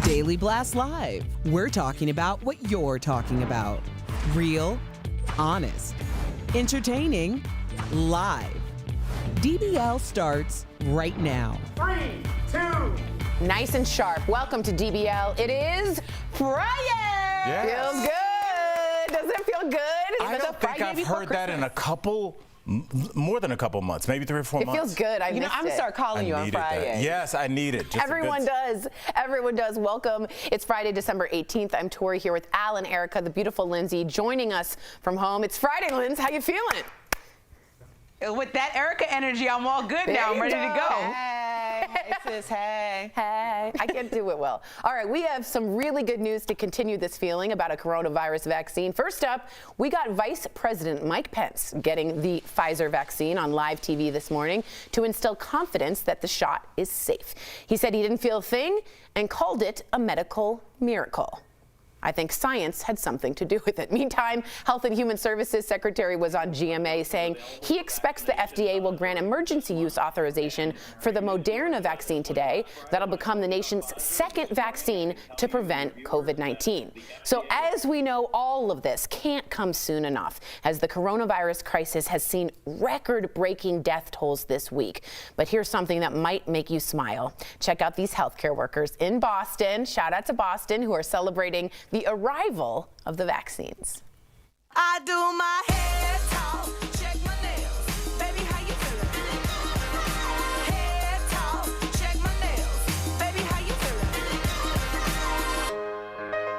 Daily Blast Live. We're talking about what you're talking about. Real, honest, entertaining, live. DBL starts right now. 3, 2. Nice and sharp. Welcome to DBL. It is Prairie. Yes. Feels good. Doesn't it feel good? I don't think I've heard that in a couple, more than a couple months, maybe 3 or 4 months. It feels good. I'm gonna start calling you on Friday. That. Yes, I need it. Just Everyone does. Everyone does. Welcome. It's Friday, December 18th. I'm Tori here with Al and Erica, the beautiful Lindsay, joining us from home. It's Friday, Lindsay. How you feeling? With that Erica energy, I'm all good now. I'm ready to go. Hey, sis, hey. Hey, I can't do it well. All right, we have some really good news to continue this feeling about a coronavirus vaccine. First up, we got Vice President Mike Pence getting the Pfizer vaccine on live TV this morning to instill confidence that the shot is safe. He said he didn't feel a thing and called it a medical miracle. I think science had something to do with it. Meantime, Health and Human Services Secretary was on GMA saying he expects the FDA will grant emergency use authorization for the Moderna vaccine today. That'll become the nation's second vaccine to prevent COVID-19. So as we know, all of this can't come soon enough, as the coronavirus crisis has seen record-breaking death tolls this week. But here's something that might make you smile. Check out these healthcare workers in Boston, shout out to Boston, who are celebrating the arrival of the vaccines. I do my hair talk, check my nails. Baby, how you feeling? Hair talk, check my nails. Baby, how you feeling?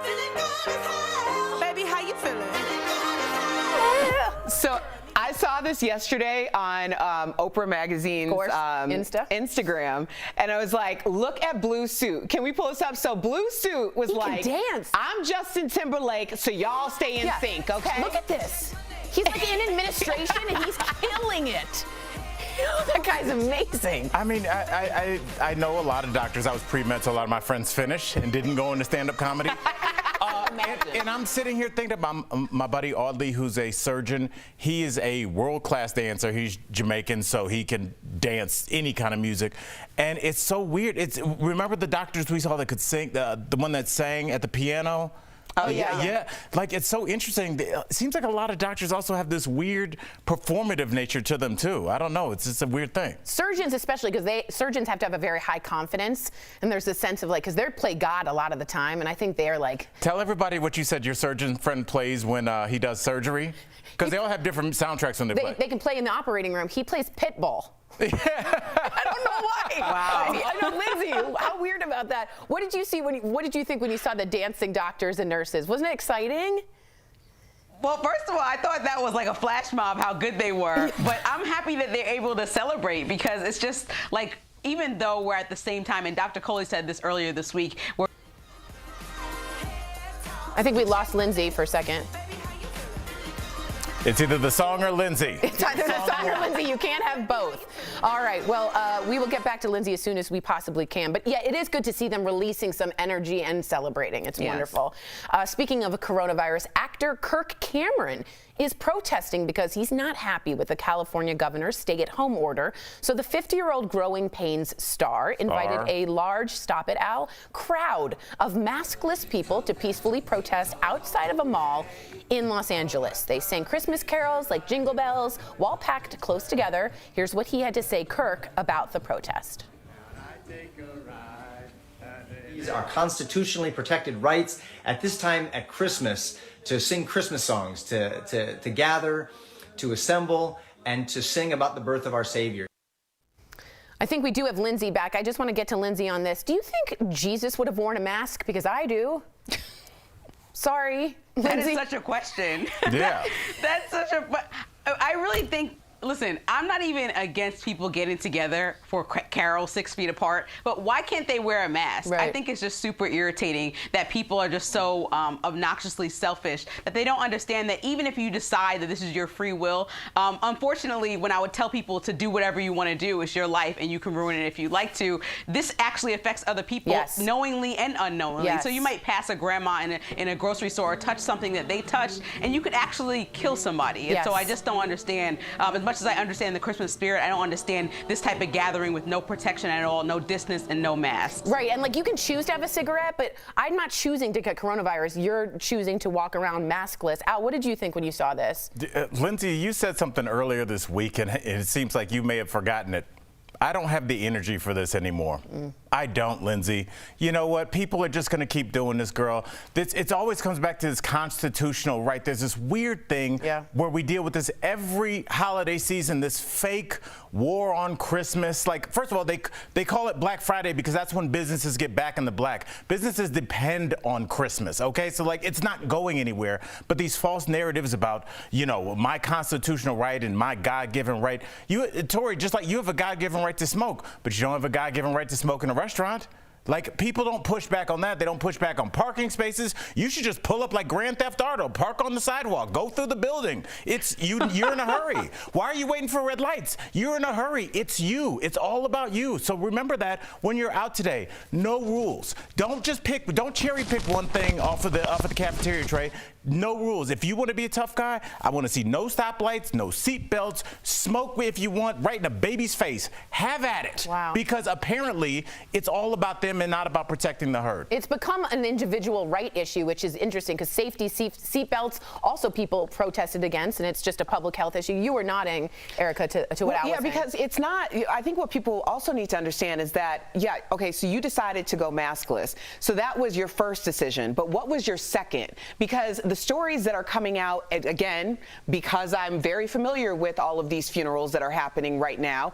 Feeling good as hell. Baby, how you feeling? saw this yesterday on Oprah Magazine's Instagram, and I was like, look at Blue Suit. Can we pull this up? So Blue Suit was like, dance. I'm Justin Timberlake, so y'all stay in sync, okay? Look at this. He's like in administration, and he's killing it. That guy's amazing. I mean, I know a lot of doctors. I was pre-med, so a lot of my friends finished and didn't go into stand-up comedy. And I'm sitting here thinking about my buddy Audley, who's a surgeon. He is a world-class dancer. He's Jamaican, so he can dance any kind of music. And it's so weird. Remember the doctors we saw that could sing, the one that sang at the piano? Oh, yeah. Yeah, like it's so interesting. It seems like a lot of doctors also have this weird performative nature to them too. I don't know, it's just a weird thing. Surgeons especially, because surgeons have to have a very high confidence, and there's this sense of like, because they play God a lot of the time, and I think they're like. Tell everybody what you said your surgeon friend plays when he does surgery, because they all have different soundtracks when they play. They can play in the operating room. He plays Pitbull. I don't know why. Wow. I know, Lindsay, how weird about that. What did you see what did you think when you saw the dancing doctors and nurses? Wasn't it exciting? Well, first of all, I thought that was like a flash mob, how good they were. But I'm happy that they're able to celebrate, because it's just like, even though we're at the same time, and Dr. Coley said this earlier this week, I think we lost Lindsay for a second. It's either the song or Lindsay. It's either the song or Lindsay. You can't have both. All right. Well, we will get back to Lindsay as soon as we possibly can. But yeah, it is good to see them releasing some energy and celebrating. It's wonderful. Speaking of coronavirus, actor Kirk Cameron is protesting because he's not happy with the California governor's stay-at-home order. So the 50-year-old Growing Pains star invited a large Stop It Al crowd of maskless people to peacefully protest outside of a mall in Los Angeles. They sang Christmas carols like Jingle Bells while packed close together. Here's what he had to say, Kirk, about the protest. These are constitutionally protected rights at this time at Christmas to sing Christmas songs, to gather, to assemble, and to sing about the birth of our Savior. I think we do have Lindsay back. I just want to get to Lindsay on this. Do you think Jesus would have worn a mask? Because I do. Sorry, Lindsay. That is such a question. Yeah. That's such a. But I really think. Listen, I'm not even against people getting together for carols 6 feet apart, but why can't they wear a mask? Right. I think it's just super irritating that people are just so obnoxiously selfish that they don't understand that even if you decide that this is your free will, unfortunately, when I would tell people to do whatever you want to do, it's your life and you can ruin it if you like to, this actually affects other people knowingly and unknowingly. Yes. So you might pass a grandma in a grocery store or touch something that they touched, and you could actually kill somebody. And so I just don't understand. As much as I understand the Christmas spirit, I don't understand this type of gathering with no protection at all, no distance and no masks. Right, and like you can choose to have a cigarette, but I'm not choosing to get coronavirus. You're choosing to walk around maskless. Al, what did you think when you saw this? Lindsay, you said something earlier this week, and it seems like you may have forgotten it. I don't have the energy for this anymore. I don't, Lindsay. You know what? People are just going to keep doing this, girl. It always comes back to this constitutional right. There's this weird thing where we deal with this every holiday season, this fake war on Christmas. Like, first of all, they call it Black Friday because that's when businesses get back in the black. Businesses depend on Christmas, okay? So, like, it's not going anywhere. But these false narratives about, you know, my constitutional right and my God-given right. Tori, just like you have a God-given right to smoke, but you don't have a God-given right to smoke in a restaurant. Like, people don't push back on that. They don't push back on parking spaces. You should just pull up like Grand Theft Auto, park on the sidewalk, go through the building. You're in a hurry. Why are you waiting for red lights? You're in a hurry. It's you. It's all about you. So remember that when you're out today. No rules. Don't cherry pick one thing off of the cafeteria tray. No rules. If you want to be a tough guy, I want to see no stoplights, no seat belts, smoke if you want, right in a baby's face. Have at it. Wow. Because apparently it's all about them and not about protecting the herd. It's become an individual right issue, which is interesting because safety seat belts also people protested against, and it's just a public health issue. You were nodding, Erica, to what Al was saying. Because it's not. I think what people also need to understand is that, okay, so you decided to go maskless. So that was your first decision. But what was your second? Because the stories that are coming out, again, because I'm very familiar with all of these funerals that are happening right now,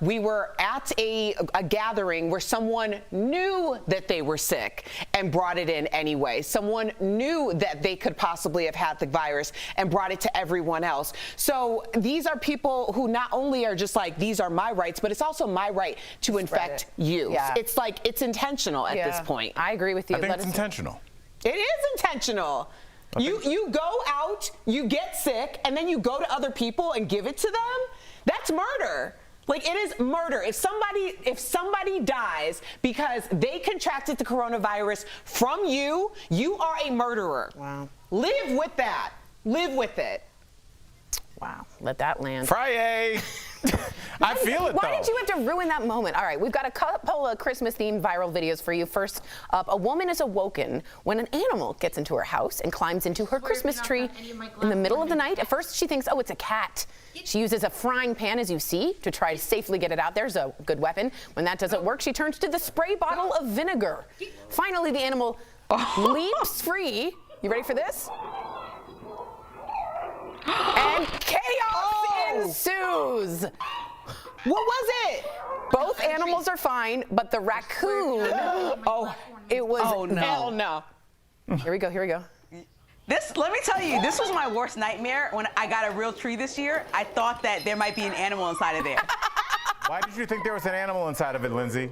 we were at a gathering where someone knew that they were sick and brought it in anyway. Someone knew that they could possibly have had the virus and brought it to everyone else. So these are people who not only are just like, these are my rights, but it's also my right to infect you. Yeah. It's like, it's intentional at this point. I agree with you. I think it's intentional. It is intentional. You go out, you get sick, and then you go to other people and give it to them? That's murder. Like, it is murder. If somebody dies because they contracted the coronavirus from you, you are a murderer. Wow. Live with that. Live with it. Wow. Let that land. Prairie. I feel it, though. Why did you have to ruin that moment? All right, we've got a couple of Christmas-themed viral videos for you. First up, a woman is awoken when an animal gets into her house and climbs into her Christmas tree in the middle of the night. At first, she thinks, oh, it's a cat. She uses a frying pan, as you see, to try to safely get it out. There's a good weapon. When that doesn't work, she turns to the spray bottle of vinegar. Finally, the animal leaps free. You ready for this? And chaos ensues. What was it? Both animals are fine, but the raccoon, it was, Oh, no. Hell no. Here we go, here we go. Let me tell you, this was my worst nightmare when I got a real tree this year. I thought that there might be an animal inside of there. Why did you think there was an animal inside of it, Lindsay?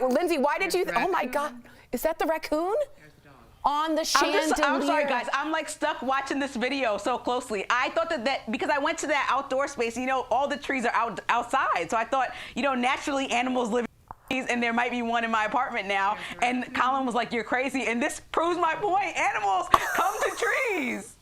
Lindsay, why did you, oh my God, is that the raccoon? On the chandelier. I'm sorry, guys. I'm like stuck watching this video so closely. I thought that because I went to that outdoor space, you know, all the trees are outside. So I thought, you know, naturally animals live in trees, and there might be one in my apartment now. And Colin was like, you're crazy. And this proves my point. Animals come to trees.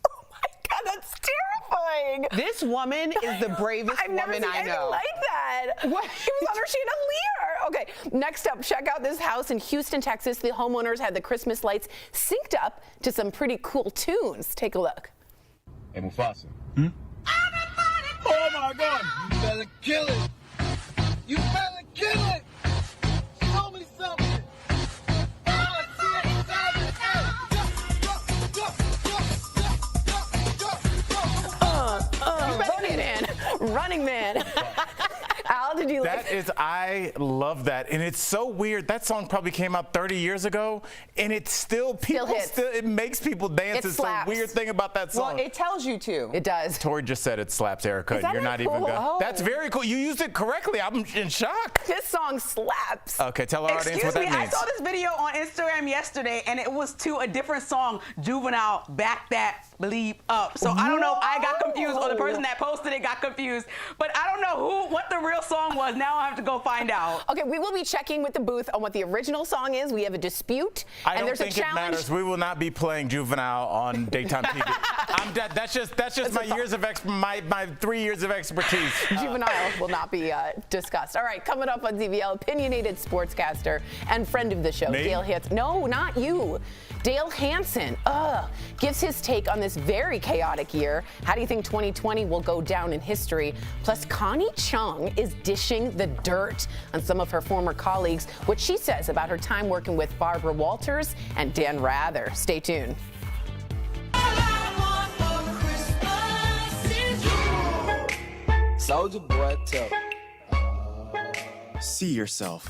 Oh my God, that's terrifying. This woman is the bravest I've never woman seen I anything know. like that. What? He was on her chandelier. Okay, next up, check out this house in Houston, Texas. The homeowners had the Christmas lights synced up to some pretty cool tunes. Take a look. Hey, Mufasa. Oh my God! You better kill it! You better kill it! Show me something! Running Man. Al, did you like That is, I love that. And it's so weird. That song probably came out 30 years ago, and it's still, it makes people dance. It It's slaps. the weird thing about that song. Well, it tells you to. It does. Tori just said it slaps, Erica. Is that You're not cool? even gonna. Oh. That's very cool. You used it correctly. I'm in shock. This song slaps. Okay, tell our audience what Excuse me, that I means. saw this video on Instagram yesterday, and it was to a different song, Juvenile, Back That Bleep Up. So I don't know, I got confused, or the person that posted it got confused, but I don't know what the real song was. Now I have to go find out. Okay, we will be checking with the booth on what the original song is. We have a dispute, I and don't there's think a it challenge. matters. We will not be playing Juvenile on daytime TV. That's just my years of my 3 years of expertise. Juvenile will not be discussed. All right, coming up on DBL, opinionated sportscaster and friend of the show, Me? Dale Hansen. No, not you. Dale Hansen gives his take on this very chaotic year. How do you think 2020 will go down in history? Plus, Connie Chung is dishing the dirt on some of her former colleagues, what she says about her time working with Barbara Walters and Dan Rather. Stay tuned. Soldier Boy, tell. See yourself.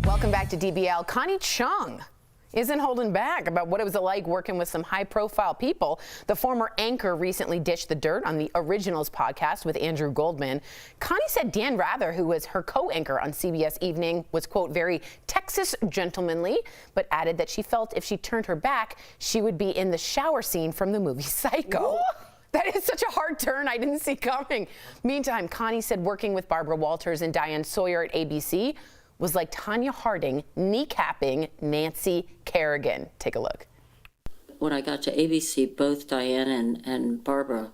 Welcome back to DBL. Connie Chung isn't holding back about what it was like working with some high-profile people. The former anchor recently dished the dirt on the Originals podcast with Andrew Goldman. Connie said Dan Rather, who was her co-anchor on CBS Evening, was, quote, very Texas gentlemanly, but added that she felt if she turned her back, she would be in the shower scene from the movie Psycho. That is such a hard turn I didn't see coming. Meantime, Connie said working with Barbara Walters and Diane Sawyer at ABC was like Tanya Harding kneecapping Nancy Kerrigan. Take a look. When I got to ABC, both Diane and Barbara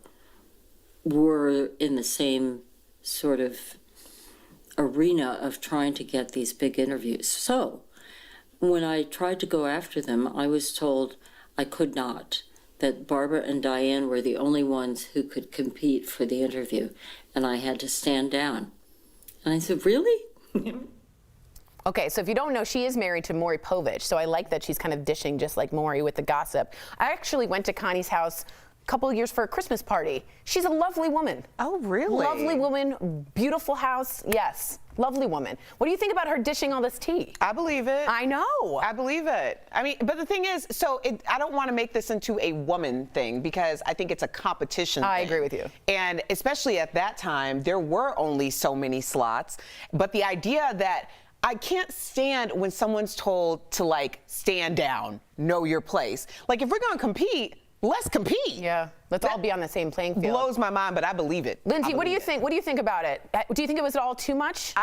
were in the same sort of arena of trying to get these big interviews. So when I tried to go after them, I was told I could not, that Barbara and Diane were the only ones who could compete for the interview, and I had to stand down. And I said, really? Okay, so if you don't know, she is married to Maury Povich, so I like that she's kind of dishing just like Maury with the gossip. I actually went to Connie's house a couple of years for a Christmas party. She's a lovely woman. Oh, really? Lovely woman, beautiful house, yes, lovely woman. What do you think about her dishing all this tea? I believe it. I know. I believe it. I mean, but the thing is, I don't want to make this into a woman thing because I think it's a competition I thing. agree with you. And especially at that time, there were only so many slots. But the idea that I can't stand when someone's told to like stand down, know your place. Like if we're going to compete, let's compete. Yeah, let's all be on the same playing field. Blows my mind, but I believe it. Lindsay, what do you think? What do you think about it? Do you think it was all too much?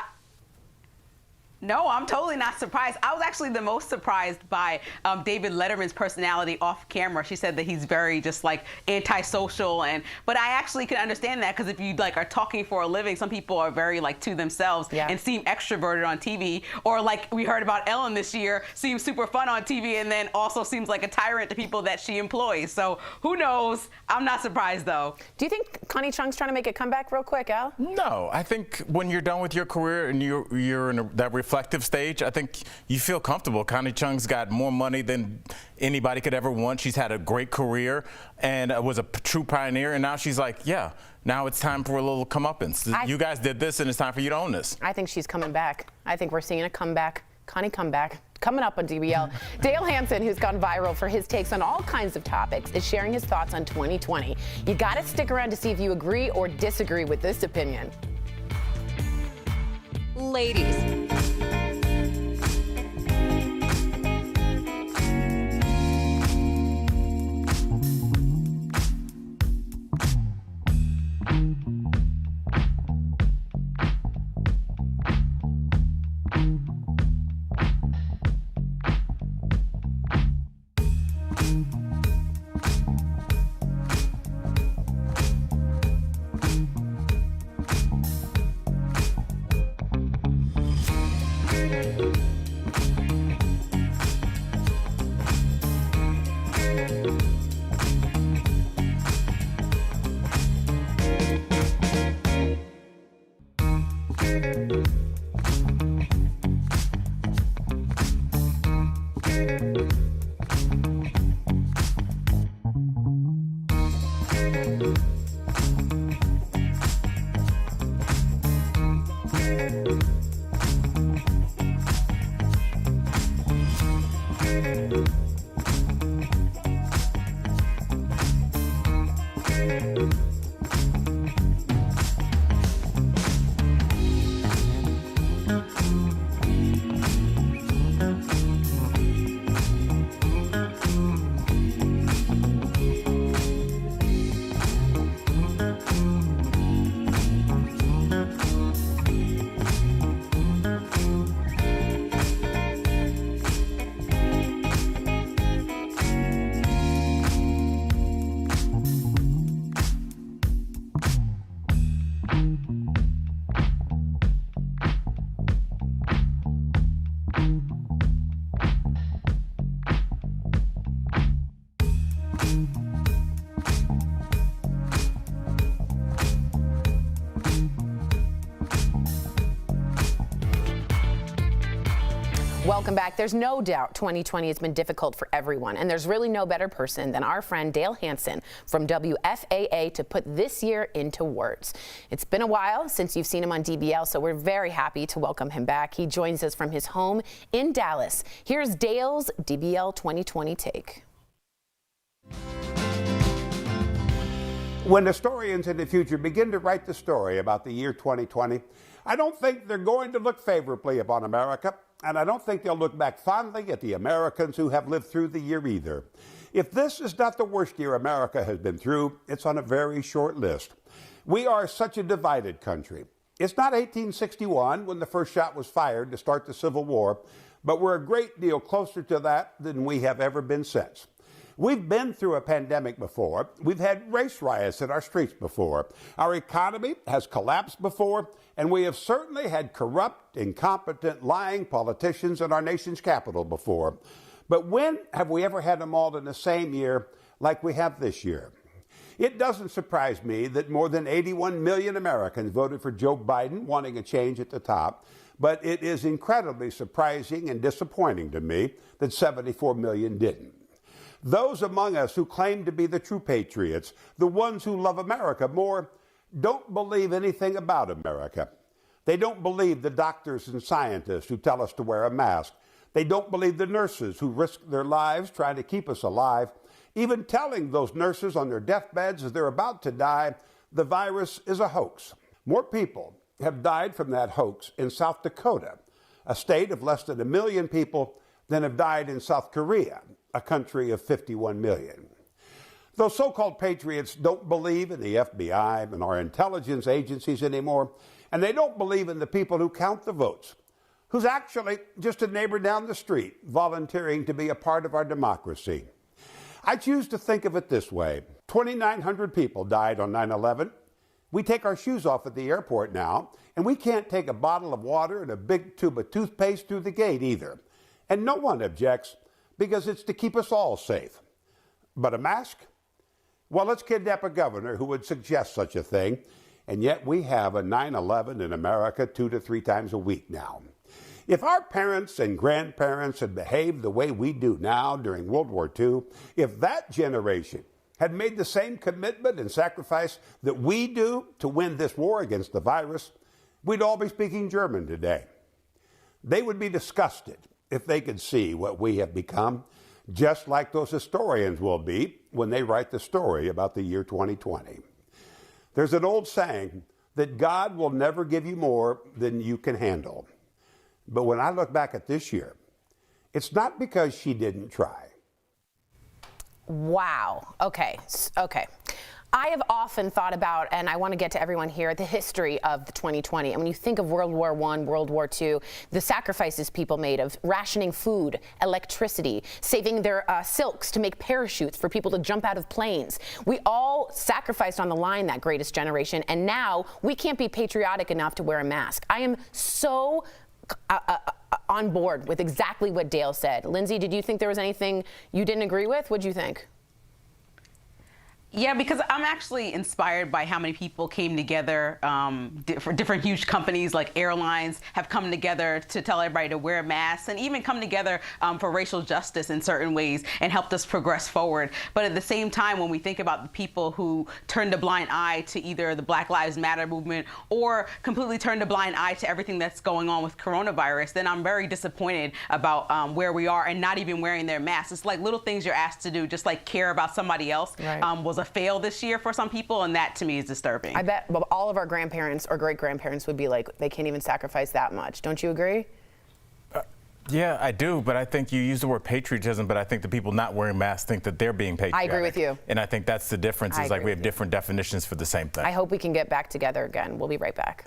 No, I'm totally not surprised. I was actually the most surprised by David Letterman's personality off camera. She said that he's very just like antisocial, but I actually can understand that because if you like are talking for a living, some people are very like to themselves and seem extroverted on TV, or like we heard about Ellen this year, seems super fun on TV and then also seems like a tyrant to people that she employs. So who knows? I'm not surprised though. Do you think Connie Chung's trying to make a comeback real quick, Al? No, I think when you're done with your career and you're in that reflective stage, I think you feel comfortable. Connie Chung's got more money than anybody could ever want. She's had a great career and was a true pioneer. And now she's like, yeah, now it's time for a little comeuppance. You guys did this and it's time for you to own this. I think she's coming back. I think we're seeing a comeback. Connie comeback. Coming up on DBL, Dale Hansen, who's gone viral for his takes on all kinds of topics, is sharing his thoughts on 2020. You gotta stick around to see if you agree or disagree with this opinion. Ladies. Welcome back. There's no doubt 2020 has been difficult for everyone, and there's really no better person than our friend Dale Hansen from WFAA to put this year into words. It's been a while since you've seen him on DBL, so we're very happy to welcome him back. He joins us from his home in Dallas. Here's Dale's DBL 2020 take. When historians in the future begin to write the story about the year 2020, I don't think they're going to look favorably upon America, and I don't think they'll look back fondly at the Americans who have lived through the year either. If this is not the worst year America has been through, it's on a very short list. We are such a divided country. It's not 1861 when the first shot was fired to start the Civil War, but we're a great deal closer to that than we have ever been since. We've been through a pandemic before. We've had race riots in our streets before. Our economy has collapsed before, and we have certainly had corrupt, incompetent, lying politicians in our nation's capital before. But when have we ever had them all in the same year like we have this year? It doesn't surprise me that more than 81 million Americans voted for Joe Biden, wanting a change at the top. But it is incredibly surprising and disappointing to me that 74 million didn't. Those among us who claim to be the true patriots, the ones who love America more, don't believe anything about America. They don't believe the doctors and scientists who tell us to wear a mask. They don't believe the nurses who risk their lives trying to keep us alive, even telling those nurses on their deathbeds as they're about to die, the virus is a hoax. More people have died from that hoax in South Dakota, a state of less than 1 million people, than have died in South Korea, a country of 51 million. Those so-called patriots don't believe in the FBI and our intelligence agencies anymore, and they don't believe in the people who count the votes, who's actually just a neighbor down the street volunteering to be a part of our democracy. I choose to think of it this way. 2,900 people died on 9/11. We take our shoes off at the airport now, and we can't take a bottle of water and a big tube of toothpaste through the gate either. And no one objects, because it's to keep us all safe. But a mask? Well, let's kidnap a governor who would suggest such a thing, and yet we have a 9/11 in America 2 to 3 times a week now. If our parents and grandparents had behaved the way we do now during World War II, if that generation had made the same commitment and sacrifice that we do to win this war against the virus, we'd all be speaking German today. They would be disgusted if they could see what we have become, just like those historians will be when they write the story about the year 2020. There's an old saying that God will never give you more than you can handle. But when I look back at this year, it's not because she didn't try. Wow. Okay. I have often thought about, and I want to get to everyone here, the history of the 2020. And when you think of World War I, World War II, the sacrifices people made of rationing food, electricity, saving their silks to make parachutes for people to jump out of planes. We all sacrificed on the line, that greatest generation, and now we can't be patriotic enough to wear a mask. I am so on board with exactly what Dale said. Lindsay, did you think there was anything you didn't agree with? What'd you think? Yeah, because I'm actually inspired by how many people came together for different huge companies like airlines have come together to tell everybody to wear masks and even come together for racial justice in certain ways and helped us progress forward. But at the same time, when we think about the people who turned a blind eye to either the Black Lives Matter movement or completely turned a blind eye to everything that's going on with coronavirus, then I'm very disappointed about where we are and not even wearing their masks. It's like little things you're asked to do, just like care about somebody else, was a fail this year for some people, and that to me is disturbing. I bet all of our grandparents or great-grandparents would be like, they can't even sacrifice that much. Don't you agree? Yeah, I do, but I think you use the word patriotism, but I think the people not wearing masks think that they're being patriotic. I agree with you. And I think that's the difference, is like we have different definitions for the same thing. I hope we can get back together again. We'll be right back.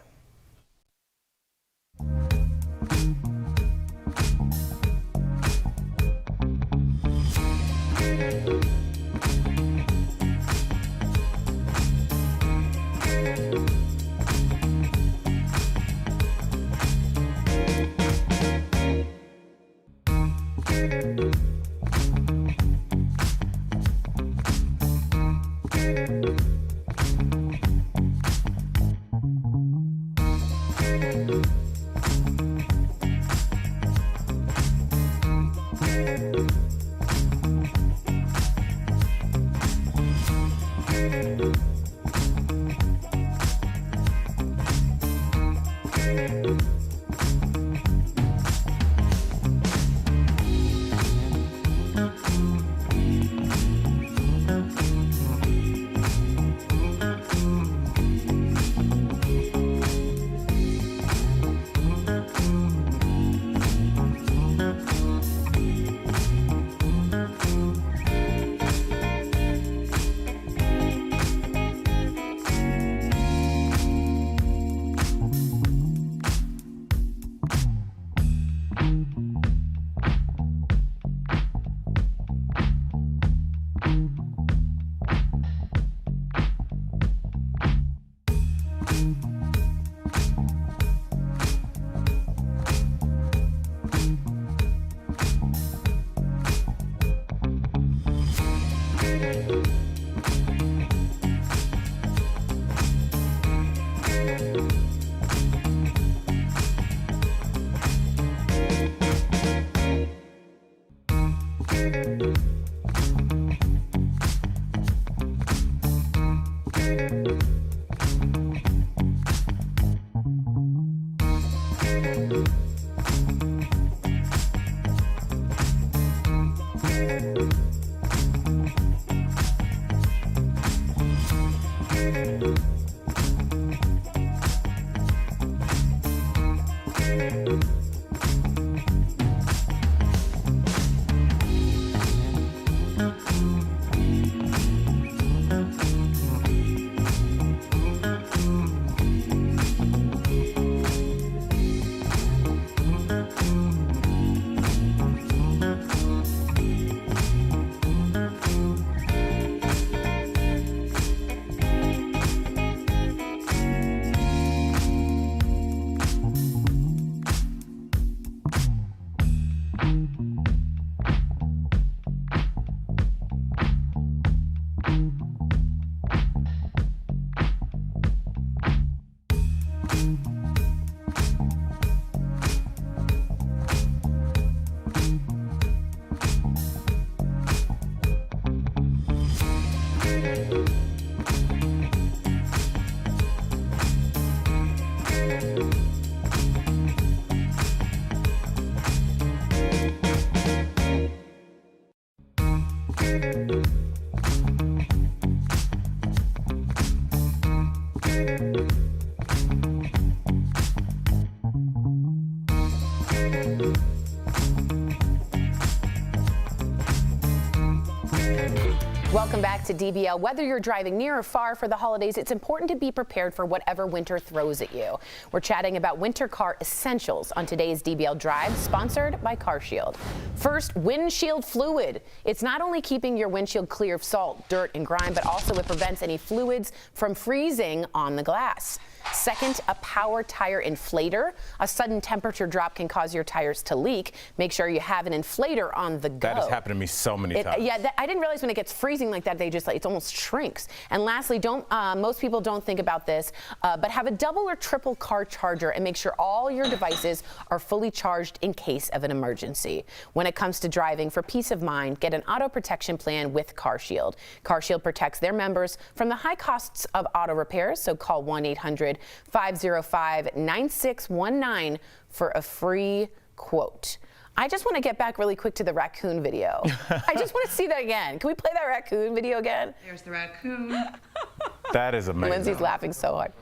Welcome back to DBL. Whether you're driving near or far for the holidays, it's important to be prepared for whatever winter throws at you. We're chatting about winter car essentials on today's DBL Drive, sponsored by CarShield. First, Windshield Fluid. It's not only keeping your windshield clear of salt, dirt, and grime, but also it prevents any fluids from freezing on the glass. Second, a power tire inflator. A sudden temperature drop can cause your tires to leak. Make sure you have an inflator on the go. That has happened to me so many times. Yeah, I didn't realize when it gets freezing like that, it almost shrinks. And lastly, most people don't think about this, but have a double or triple car charger and make sure all your devices are fully charged in case of an emergency. When it comes to driving, for peace of mind, get an auto protection plan with CarShield. CarShield protects their members from the high costs of auto repairs, so call 1-800-505-9619 for a free quote. I just want to get back really quick to the raccoon video. I just want to see that again. Can we play that raccoon video again? There's the raccoon. That is amazing. Lindsay's laughing so hard.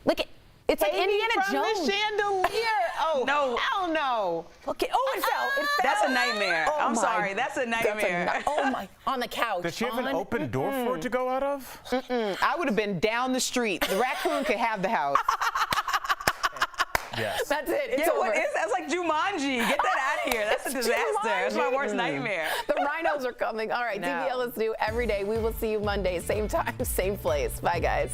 Look at it's like Indiana Jones. The chandelier. Oh, No. hell no. Look at, oh, it fell. It fell. That's a nightmare. Oh I'm my- sorry. That's a nightmare. oh my, on the couch. Does she have an open door for it to go out of? I would have been down the street. The raccoon could have the house. Yes. That's it. It's Yeah, over. what is that's like Jumanji. Get that out of here. That's a disaster. That's my worst nightmare. The rhinos are coming. All right, No. DBL is new every day. We will see you Monday, same time, same place. Bye, guys.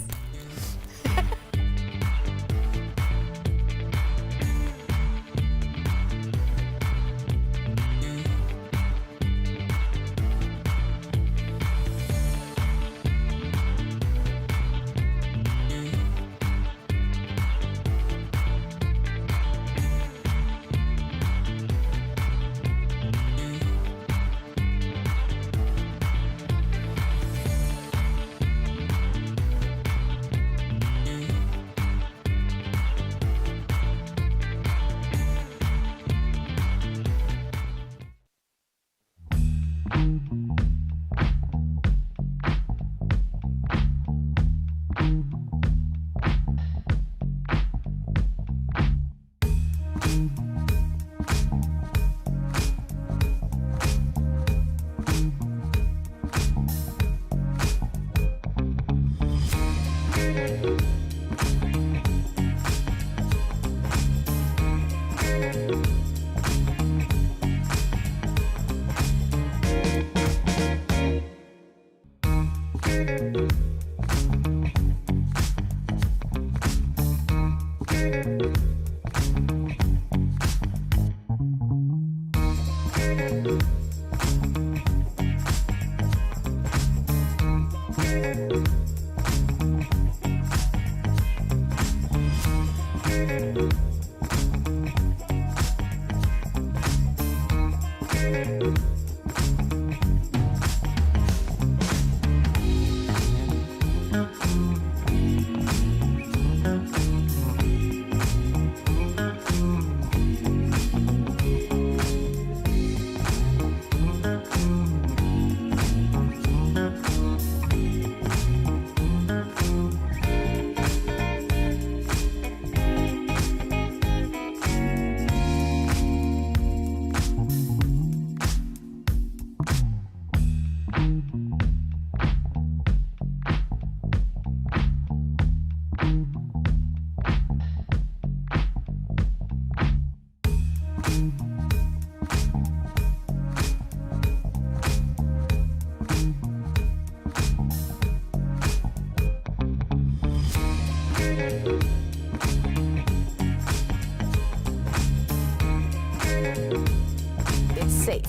It's safe.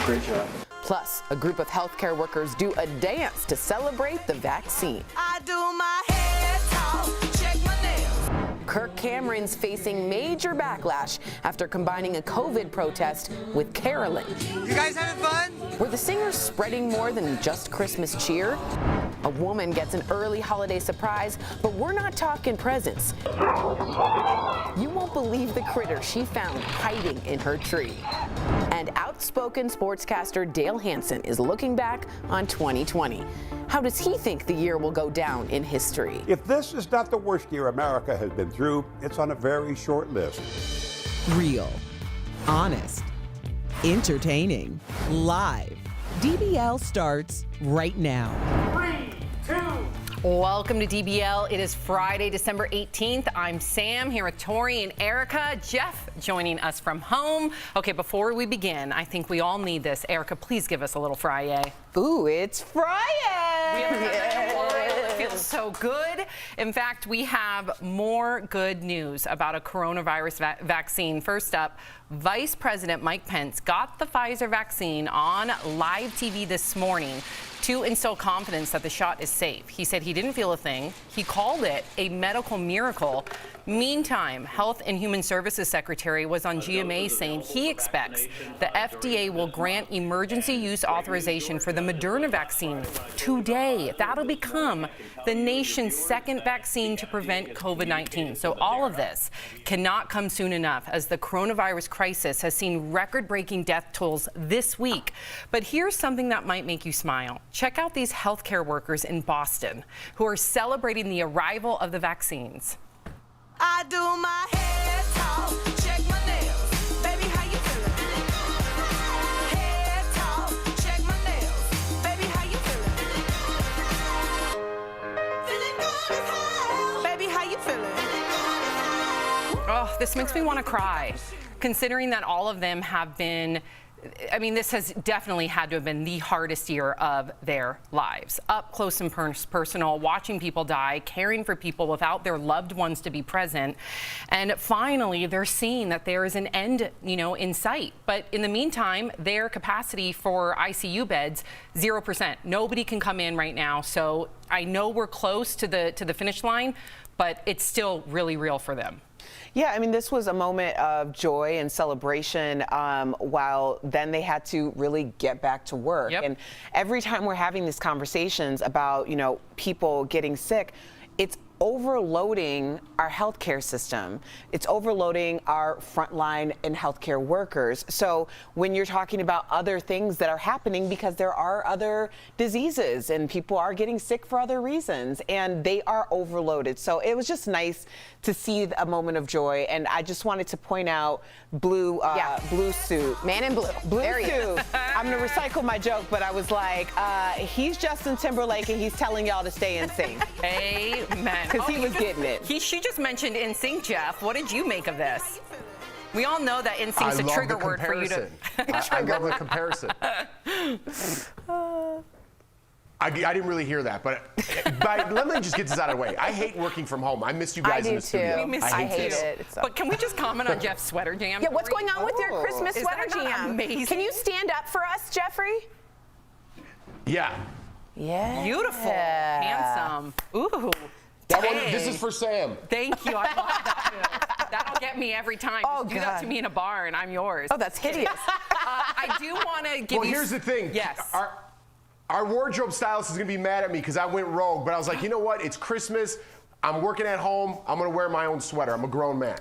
Great job. Plus, a group of healthcare workers do a dance to celebrate the vaccine. I do my hair talk, check my nails. Kirk Cameron's facing major backlash after combining a COVID protest with caroling. You guys having fun? Were the singers spreading more than just Christmas cheer? A woman gets an early holiday surprise, but we're not talking presents. You won't believe the critter she found hiding in her tree. And outspoken sportscaster Dale Hansen is looking back on 2020. How does he think the year will go down in history? If this is not the worst year America has been through, it's on a very short list. Real, honest, entertaining, live. DBL starts right now. Welcome to DBL. It is Friday, December 18th. I'm Sam here with Tori and Erica. Jeff joining us from home. Okay, before we begin, I think we all need this. Erica, please give us a little Friday. Ooh, it's Friday. We haven't had that in a while. It feels so good. In fact, we have more good news about a coronavirus vaccine. First up, Vice President Mike Pence got the Pfizer vaccine on live TV this morning to instill confidence that the shot is safe. He said he didn't feel a thing. He called it a medical miracle. Meantime, Health and Human Services Secretary was on GMA saying he expects the FDA will grant emergency use authorization for the Moderna vaccine today. That'll become the nation's second vaccine to prevent COVID-19. So all of this cannot come soon enough as the coronavirus crisis has seen record-breaking death tolls this week. But here's something that might make you smile. Check out these healthcare workers in Boston who are celebrating the arrival of the vaccines. I do my hair talk, check my nails. Baby, how you feeling? Hair talk, check my nails. Baby, how you feeling? Feeling good as hell. Baby, how you feeling? Oh, this makes me want to cry, considering that all of them have been, I mean, this has definitely had to have been the hardest year of their lives. Up close and personal, watching people die, caring for people without their loved ones to be present. And finally, they're seeing that there is an end, in sight. But in the meantime, their capacity for ICU beds, 0%. Nobody can come in right now. So I know we're close to the finish line, but it's still really real for them. Yeah, I mean, this was a moment of joy and celebration while then they had to really get back to work. Yep. And every time we're having these conversations about, people getting sick, it's overloading our healthcare system. It's overloading our frontline and healthcare workers. So when you're talking about other things that are happening, because there are other diseases and people are getting sick for other reasons and they are overloaded. So it was just nice to see a moment of joy. And I just wanted to point out blue suit. Man in blue. Blue There he is. suit. I'm gonna recycle my joke, but I was like, he's Justin Timberlake and he's telling y'all to stay in sync. Amen. because he was getting it. She just mentioned NSYNC, Jeff. What did you make of this? We all know that NSYNC's a trigger word for you to. I love the comparison. I didn't really hear that, but let me just get this out of the way. I hate working from home. I miss you guys in the studio. We miss I you hate too. it. But can we just comment on Jeff's sweater jam? Yeah, what's going on with your Christmas Is sweater that not jam? amazing? Can you stand up for us, Jeffrey? Yeah. Yeah. Beautiful, handsome. Ooh. This is for Sam. Thank you. I love that. That'll get me every time. Oh, Just do that to me in a bar, and I'm yours. Oh, that's hideous. I do want to give you. Well, here's the thing. Yes. Our wardrobe stylist is going to be mad at me because I went rogue, but I was like, you know what? It's Christmas. I'm working at home. I'm going to wear my own sweater. I'm a grown man.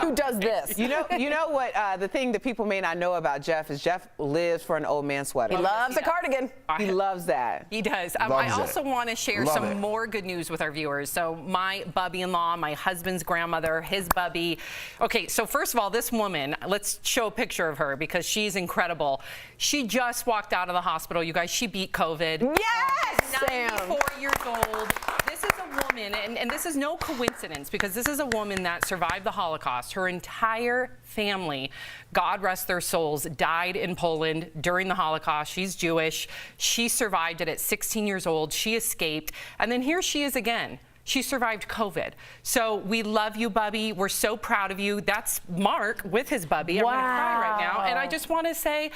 Who does this? You know what? The thing that people may not know about Jeff is Jeff lives for an old man sweater. He loves a cardigan. He loves that. He does. I Loves also it. want to share Love some it. more good news with our viewers. So my bubby-in-law, my husband's grandmother, his bubby. Okay, so first of all, this woman, let's show a picture of her because she's incredible. She just walked out of the hospital. You guys, she beat COVID. Yes, 94 years old. This is a woman, and this is no coincidence because this is a woman that survived the Holocaust. Her entire family, God rest their souls, died in Poland during the Holocaust. She's Jewish. She survived it at 16 years old. She escaped. And then here she is again. She survived COVID. So we love you, Bubby. We're so proud of you. That's Mark with his bubby. I'm going to cry right now. And I just want to say,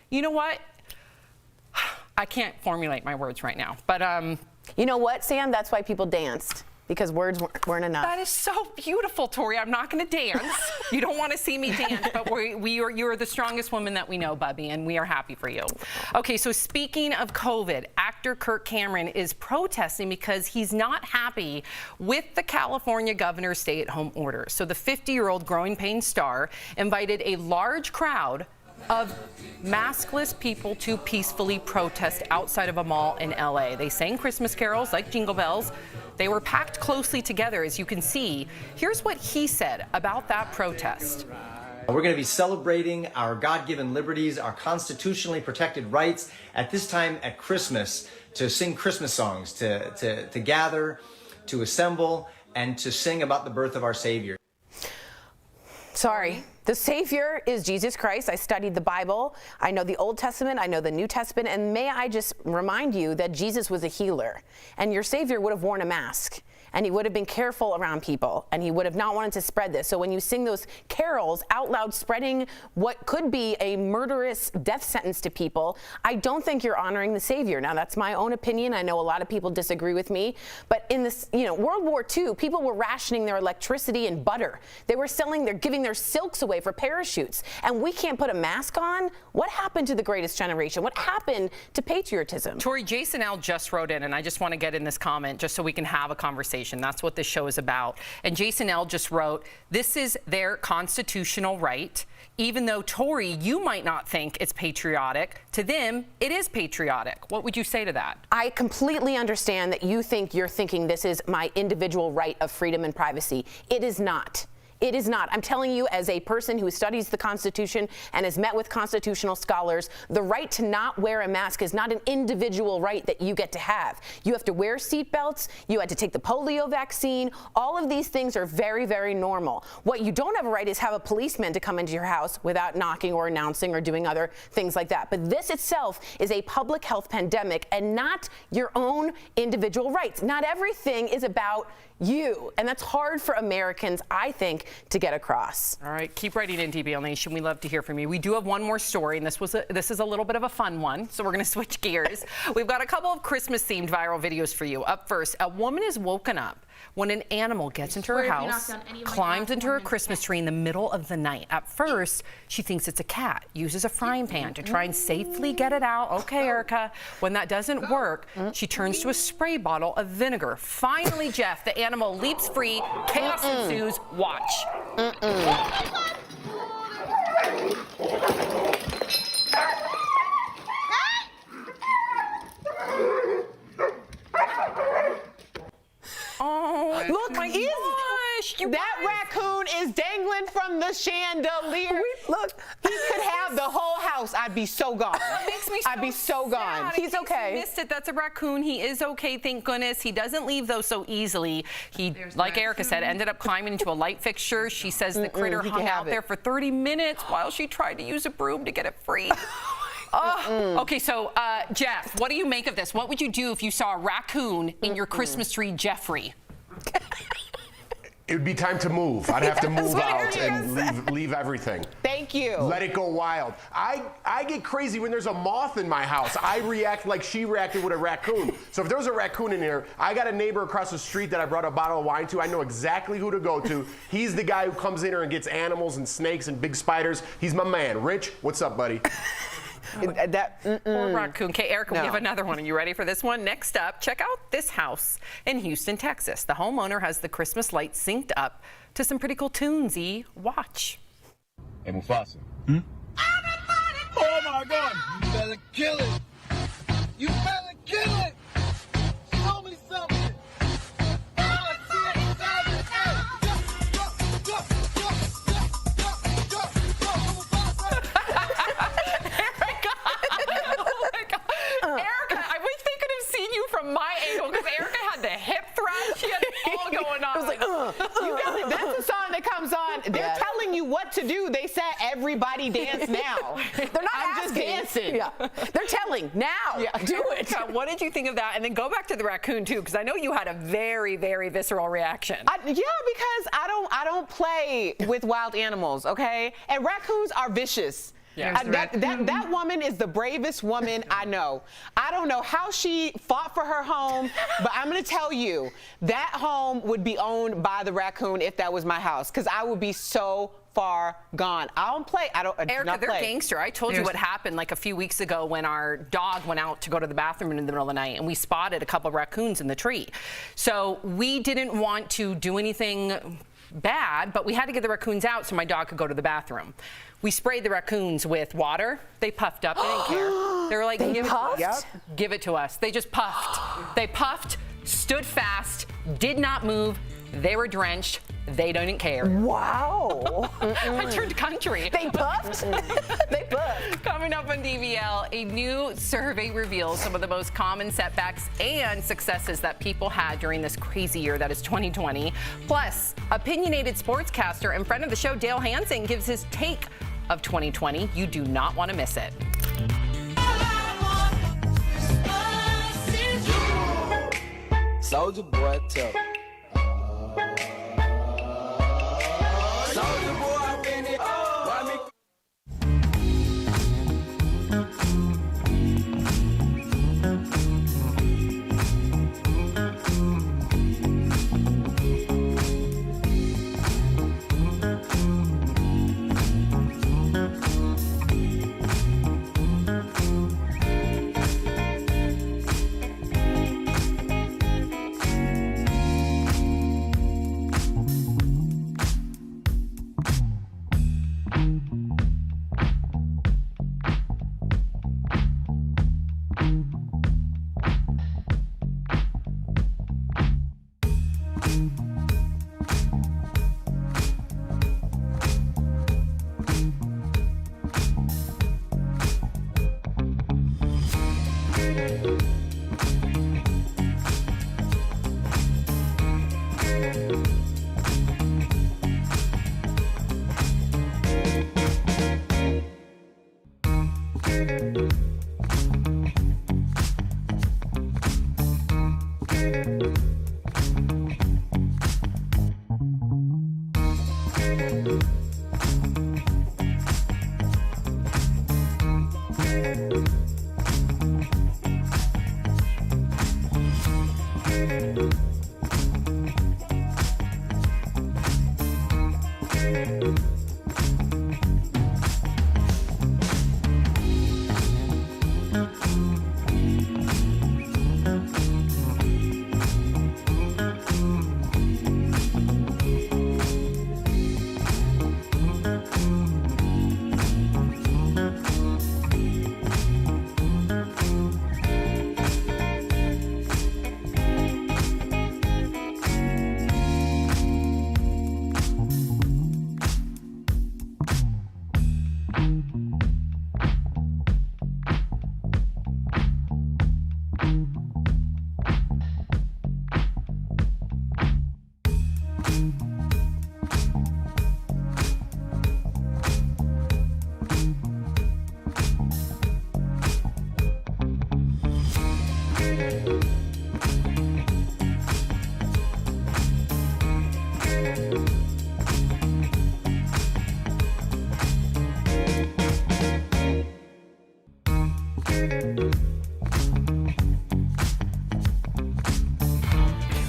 you know what? I can't formulate my words right now. But you know what, Sam? That's why people danced. Because words weren't enough. that is so beautiful, Tori. I'm not going to dance. You don't want to see me dance, but you are the strongest woman that we know, Bubby, and we are happy for you. Okay, so speaking of COVID, actor Kirk Cameron is protesting because he's not happy with the California governor's stay-at-home order. So the 50-year-old Growing Pains star invited a large crowd of maskless people to peacefully protest outside of a mall in LA. They sang Christmas carols like Jingle Bells. They were packed closely together, as you can see. Here's what he said about that protest. We're going to be celebrating our God-given liberties, our constitutionally protected rights at this time at Christmas to sing Christmas songs, to gather, to assemble, and to sing about the birth of our Savior. Sorry. The Savior is Jesus Christ. I studied the Bible. I know the Old Testament. I know the New Testament. And may I just remind you that Jesus was a healer. And your Savior would have worn a mask. And he would have been careful around people. And he would have not wanted to spread this. So when you sing those carols out loud, spreading what could be a murderous death sentence to people, I don't think you're honoring the Savior. Now, that's my own opinion. I know a lot of people disagree with me. But in this, World War II, people were rationing their electricity and butter. They're giving their silks away for parachutes. And we can't put a mask on? What happened to the greatest generation? What happened to patriotism? Tori, Jason L. just wrote in, and I just want to get in this comment just so we can have a conversation. That's what this show is about. And Jason L. just wrote, this is their constitutional right. Even though, Tori, you might not think it's patriotic, to them, it is patriotic. What would you say to that? I completely understand that you're thinking this is my individual right of freedom and privacy. It is not. It is not. I'm telling you, as a person who studies the Constitution and has met with constitutional scholars, the right to not wear a mask is not an individual right that you get to have. You have to wear seatbelts. You had to take the polio vaccine. All of these things are very, very normal. What you don't have a right is have a policeman to come into your house without knocking or announcing or doing other things like that. But this itself is a public health pandemic and not your own individual rights. Not everything is about you. And that's hard for Americans, I think, to get across. All right, keep writing in, DBL Nation. We love to hear from you. We do have one more story, and this is a little bit of a fun one, so we're going to switch gears. We've got a couple of Christmas-themed viral videos for you. Up first, a woman is woken up when an animal gets into her house, climbs into her Christmas tree in the middle of the night. At first, she thinks it's a cat, uses a frying pan to try and safely get it out. Okay, Erica. When that doesn't work, she turns to a spray bottle of vinegar. Finally, Jeff, the animal leaps free. Chaos ensues. Watch. Oh, Look, my gosh. That raccoon is dangling from the chandelier. Look, he could have the whole house. house, I'd be so gone. It makes me I'd be so gone. sad. He's In case okay. you missed it. That's a raccoon. He is okay, thank goodness. He doesn't leave though so easily. He, like Erica said, ended up climbing into a light fixture. She says the critter he can hung have out it. there for 30 minutes while she tried to use a broom to get it free. Oh, okay, so Jeff, what do you make of this? What would you do if you saw a raccoon in your Christmas tree, Jeffrey? It would be time to move. I'd have to move what out Erica and leave everything. Thank you. Let it go wild. I get crazy when there's a moth in my house. I react like she reacted with a raccoon. So if there was a raccoon in here, I got a neighbor across the street that I brought a bottle of wine to. I know exactly who to go to. He's the guy who comes in here and gets animals and snakes and big spiders. He's my man. Rich, what's up, buddy? Poor raccoon. Okay, Erica, we No. have another one. Are you ready for this one? Next up, check out this house in Houston, Texas. The homeowner has the Christmas lights synced up to some pretty cool tunes. Watch. Hey, Mufasa. Oh my God! You better kill it! You better kill it! Show me something! Oh my God. Erica, I wish they could have seen you from my angle because Erica had the hip thrust. She had it all going on. It was like, You guys, that's the song that comes on. They're telling you what to do. They said everybody dance now. they're not I'm just asking. dancing. Yeah. They're telling now. Do it. Erica, what did you think of that? And then go back to the raccoon too, because I know you had a very, very visceral reaction. Yeah, because I don't play with wild animals, okay? And raccoons are vicious. Yeah. That woman is the bravest woman I know. I don't know how she fought for her home, but I'm going to tell you, that home would be owned by the raccoon if that was my house, because I would be so far gone. I don't play. I do Erica, not they're play. gangster. I told you what happened like a few weeks ago when our dog went out to go to the bathroom in the middle of the night and we spotted a couple of raccoons in the tree. So we didn't want to do anything bad, but we had to get the raccoons out so my dog could go to the bathroom. We sprayed the raccoons with water. They puffed up. They didn't care. They were like, They give puffed? it to us. Give it to us. They just puffed. They puffed, stood fast, did not move. They were drenched. They didn't care. Wow. I turned country. They puffed? They puffed. Coming up on DBL, a new survey reveals some of the most common setbacks and successes that people had during this crazy year that is 2020. Plus, opinionated sportscaster and friend of the show, Dale Hansen, gives his take of 2020. You do not want to miss it. Soulja Boy, tell me. Soulja Boy, I've been it. Why me?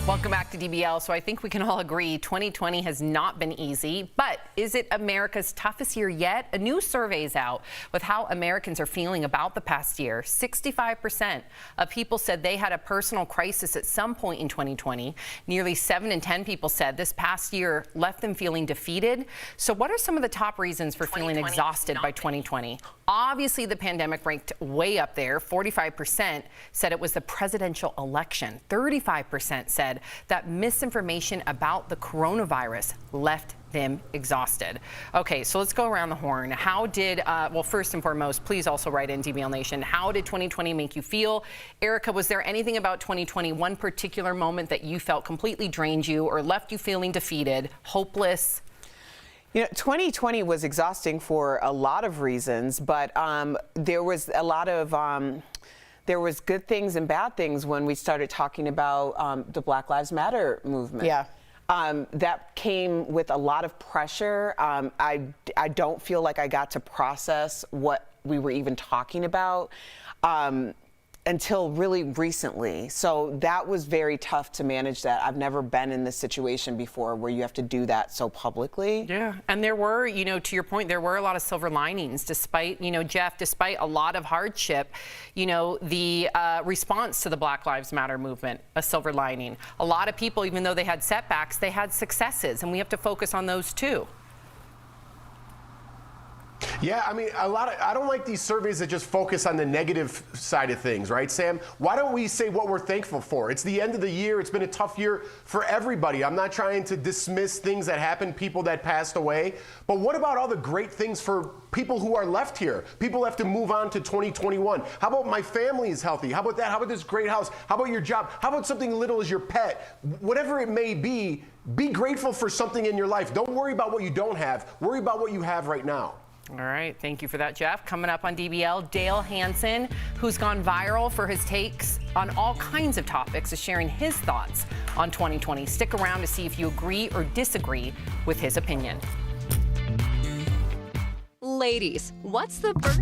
Welcome back to DBL. So I think we can all agree 2020 has not been easy, but is it America's toughest year yet? A new survey is out with how Americans are feeling about the past year. 65% of people said they had a personal crisis at some point in 2020. Nearly 7 in 10 people said this past year left them feeling defeated. So what are some of the top reasons for feeling exhausted by 2020? Obviously, the pandemic ranked way up there. 45% said it was the presidential election. 35% said that misinformation about the coronavirus left them exhausted. Okay, so let's go around the horn. How did, well, first and foremost, please also write in DBL Nation, how did 2020 make you feel? Erica, was there anything about 2020, one particular moment that you felt completely drained you or left you feeling defeated, hopeless? You know, 2020 was exhausting for a lot of reasons, but there was a lot of there was good things and bad things when we started talking about the Black Lives Matter movement. Yeah. That came with a lot of pressure. I don't feel like I got to process what we were even talking about until really recently. So that was very tough to manage that. I've never been in this situation before where you have to do that so publicly. Yeah, and there were, you know, to your point, there were a lot of silver linings despite, you know, Jeff, despite a lot of hardship, you know, the response to the Black Lives Matter movement, a silver lining. A lot of people, even though they had setbacks, they had successes, and we have to focus on those too. Yeah, I mean, I don't like these surveys that just focus on the negative side of things, right, Sam? Why don't we say what we're thankful for? It's the end of the year. It's been a tough year for everybody. I'm not trying to dismiss things that happened, people that passed away. But what about all the great things for people who are left here? People have to move on to 2021. How about my family is healthy? How about that? How about this great house? How about your job? How about something little as your pet? Whatever it may be grateful for something in your life. Don't worry about what you don't have. Worry about what you have right now. All right, thank you for that, Jeff. Coming up on DBL, Dale Hansen, who's gone viral for his takes on all kinds of topics, is sharing his thoughts on 2020. Stick around to see if you agree or disagree with his opinion. Ladies, what's the birth?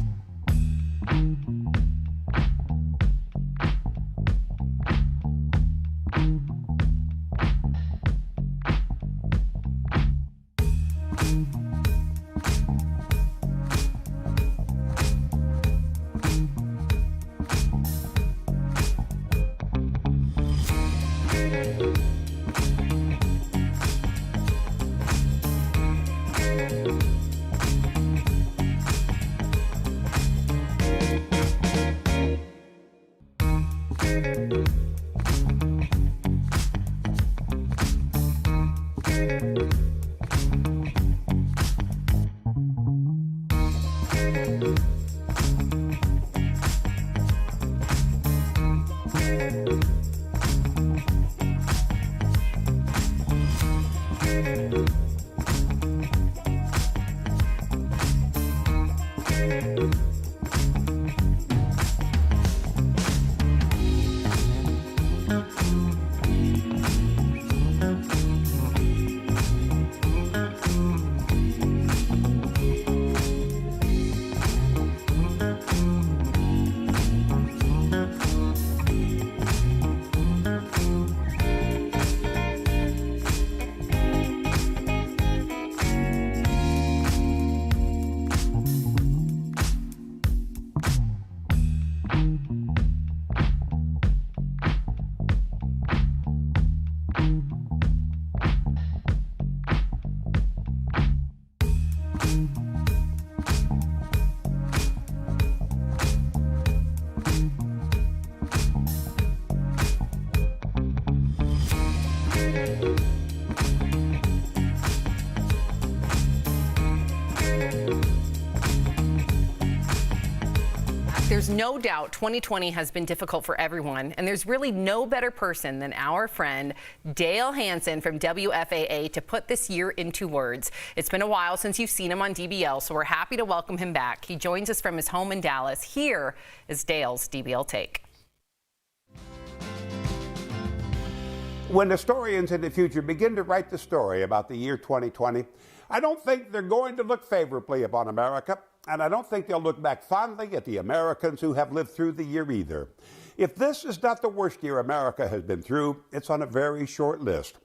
There's no doubt 2020 has been difficult for everyone, and there's really no better person than our friend Dale Hansen from WFAA to put this year into words. It's been a while since you've seen him on DBL, so we're happy to welcome him back. He joins us from his home in Dallas. Here is Dale's DBL Take. When historians in the future begin to write the story about the year 2020, I don't think they're going to look favorably upon America, and I don't think they'll look back fondly at the Americans who have lived through the year either. If this is not the worst year America has been through, it's on a very short list.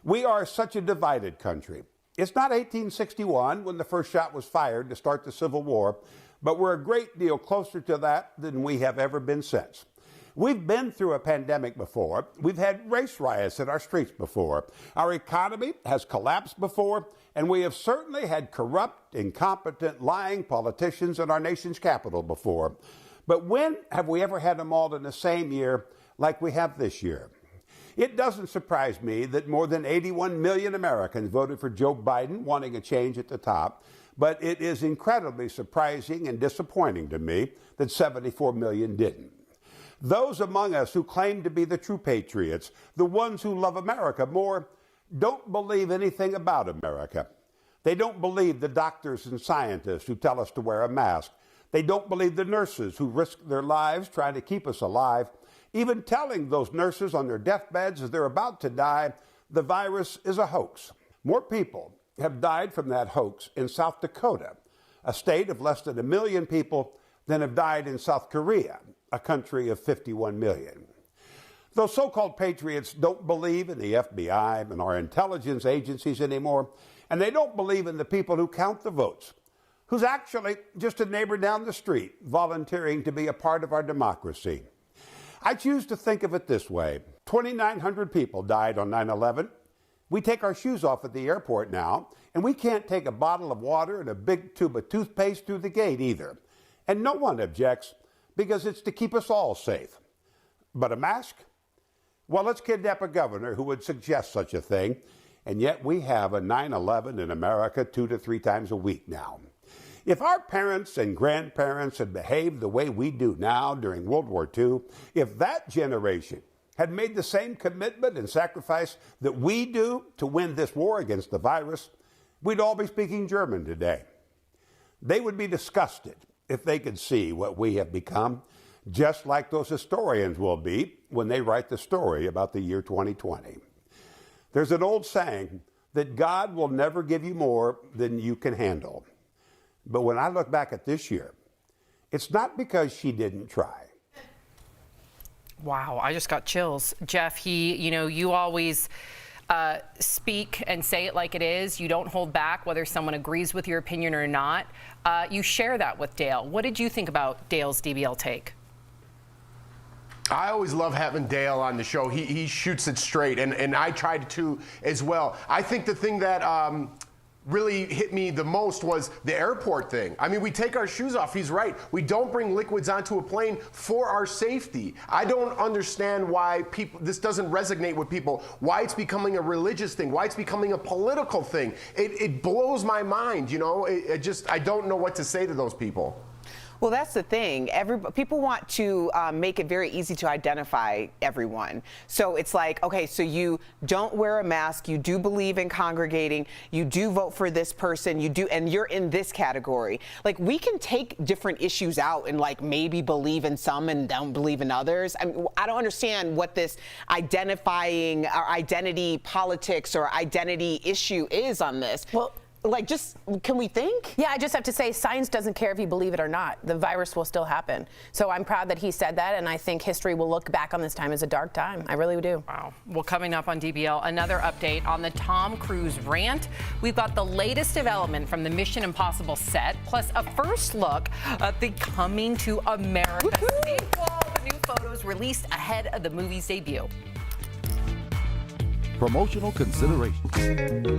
We are such a divided country. It's not 1861 when the first shot was fired to start the Civil War, but we're a great deal closer to that than we have ever been since. We've been through a pandemic before. We've had race riots in our streets before. Our economy has collapsed before, and we have certainly had corrupt, incompetent, lying politicians in our nation's capital before. But when have we ever had them all in the same year like we have this year? It doesn't surprise me that more than 81 million Americans voted for Joe Biden, wanting a change at the top. But it is incredibly surprising and disappointing to me that 74 million didn't. Those among us who claim to be the true patriots, the ones who love America more, don't believe anything about America. They don't believe the doctors and scientists who tell us to wear a mask. They don't believe the nurses who risk their lives trying to keep us alive, even telling those nurses on their deathbeds as they're about to die, the virus is a hoax. More people have died from that hoax in South Dakota, a state of less than 1 million people, than have died in South Korea, a country of 51 million. Those so-called patriots don't believe in the FBI and our intelligence agencies anymore, and they don't believe in the people who count the votes, who's actually just a neighbor down the street volunteering to be a part of our democracy. I choose to think of it this way. 2,900 people died on 9/11. We take our shoes off at the airport now, and we can't take a bottle of water and a big tube of toothpaste through the gate either. And no one objects because it's to keep us all safe. But a mask? Well, let's kidnap a governor who would suggest such a thing, and yet we have a 9/11 in America 2 to 3 times a week now. If our parents and grandparents had behaved the way we do now during World War II, if that generation had made the same commitment and sacrifice that we do to win this war against the virus, we'd all be speaking German today. They would be disgusted if they could see what we have become, just like those historians will be when they write the story about the year 2020. There's an old saying that God will never give you more than you can handle. But when I look back at this year, it's not because she didn't try. Wow, I just got chills. Jeff, you always speak and say it like it is. You don't hold back whether someone agrees with your opinion or not. You share that with Dale. What did you think about Dale's DBL take? I always love having Dale on the show. He shoots it straight, and I tried to as well. I think the thing that really hit me the most was the airport thing. I mean, we take our shoes off. He's right. We don't bring liquids onto a plane for our safety. I don't understand why this doesn't resonate with people, why it's becoming a religious thing, why it's becoming a political thing. It blows my mind, you know. I don't know what to say to those people. Well, that's the thing. People want to make it very easy to identify everyone. So it's like, okay, so you don't wear a mask, you do believe in congregating, you do vote for this person, you do, and you're in this category. Like, we can take different issues out and like maybe believe in some and don't believe in others. I don't understand what this identifying or identity politics or identity issue is on this. Well, like, just, can we think? Yeah, I just have to say, science doesn't care if you believe it or not. The virus will still happen. So I'm proud that he said that, and I think history will look back on this time as a dark time. I really do. Wow. Well, coming up on DBL, another update on the Tom Cruise rant. We've got the latest development from the Mission Impossible set, plus a first look at the Coming to America sequel. The new photos released ahead of the movie's debut. Promotional consideration.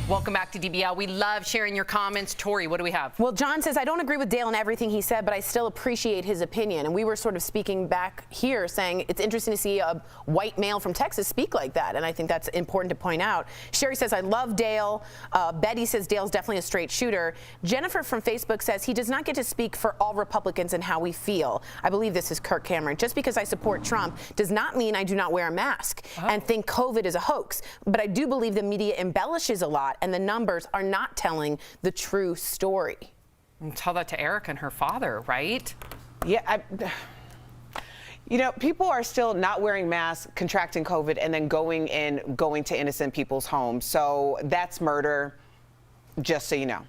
Welcome back to DBL. We love sharing your comments. Tori, what do we have? Well, John says, I don't agree with Dale in everything he said, but I still appreciate his opinion. And we were sort of speaking back here saying it's interesting to see a white male from Texas speak like that. And I think that's important to point out. Sherry says, I love Dale. Betty says Dale's definitely a straight shooter. Jennifer from Facebook says he does not get to speak for all Republicans and how we feel. I believe this is Kirk Cameron. Just because I support Trump does not mean I do not wear a mask and think COVID is a hoax. But I do believe the media embellishes a lot and the numbers are not telling the true story. And tell that to Erica and her father, right? Yeah, you know, people are still not wearing masks, contracting COVID, and then going to innocent people's homes. So that's murder, just so you know.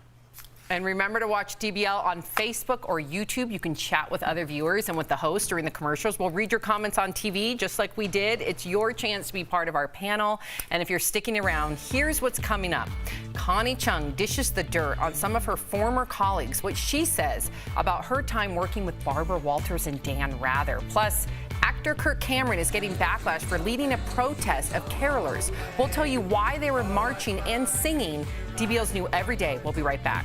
And remember to watch DBL on Facebook or YouTube. You can chat with other viewers and with the host during the commercials. We'll read your comments on TV just like we did. It's your chance to be part of our panel. And if you're sticking around, here's what's coming up. Connie Chung dishes the dirt on some of her former colleagues, what she says about her time working with Barbara Walters and Dan Rather. Plus, actor Kirk Cameron is getting backlash for leading a protest of carolers. We'll tell you why they were marching and singing. DBL's new Every Day. We'll be right back.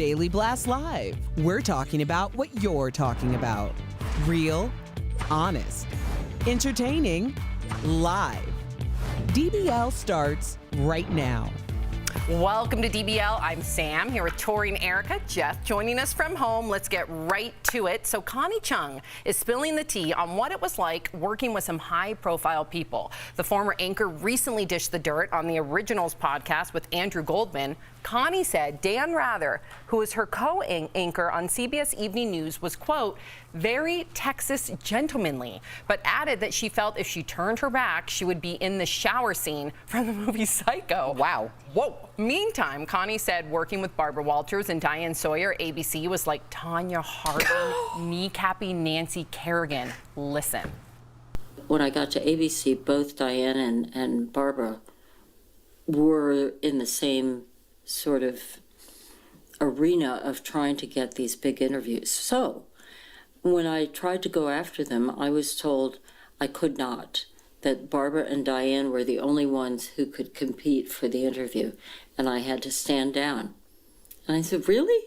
Daily Blast Live. We're talking about what you're talking about. Real, honest, entertaining, live. DBL starts right now. Welcome to DBL. I'm Sam, here with Tori and Erica. Jeff joining us from home. Let's get right to it. So Connie Chung is spilling the tea on what it was like working with some high-profile people. The former anchor recently dished the dirt on the Originals podcast with Andrew Goldman. Connie said Dan Rather, who is her co-anchor on CBS Evening News, was, quote, very Texas gentlemanly, but added that she felt if she turned her back, she would be in the shower scene from the movie Psycho. Wow. Whoa. Meantime, Connie said working with Barbara Walters and Diane Sawyer, ABC, was like Tanya Harding kneecapping Nancy Kerrigan. Listen. When I got to ABC, both Diane and Barbara were in the same sort of arena of trying to get these big interviews. So when I tried to go after them, I was told I could not, that Barbara and Diane were the only ones who could compete for the interview, and I had to stand down. And I said, really?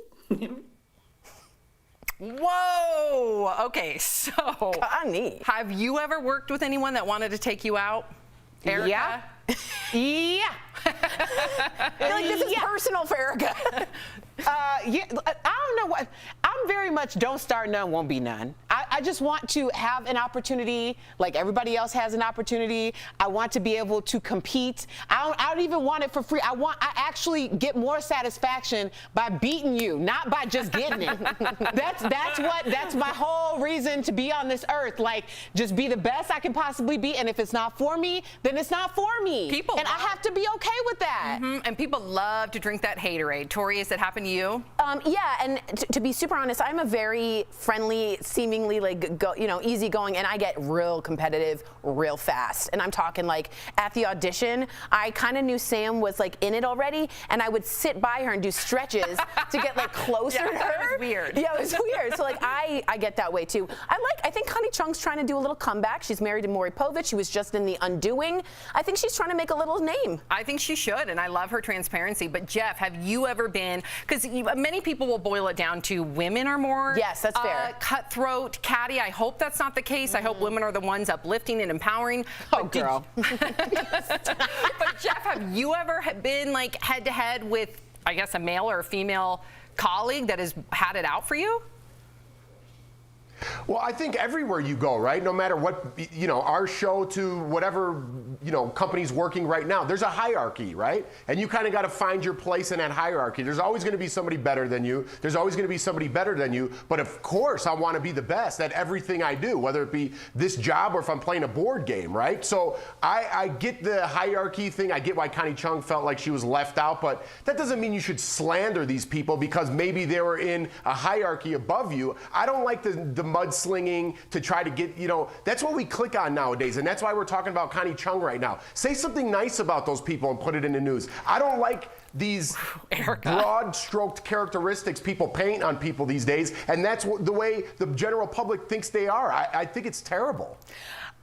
Whoa! Okay, so Connie, have you ever worked with anyone that wanted to take you out, Erica? Yeah. Yeah. I feel like this is personal for Erica. Yeah, I don't know what. I'm very much don't start none, won't be none. I just want to have an opportunity like everybody else has an opportunity. I want to be able to compete. I don't even want it for free. I actually get more satisfaction by beating you, not by just getting it. That's my whole reason to be on this earth. Like, just be the best I can possibly be, and if it's not for me, then it's not for me. I have to be okay with that. And people love to drink that haterade. Tori, has that happened to you? Yeah, and to be super honest, I'm a very friendly, seemingly easygoing, and I get real competitive real fast. And I'm talking like at the audition, I kind of knew Sam was like in it already, and I would sit by her and do stretches to get like closer to her. That was weird. Yeah, it was weird. So like I get that way too. I think Connie Chung's trying to do a little comeback. She's married to Maury Povich. She was just in The Undoing. I think she's trying to make a little name. I think she should, and I love her transparency. But Jeff, have you ever been, because many people will boil it down to women are more yes, that's fair. Cutthroat, catty. I hope that's not the case. I hope women are the ones uplifting and empowering. Oh, girl. But Jeff, have you ever been like head to head with, I guess, a male or a female colleague that has had it out for you? Well, I think everywhere you go, right? No matter what, our show to whatever, company's working right now, there's a hierarchy, right? And you kind of got to find your place in that hierarchy. There's always going to be somebody better than you. There's always going to be somebody better than you. But of course, I want to be the best at everything I do, whether it be this job or if I'm playing a board game, right? So I get the hierarchy thing. I get why Connie Chung felt like she was left out, but that doesn't mean you should slander these people because maybe they were in a hierarchy above you. I don't like the mudslinging to try to get, that's what we click on nowadays. And that's why we're talking about Connie Chung right now. Say something nice about those people and put it in the news. I don't like these broad-stroked characteristics people paint on people these days. And that's the way the general public thinks they are. I think it's terrible.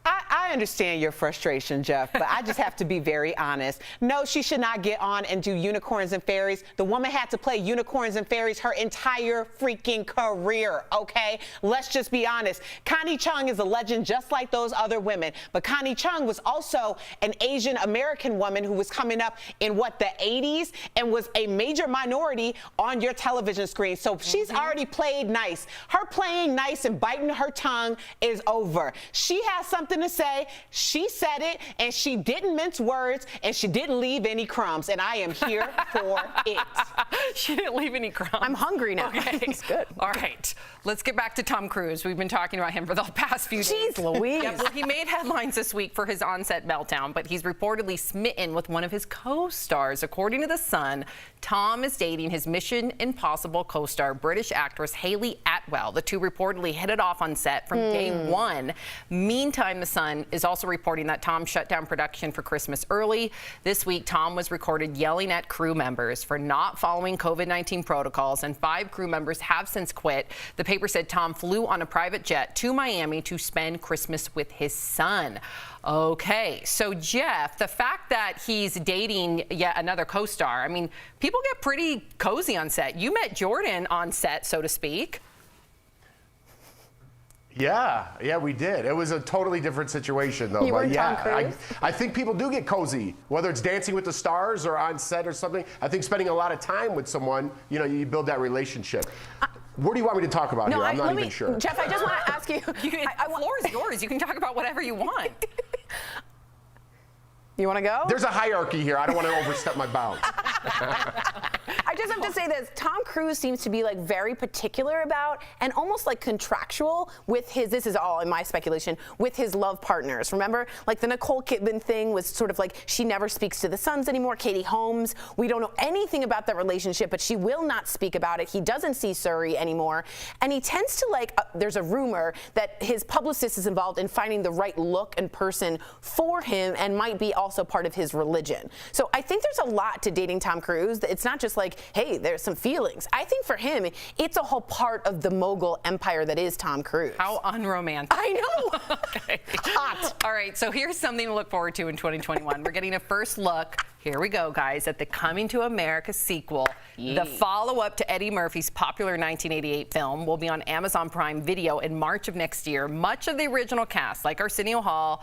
I understand your frustration, Jeff, but I just have to be very honest. No, she should not get on and do unicorns and fairies. The woman had to play unicorns and fairies her entire freaking career, okay? Let's just be honest. Connie Chung is a legend just like those other women, but Connie Chung was also an Asian American woman who was coming up in, the 80s and was a major minority on your television screen. So she's already played nice. Her playing nice and biting her tongue is over. She has something to say, she said it, and she didn't mince words, and she didn't leave any crumbs, and I am here for it. She didn't leave any crumbs. I'm hungry now. Okay. It's good. All right, let's get back to Tom Cruise. We've been talking about him for the past few days. Jeez Louise. Yeah, well, he made headlines this week for his on-set meltdown, but he's reportedly smitten with one of his co-stars. According to The Sun, Tom is dating his Mission Impossible co-star, British actress Hayley Atwell. The two reportedly hit it off on set from day one. Meantime, Behind the Sun is also reporting that Tom shut down production for Christmas early. This week, Tom was recorded yelling at crew members for not following COVID-19 protocols, and 5 crew members have since quit. The paper said Tom flew on a private jet to Miami to spend Christmas with his son. Okay, so Jeff, the fact that he's dating yet another co-star, I mean, people get pretty cozy on set. You met Jordan on set, so to speak. Yeah, we did. It was a totally different situation, though. You But were yeah, Tom Cruise? I think people do get cozy, whether it's Dancing with the Stars or on set or something. I think spending a lot of time with someone, you build that relationship. What do you want me to talk about here? I'm not even sure. Jeff, I just want to ask you. The floor is yours. You can talk about whatever you want. You want to go? There's a hierarchy here. I don't want to overstep my bounds. I just have to say this. Tom Cruise seems to be like very particular about and almost like contractual with his, this is all in my speculation, with his love partners. Remember, like the Nicole Kidman thing was sort of like she never speaks to the sons anymore. Katie Holmes, we don't know anything about that relationship, but she will not speak about it. He doesn't see Suri anymore. And he tends to like, there's a rumor that his publicist is involved in finding the right look and person for him and might be also part of his religion. So I think there's a lot to dating Tom Cruise. It's not just like, hey, there's some feelings. I think for him, it's a whole part of the mogul empire that is Tom Cruise. How unromantic. I know. Okay. Hot. All right, so here's something to look forward to in 2021. We're getting a first look, here we go, guys, at the Coming to America sequel. The follow-up to Eddie Murphy's popular 1988 film will be on Amazon Prime Video in March of next year. Much of the original cast, like Arsenio Hall,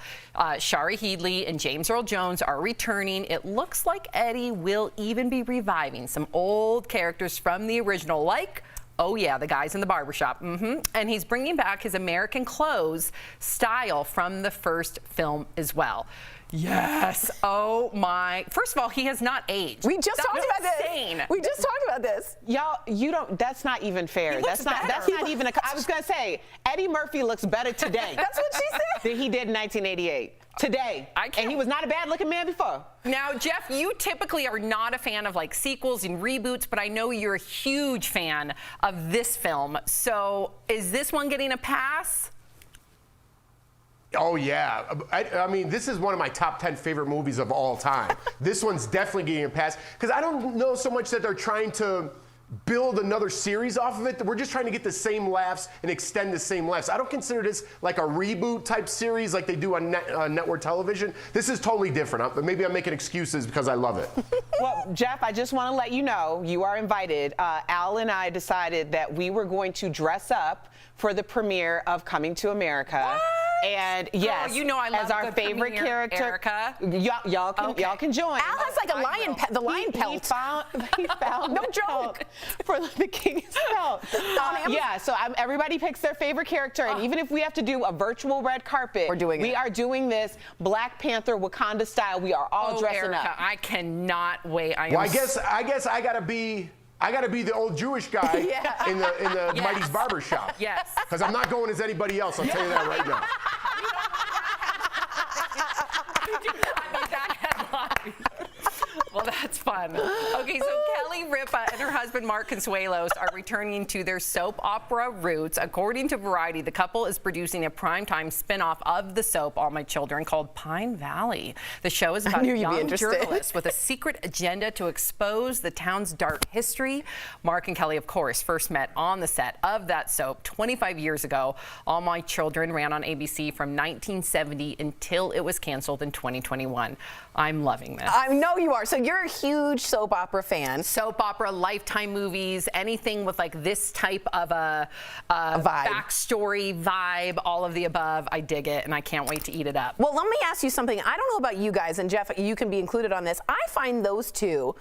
Shari Headley, and James Earl Jones are returning. It looks like Eddie will even be reviving some old characters from the original, like, oh yeah, the guys in the barbershop. And he's bringing back his American clothes style from the first film as well. Yes. Oh my. First of all, he has not aged. We just talked about insane. this. We just talked about this. Y'all, you don't. That's not even fair. That's not even. I was gonna say Eddie Murphy looks better today. That's what she said. Than he did in 1988. Today. And he was not a bad-looking man before. Now, Jeff, you typically are not a fan of like sequels and reboots, but I know you're a huge fan of this film. So, is this one getting a pass? Oh, yeah. I mean, this is one of my top 10 favorite movies of all time. This one's definitely getting a pass because I don't know so much that they're trying to build another series off of it. We're just trying to get the same laughs and extend the same laughs. I don't consider this like a reboot type series like they do on network television. This is totally different. Maybe I'm making excuses because I love it. Well, Jeff, I just want to let you know you are invited. Al and I decided that we were going to dress up for the premiere of Coming to America. What? And yes, you know I love as our the favorite premiere, character, Erica. y'all can join. Al has like a lion pelt. He found No the joke. pelt for the king's pelt. Yeah, so everybody picks their favorite character, and even if we have to do a virtual red carpet, we are doing this Black Panther Wakanda style. We are all dressing Erica, up. I cannot wait. Well, I guess I gotta be the old Jewish guy in the Mighty's barber shop. Yes. Because I'm not going as anybody else. I'll tell you that right now. Well, that's fun. Okay, so Kelly Ripa and her husband Mark Consuelos are returning to their soap opera roots. According to Variety, the couple is producing a primetime spinoff of the soap All My Children called Pine Valley. The show is about a young journalist with a secret agenda to expose the town's dark history. Mark and Kelly, of course, first met on the set of that soap 25 years ago. All My Children ran on ABC from 1970 until it was canceled in 2021. I'm loving this. I know you are. So you're a huge soap opera fan. Soap opera, Lifetime movies, anything with like this type of a vibe. Backstory vibe, all of the above. I dig it, and I can't wait to eat it up. Well, let me ask you something. I don't know about you guys, and Jeff, you can be included on this. I find those two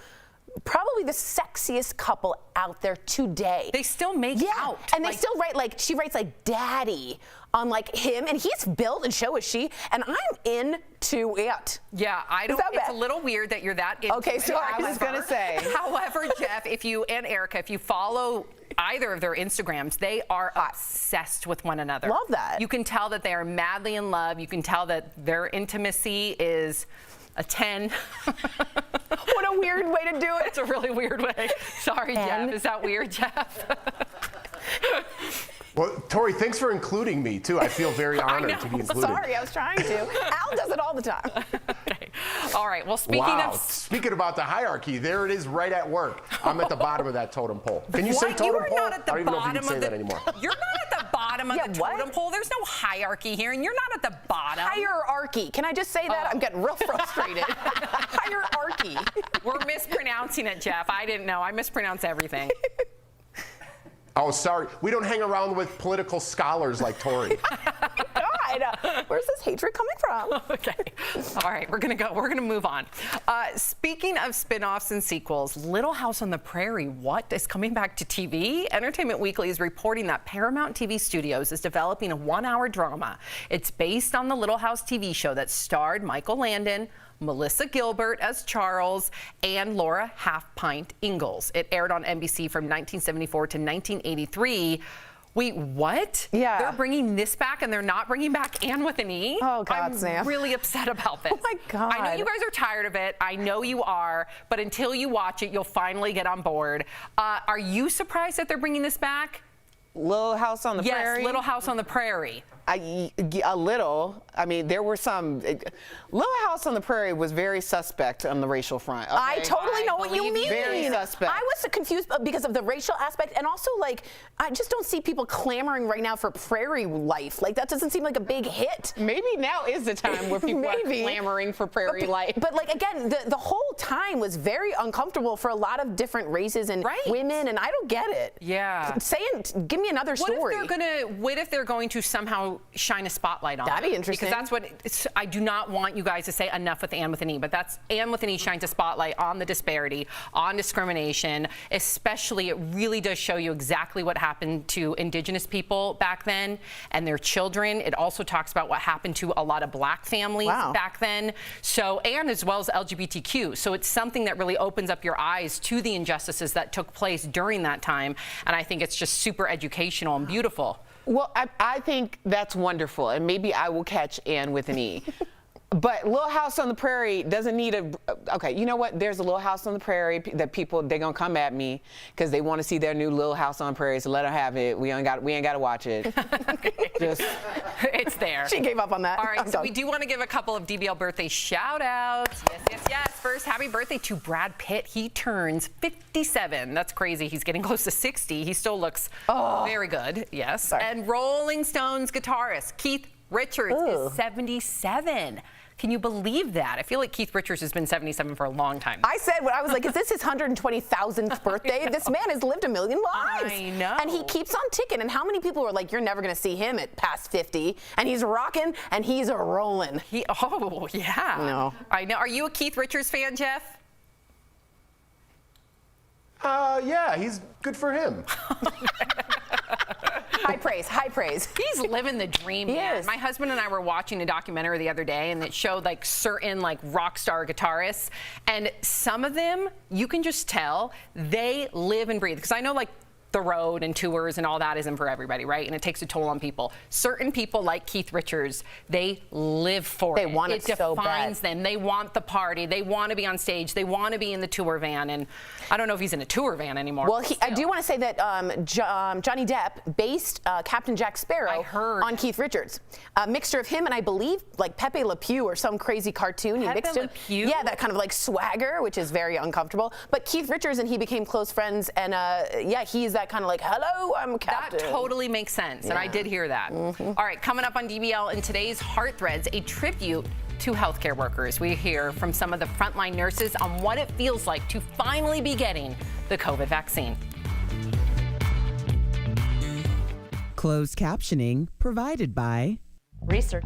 probably the sexiest couple out there today. They still make out. And they still write, like, she writes like daddy on like him, and he's built and so is she, and I'm into it. Yeah, I don't, it's a little weird that you're that into Okay, it. so I was gonna say. However, Jeff, and Erica, if you follow either of their Instagrams, they are obsessed with one another. Love that. You can tell that they are madly in love. You can tell that their intimacy is a 10. What a weird way to do it. It's a really weird way. Sorry, Jeff. Is that weird, Jeff? Well, Tori, thanks for including me, too. I feel very honored to be included. Sorry, I was trying to. Al does it all the time. Okay. All right. Well, speaking Wow. of Speaking about the hierarchy, there it is right at work. I'm at the bottom of that totem pole. Can you say What? totem You are pole? not at the I don't even know if you bottom can say of that the. anymore. You're not at the bottom of the totem pole. There's no hierarchy here, and you're not at the bottom. Hierarchy. Can I just say that? I'm getting real frustrated. Hierarchy. We're mispronouncing it, Jeff. I didn't know. I mispronounce everything. Oh, sorry. We don't hang around with political scholars like Tori. God, where's this hatred coming from? Okay. All right, we're gonna move on. Speaking of spin-offs and sequels, Little House on the Prairie, what is coming back to TV? Entertainment Weekly is reporting that Paramount TV Studios is developing a 1-hour drama. It's based on the Little House TV show that starred Michael Landon, Melissa Gilbert as Charles, and Laura Half-Pint Ingalls. It aired on NBC from 1974 to 1983. Wait, what? Yeah. They're bringing this back and they're not bringing back Anne with an E? Oh, God, I'm Sam. really upset about this. Oh, my God. I know you guys are tired of it. I know you are. But until you watch it, you'll finally get on board. Are you surprised that they're bringing this back? Little House on the Prairie? Yes, Little House on the Prairie. A little. I mean, there were some. Little House on the Prairie was very suspect on the racial front. Okay? I totally know what you mean. Very suspect. I was confused because of the racial aspect, and also like I just don't see people clamoring right now for Prairie life. Like that doesn't seem like a big hit. Maybe now is the time where people are clamoring for Prairie life. But like again, the whole time was very uncomfortable for a lot of different races and women, and I don't get it. Yeah. Give me another story. What if they're going to somehow shine a spotlight on That'd be it? interesting. Because that's what I do not want you guys to say enough with Anne with an E, but that's Anne with an E shines a spotlight on the disparity, on discrimination, especially it really does show you exactly what happened to Indigenous people back then and their children. It also talks about what happened to a lot of black families back then. So, and as well as LGBTQ. So it's something that really opens up your eyes to the injustices that took place during that time. And I think it's just super educational and beautiful. Well, I think that's wonderful, and maybe I will catch Anne with an E. But Little House on the Prairie doesn't need a. Okay, you know what? There's a Little House on the Prairie that they're gonna come at me because they want to see their new Little House on the Prairie. So let them have it. We ain't got to watch it. It's there. She gave up on that. All right, so we do want to give a couple of DBL birthday shout outs. Yes. First, happy birthday to Brad Pitt. He turns 57. That's crazy. He's getting close to 60. He still looks very good. Yes. Sorry. And Rolling Stones guitarist Keith Richards is 77. Can you believe that? I feel like Keith Richards has been 77 for a long time. I said when I was like, is this his 120,000th birthday? This man has lived a million lives. I know. And he keeps on ticking. And how many people were like, you're never going to see him at past 50? And he's rocking and he's a rolling. Oh, yeah. No. I know. Are you a Keith Richards fan, Jeff? Yeah, he's good for him. High praise, high praise. He's living the dream, man. My husband and I were watching a documentary the other day, and it showed like certain like rock star guitarists, and some of them you can just tell they live and breathe. Because I know like the road and tours and all that isn't for everybody, right? And it takes a toll on people. Certain people like Keith Richards, they live for it. They want it so bad. It defines them. They want the party. They want to be on stage. They want to be in the tour van. And I don't know if he's in a tour van anymore. Well, I do want to say that Johnny Depp based Captain Jack Sparrow on Keith Richards. A mixture of him and I believe like Pepe Le Pew or some crazy cartoon. He mixed him. Yeah, that kind of like swagger, which is very uncomfortable. But Keith Richards and he became close friends. And yeah, he's that kind of like, hello, I'm Captain. That totally makes sense, and I did hear that. All right, coming up on DBL in today's Heart Threads, a tribute to healthcare workers. We hear from some of the frontline nurses on what it feels like to finally be getting the COVID vaccine. Closed captioning provided by Research.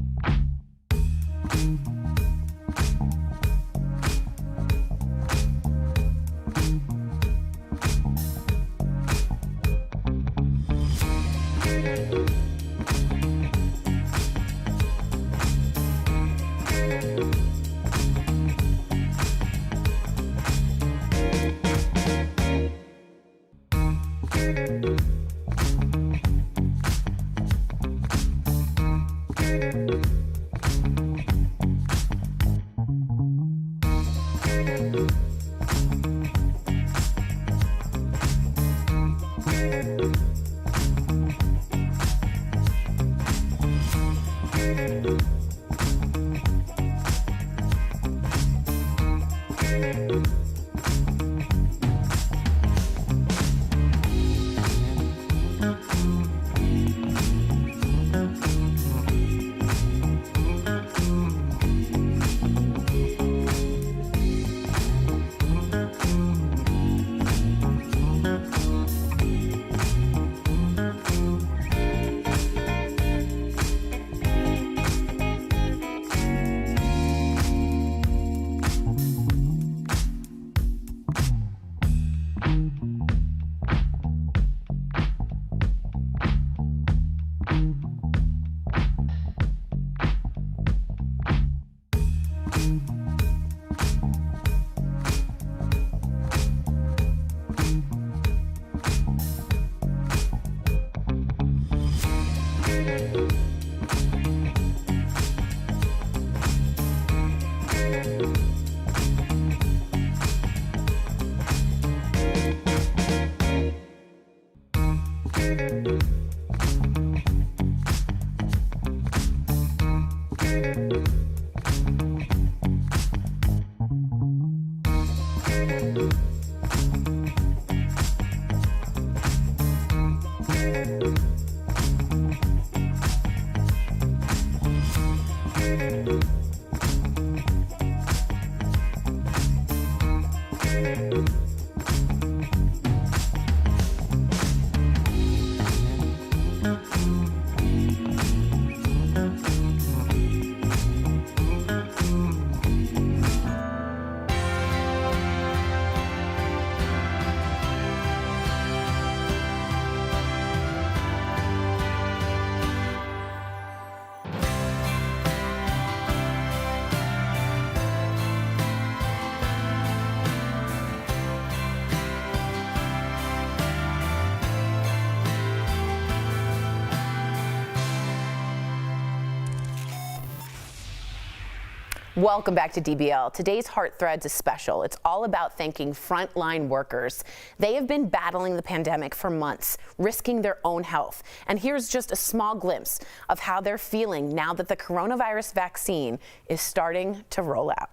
Welcome back to DBL. Today's Heart Threads is special. It's all about thanking frontline workers. They have been battling the pandemic for months, risking their own health. And here's just a small glimpse of how they're feeling now that the coronavirus vaccine is starting to roll out.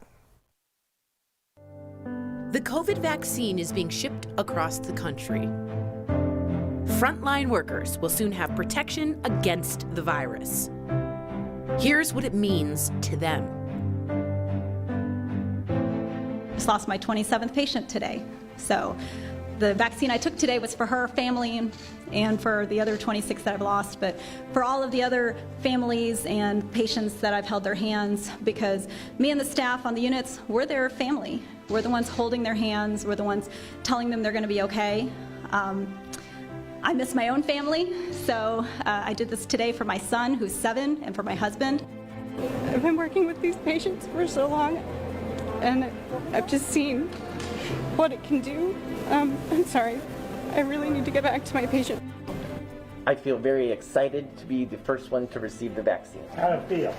The COVID vaccine is being shipped across the country. Frontline workers will soon have protection against the virus. Here's what it means to them. Just lost my 27th patient today. So the vaccine I took today was for her family and for the other 26 that I've lost, but for all of the other families and patients that I've held their hands, because me and the staff on the units, we're their family. We're the ones holding their hands. We're the ones telling them they're going to be okay. I miss my own family, so I did this today for my son, who's 7, and for my husband. I've been working with these patients for so long, and I've just seen what it can do. I'm sorry. I really need to get back to my patient. I feel very excited to be the first one to receive the vaccine. How do you feel?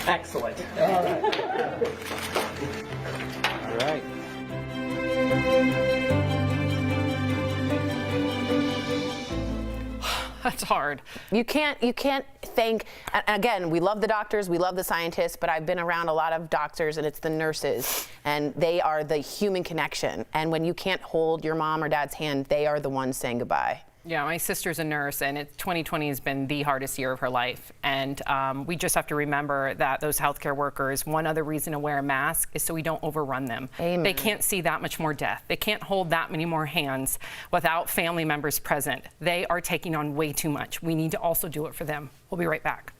Excellent. All right. That's hard. You can't thank, and again, we love the doctors, we love the scientists, but I've been around a lot of doctors and it's the nurses, and they are the human connection. And when you can't hold your mom or dad's hand, they are the ones saying goodbye. Yeah, my sister's a nurse, and 2020 has been the hardest year of her life. And we just have to remember that those healthcare workers, one other reason to wear a mask is so we don't overrun them. Amen. They can't see that much more death. They can't hold that many more hands without family members present. They are taking on way too much. We need to also do it for them. We'll be right back.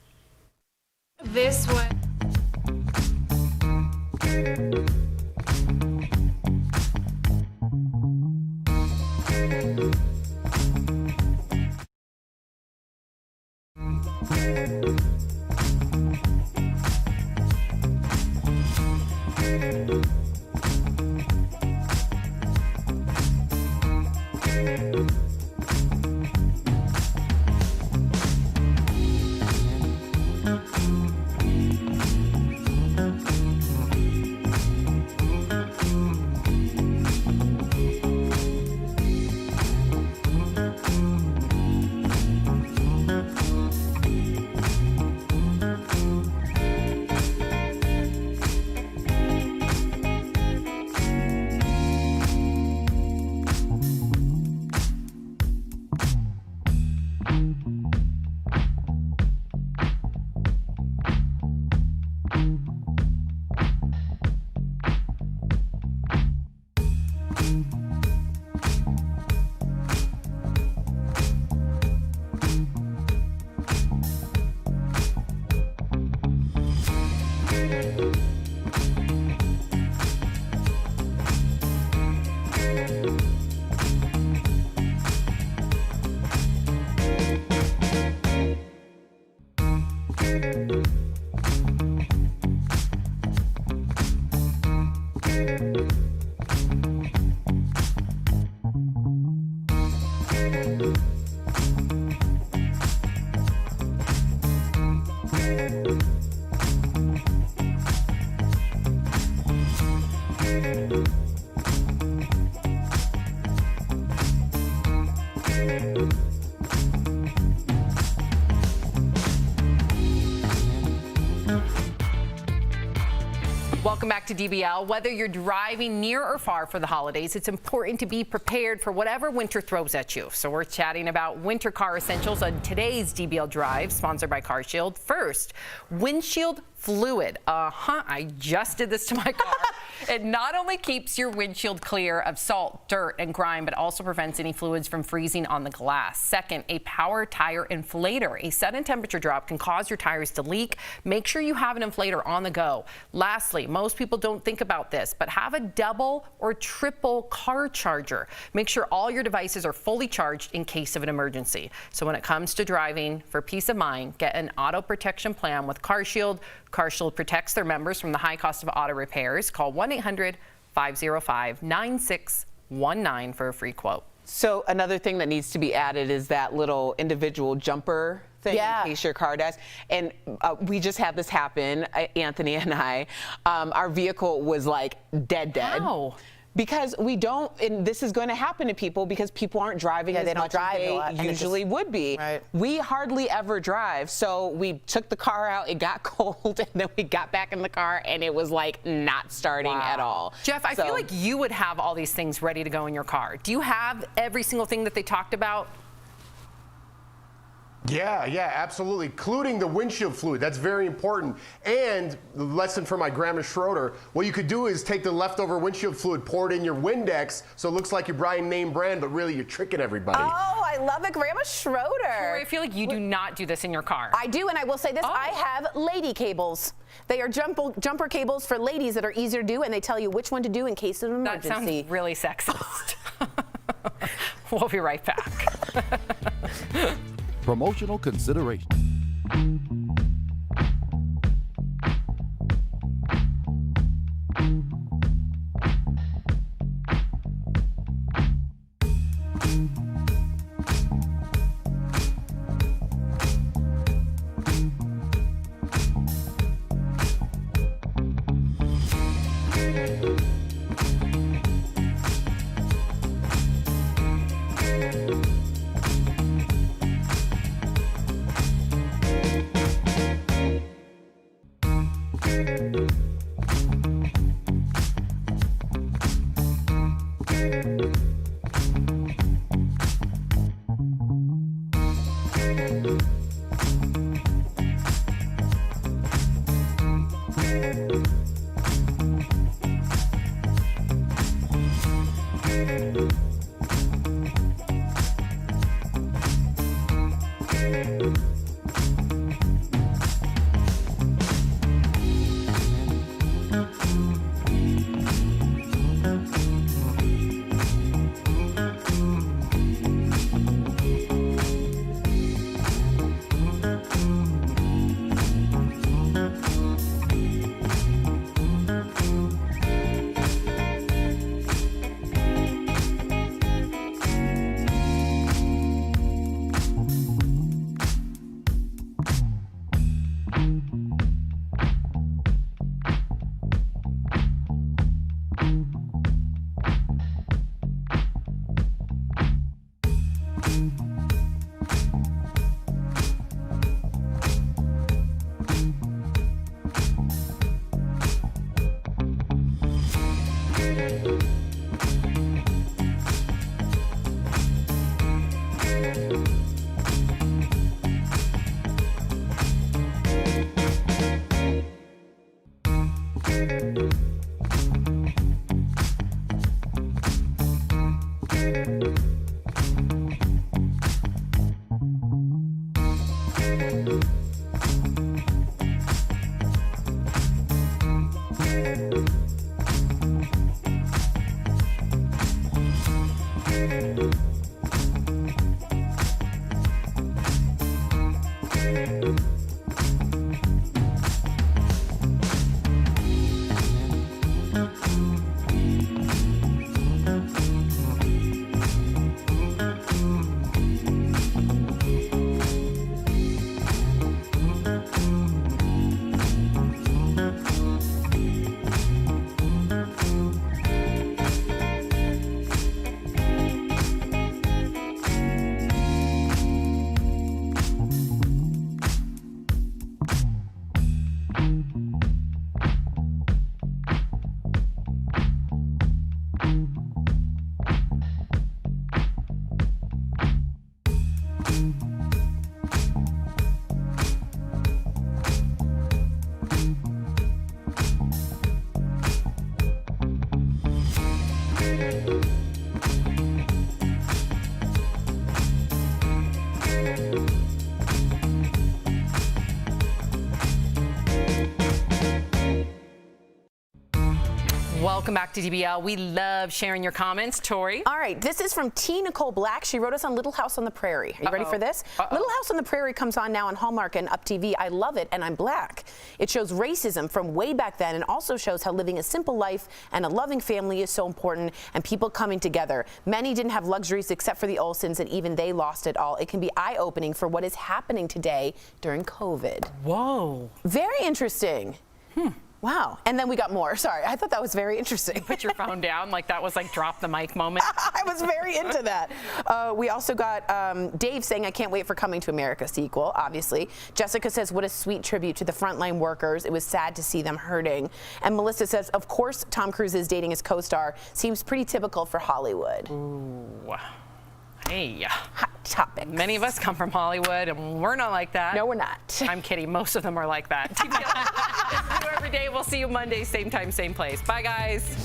This one. Welcome back to DBL. Whether you're driving near or far for the holidays, it's important to be prepared for whatever winter throws at you. So we're chatting about winter car essentials on today's DBL Drive, sponsored by CarShield. First, Windshield Fluid. I just did this to my car. It not only keeps your windshield clear of salt, dirt, and grime, but also prevents any fluids from freezing on the glass. Second, a power tire inflator. A sudden temperature drop can cause your tires to leak. Make sure you have an inflator on the go. Lastly, most people don't think about this, but have a double or triple car charger. Make sure all your devices are fully charged in case of an emergency. So when it comes to driving, for peace of mind, get an auto protection plan with CarShield. CarShield protects their members from the high cost of auto repairs. Call 1-800-505-9619 for a free quote. So another thing that needs to be added is that little individual jumper thing in case your car does. And we just had this happen, Anthony and I. Our vehicle was like dead. How? Because we don't, and this is going to happen to people because people aren't driving as much as they usually would be. Right. We hardly ever drive, so we took the car out, it got cold, and then we got back in the car, and it was like not starting at all. Jeff, I feel like you would have all these things ready to go in your car. Do you have every single thing that they talked about? Yeah, absolutely, including the windshield fluid. That's very important. And the lesson from my Grandma Schroeder, what you could do is take the leftover windshield fluid, pour it in your Windex, so it looks like you're buying name brand, but really you're tricking everybody. Oh, I love it, Grandma Schroeder. Corey, I feel like you do not do this in your car. I do, and I will say this, I have lady cables. They are jumper cables for ladies that are easier to do, and they tell you which one to do in case of an emergency. That sounds really sexist. We'll be right back. Promotional consideration. Welcome back to DBL. We love sharing your comments. Tori? All right, this is from T. Nicole Black. She wrote us on Little House on the Prairie. Are you ready for this? Little House on the Prairie comes on now on Hallmark and Up TV. I love it, and I'm black. It shows racism from way back then and also shows how living a simple life and a loving family is so important and people coming together. Many didn't have luxuries except for the Olsens, and even they lost it all. It can be eye-opening for what is happening today during COVID. Whoa. Very interesting. Wow. And then we got more. Sorry, I thought that was very interesting. Put your phone down like that was like drop the mic moment. I was very into that. We also got Dave saying, I can't wait for Coming to America sequel, obviously. Jessica says, what a sweet tribute to the frontline workers. It was sad to see them hurting. And Melissa says, of course, Tom Cruise is dating his co-star. Seems pretty typical for Hollywood. Ooh. Hey. Hot topic. Many of us come from Hollywood, and we're not like that. No, we're not. I'm kidding. Most of them are like that. DBL every day. We'll see you Monday, same time, same place. Bye, guys.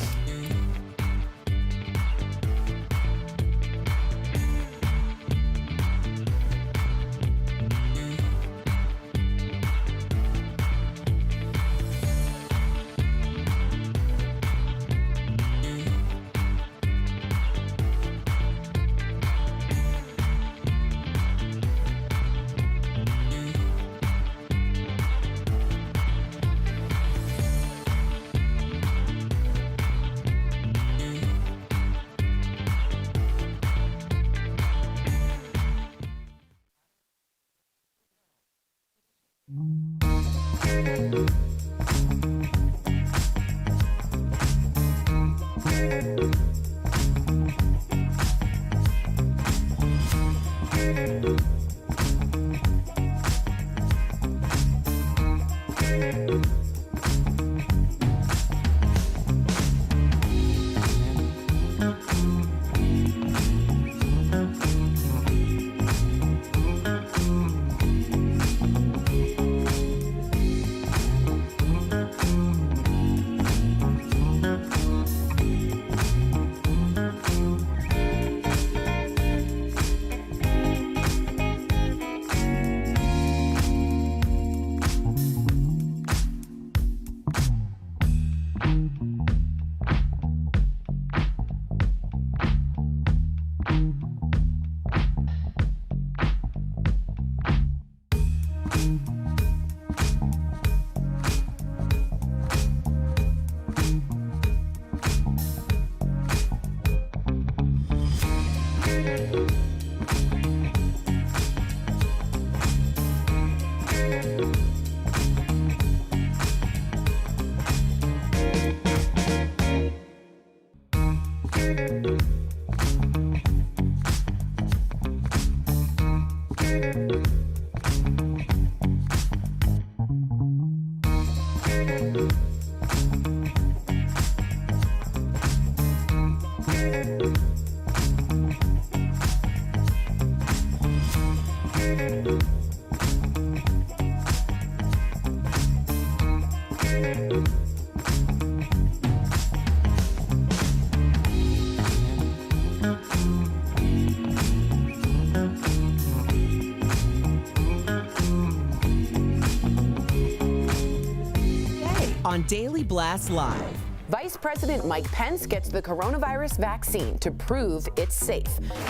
On Daily Blast Live, Vice President Mike Pence gets the coronavirus vaccine to prove it's safe.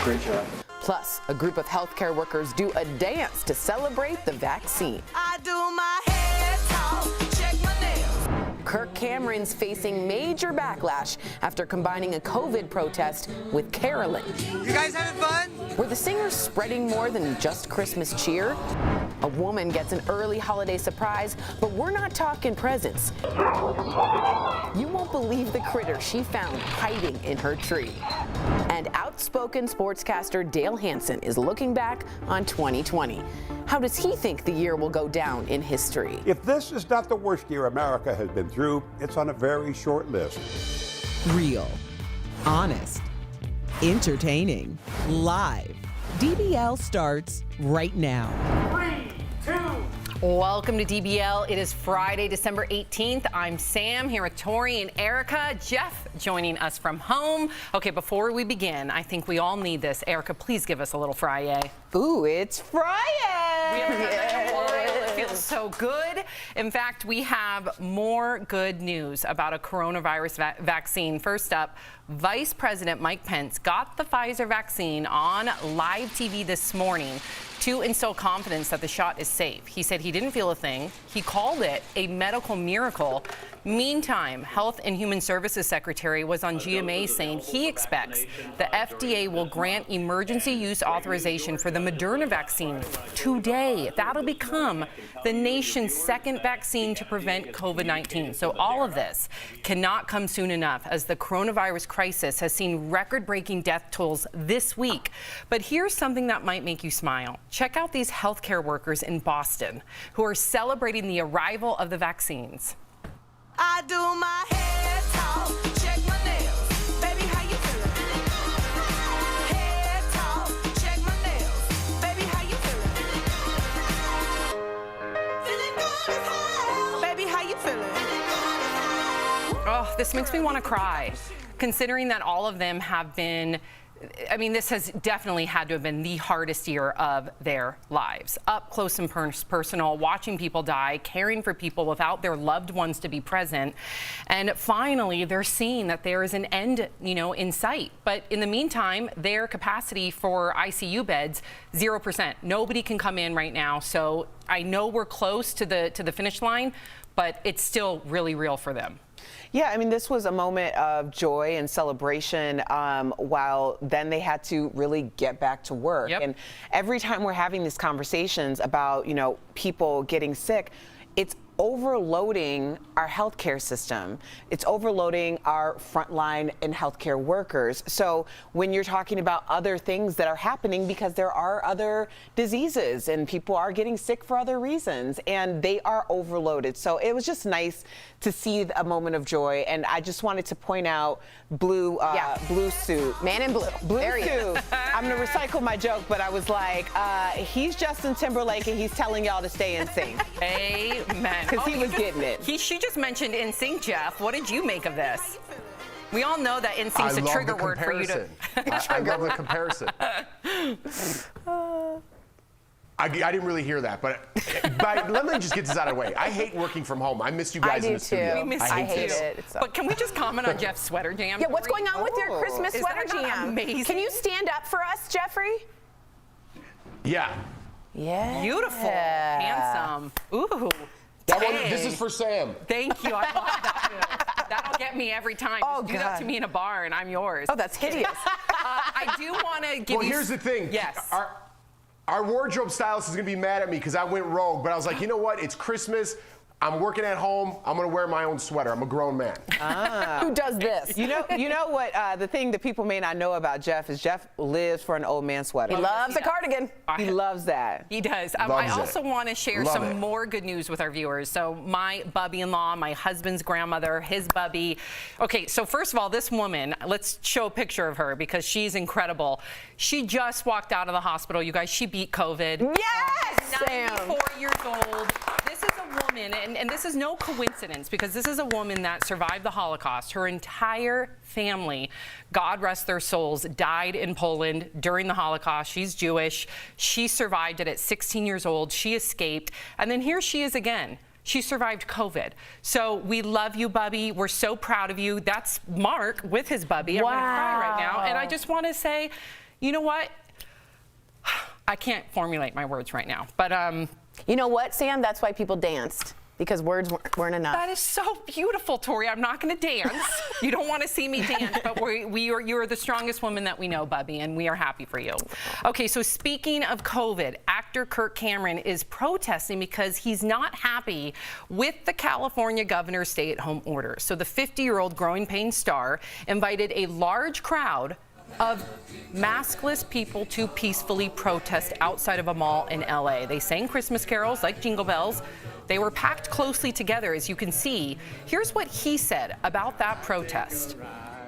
Great job. Plus, a group of healthcare workers do a dance to celebrate the vaccine. I do my hair talk, check my nails. Kirk Cameron's facing major backlash after combining a COVID protest with caroling. You guys having fun? Were the singers spreading more than just Christmas cheer? A woman gets an early holiday surprise, but we're not talking presents. You won't believe the critter she found hiding in her tree. And outspoken sportscaster Dale Hansen is looking back on 2020. How does he think the year will go down in history? If this is not the worst year America has been through, it's on a very short list. Real, honest, entertaining, live. DBL starts right now. Welcome to DBL. It is Friday, December 18th. I'm Sam here with Tori and Erica. Jeff joining us from home. Okay, before we begin, I think we all need this. Erica, please give us a little Friday. Ooh, it's Friday! We haven't had that in a while. It feels so good. In fact, we have more good news about a coronavirus vaccine. First up, Vice President Mike Pence got the Pfizer vaccine on live TV this morning to instill confidence that the shot is safe. He said he didn't feel a thing. He called it a medical miracle. Meantime, Health and Human Services Secretary was on GMA saying he expects the FDA will grant emergency use authorization for the Moderna vaccine today. That'll become the nation's second vaccine to prevent COVID-19. So all of this cannot come soon enough, as the coronavirus crisis has seen record-breaking death tolls this week. But here's something that might make you smile. Check out these healthcare workers in Boston who are celebrating the arrival of the vaccines. I do my hair talk, check my nails. Baby, how you feeling? Hair talk, check my nails. Baby, how you feeling? Feeling good as hell. Baby, how you feeling? Oh, this makes me want to cry, considering that all of them have been, I mean, this has definitely had to have been the hardest year of their lives. Up close and personal, watching people die, caring for people without their loved ones to be present. And finally, they're seeing that there is an end, in sight. But in the meantime, their capacity for ICU beds, 0%. Nobody can come in right now. So I know we're close to the finish line, but it's still really real for them. Yeah, I mean, this was a moment of joy and celebration while then they had to really get back to work. Yep. And every time we're having these conversations about, people getting sick, it's overloading our healthcare system. It's overloading our frontline and healthcare workers. So when you're talking about other things that are happening, because there are other diseases and people are getting sick for other reasons and they are overloaded. So it was just nice to see a moment of joy. And I just wanted to point out blue suit. Man in blue. Blue There he is. suit. I'm gonna recycle my joke, but I was like, he's Justin Timberlake and he's telling y'all to stay in sync. Amen. Because he was getting it. She just mentioned NSYNC, Jeff. What did you make of this? We all know that NSYNC's a trigger word for you to. I love the comparison. I didn't really hear that, but let me just get this out of the way. I hate working from home. I miss you guys in the studio. We miss I you hate too. it. But can we just comment on Jeff's sweater jam? Yeah, what's going on with your Christmas Is sweater that not jam? amazing? Can you stand up for us, Jeffrey? Yeah. Yeah. Beautiful, handsome. Ooh. This is for Sam. Thank you. I love that move. That'll get me every time. Oh, Just do that to me in a bar and I'm yours. Oh, that's hideous. I do want to give you. Well, here's the thing. Yes. Our wardrobe stylist is going to be mad at me because I went rogue, but I was like, you know what? It's Christmas. I'm working at home. I'm going to wear my own sweater. I'm a grown man. Who does this? You know what? The thing that people may not know about Jeff is Jeff lives for an old man sweater. He loves a cardigan. He loves that. He does. I Loves also it. want to share Love some it. more good news with our viewers. So my bubby-in-law, my husband's grandmother, his bubby. Okay, so first of all, this woman, let's show a picture of her because she's incredible. She just walked out of the hospital. You guys, she beat COVID. Yes, Sam. 94 years old. This is a woman, and this is no coincidence because this is a woman that survived the Holocaust. Her entire family, God rest their souls, died in Poland during the Holocaust. She's Jewish. She survived it at 16 years old. She escaped. And then here she is again, She survived COVID. So we love you, Bubby. We're so proud of you. That's Mark with his Bubby. I'm gonna cry right now. And I just want to say, you know what? I can't formulate my words right now, but you know what, Sam? That's why people danced. Because words weren't enough. That is so beautiful, Tori. I'm not going to dance. You don't want to see me dance, but you are the strongest woman that we know, Bubby, and we are happy for you. Okay, so speaking of COVID, actor Kirk Cameron is protesting because he's not happy with the California governor's stay-at-home order. So the 50-year-old Growing Pains star invited a large crowd of maskless people to peacefully protest outside of a mall in LA. They sang Christmas carols like Jingle Bells. They were packed closely together, as you can see. Here's what he said about that protest.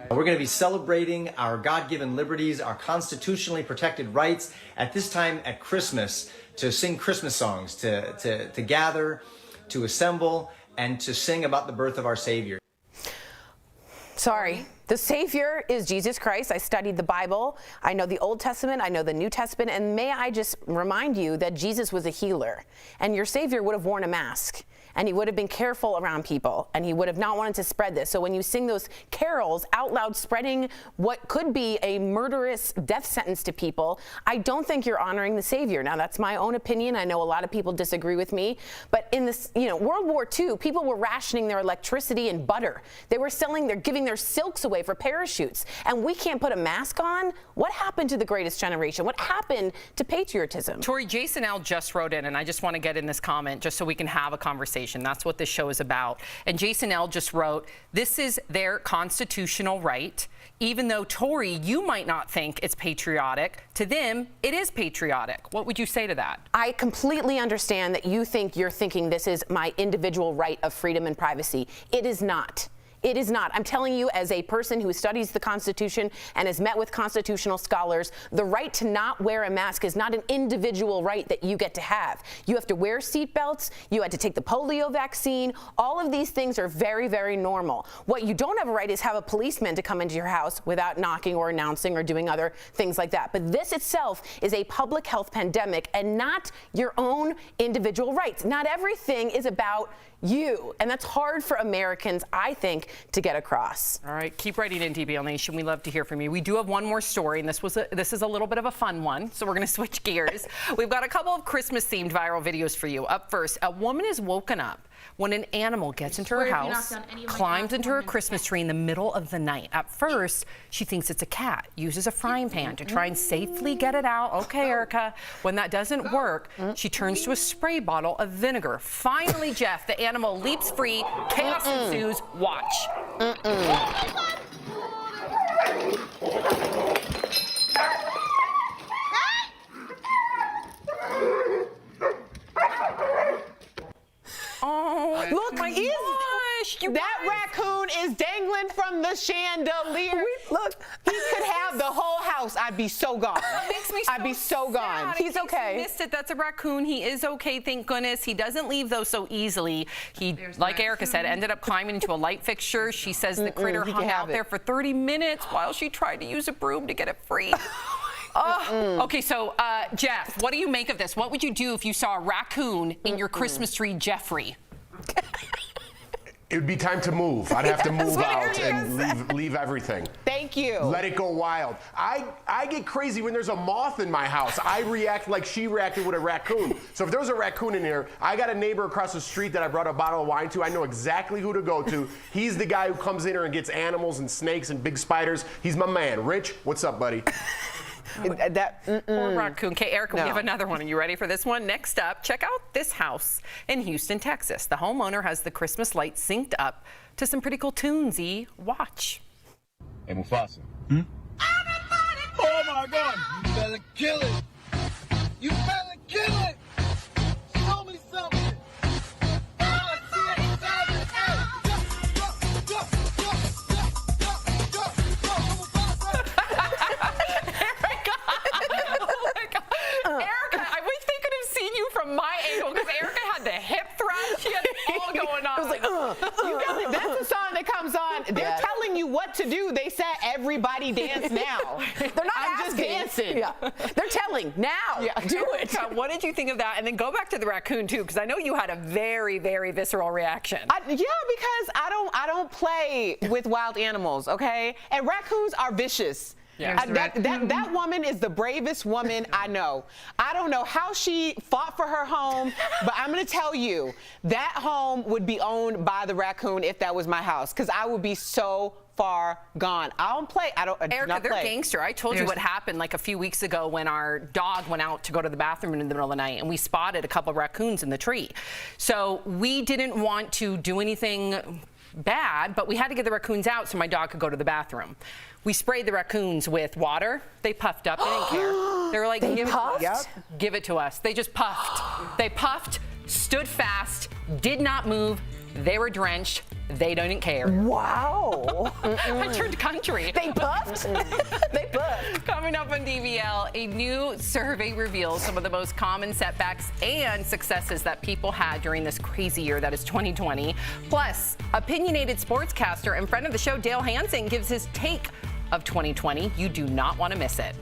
We're going to be celebrating our God-given liberties, our constitutionally protected rights at this time at Christmas to sing Christmas songs, to gather, to assemble, and to sing about the birth of our Savior. Sorry. The Savior is Jesus Christ. I studied the Bible. I know the Old Testament. I know the New Testament. And may I just remind you that Jesus was a healer. And your Savior would have worn a mask. And he would have been careful around people. And he would have not wanted to spread this. So when you sing those carols out loud, spreading what could be a murderous death sentence to people, I don't think you're honoring the Savior. Now, that's my own opinion. I know a lot of people disagree with me. But in this, World War II, people were rationing their electricity and butter. They're giving their silks away for parachutes. And we can't put a mask on? What happened to the greatest generation? What happened to patriotism? Tori, Jason L. just wrote in, and I just want to get in this comment just so we can have a conversation. That's what this show is about. And Jason L. just wrote, this is their constitutional right. Even though, Tori, you might not think it's patriotic, to them, it is patriotic. What would you say to that? I completely understand that you're thinking this is my individual right of freedom and privacy. It is not. It is not. I'm telling you, as a person who studies the Constitution and has met with constitutional scholars, the right to not wear a mask is not an individual right that you get to have. You have to wear seatbelts. You had to take the polio vaccine. All of these things are very, very normal. What you don't have a right is have a policeman to come into your house without knocking or announcing or doing other things like that. But this itself is a public health pandemic and not your own individual rights. Not everything is about you. And that's hard for Americans, I think, to get across. All right, keep writing in, DBL Nation. We love to hear from you. We do have one more story, and this is a little bit of a fun one, so we're going to switch gears. We've got a couple of Christmas-themed viral videos for you. Up first, a woman is woken up when an animal gets into her house, climbs into her Christmas tree in the middle of the night. At first, she thinks it's a cat, uses a frying pan to try and safely get it out. Okay, Erica. When that doesn't work, she turns to a spray bottle of vinegar. Finally, Jeff, the animal leaps free. Chaos ensues. Watch. Oh, look, my gosh, that raccoon is dangling from the chandelier. Look, he could have the whole house. I'd be so gone. Makes me I'd be so gone. He's okay. Missed it. That's a raccoon. He is okay, thank goodness. He doesn't leave though so easily. He, like Erica said, ended up climbing into a light fixture. She says the critter hung out there for 30 minutes while she tried to use a broom to get it free. Okay, so Jeff, what do you make of this? What would you do if you saw a raccoon in your Christmas tree, Jeffrey? It would be time to move. I'd have to move out and leave everything. Thank you. Let it go wild. I get crazy when there's a moth in my house. I react like she reacted with a raccoon. So if there was a raccoon in here, I got a neighbor across the street that I brought a bottle of wine to. I know exactly who to go to. He's the guy who comes in here and gets animals and snakes and big spiders. He's my man. Rich, what's up, buddy? Poor raccoon. Okay, Erica, we have another one. Are you ready for this one? Next up, check out this house in Houston, Texas. The homeowner has the Christmas lights synced up to some pretty cool tunesy. Watch. Hey, Mufasa. Oh my God! You better kill it! You better kill it! Show me something! From my angle, because Erica had the hip thrust, she had it all going on. I was like, that's a song that comes on. They're telling you what to do. They said everybody dance now. They're not I'm just asking. dancing. Yeah. They're telling now. Yeah. Do it. What did you think of that? And then go back to the raccoon too, because I know you had a very, very visceral reaction. Yeah, because I don't play with wild animals, okay? And raccoons are vicious. Yeah. That woman is the bravest woman I know. I don't know how she fought for her home, but I'm going to tell you, that home would be owned by the raccoon if that was my house, because I would be so far gone. I don't play. I do Erica, not they're play. gangster. I told you what happened like a few weeks ago when our dog went out to go to the bathroom in the middle of the night, and we spotted a couple of raccoons in the tree. So we didn't want to do anything bad, but we had to get the raccoons out so my dog could go to the bathroom. We sprayed the raccoons with water. They puffed up. They didn't care. They were like, give it to us. They just puffed. They puffed, stood fast, did not move. They were drenched. They didn't care. Wow. I turned country. They puffed? They puffed. Coming up on DBL, a new survey reveals some of the most common setbacks and successes that people had during this crazy year that is 2020. Plus, opinionated sportscaster and friend of the show, Dale Hansen, gives his take of 2020. You do not want to miss it.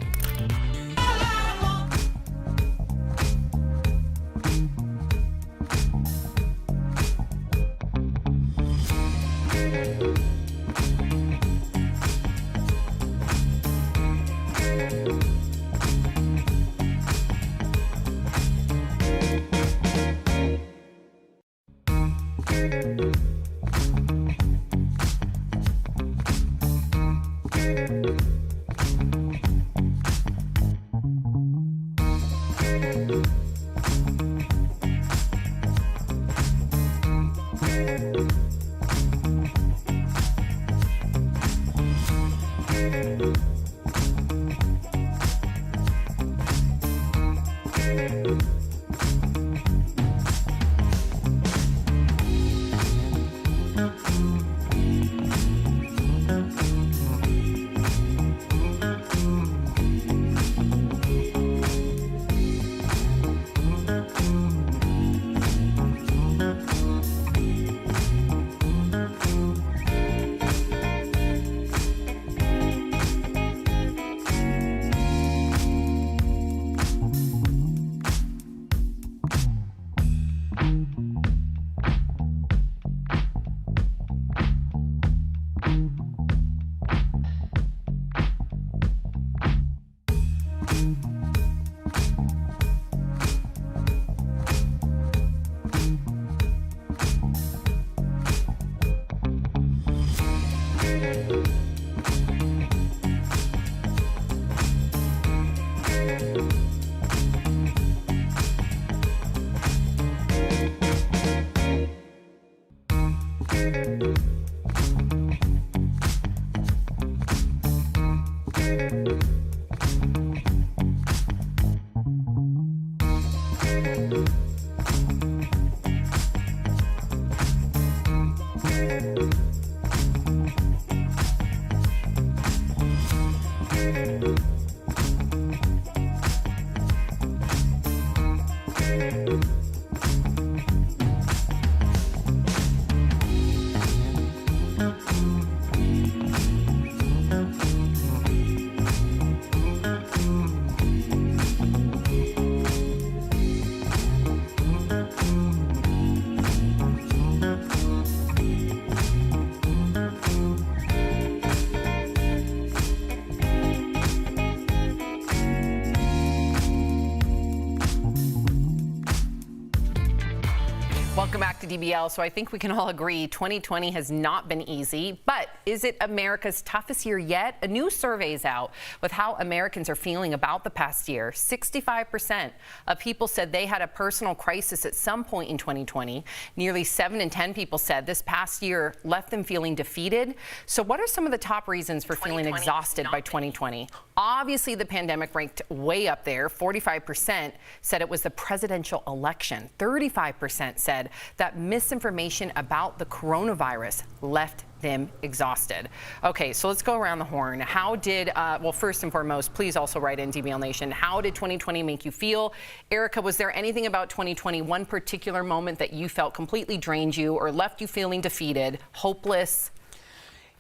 Welcome back to DBL. So I think we can all agree 2020 has not been easy, but is it America's toughest year yet? A new survey is out with how Americans are feeling about the past year. 65% of people said they had a personal crisis at some point in 2020. Nearly 7 in 10 people said this past year left them feeling defeated. So what are some of the top reasons for feeling exhausted by 2020? Obviously, the pandemic ranked way up there. 45% said it was the presidential election. 35% said that misinformation about the coronavirus left them exhausted. Okay, so let's go around the horn. How did, well, first and foremost, please also write in DBL Nation. How did 2020 make you feel? Erica, was there anything about 2020, one particular moment that you felt completely drained you or left you feeling defeated, hopeless?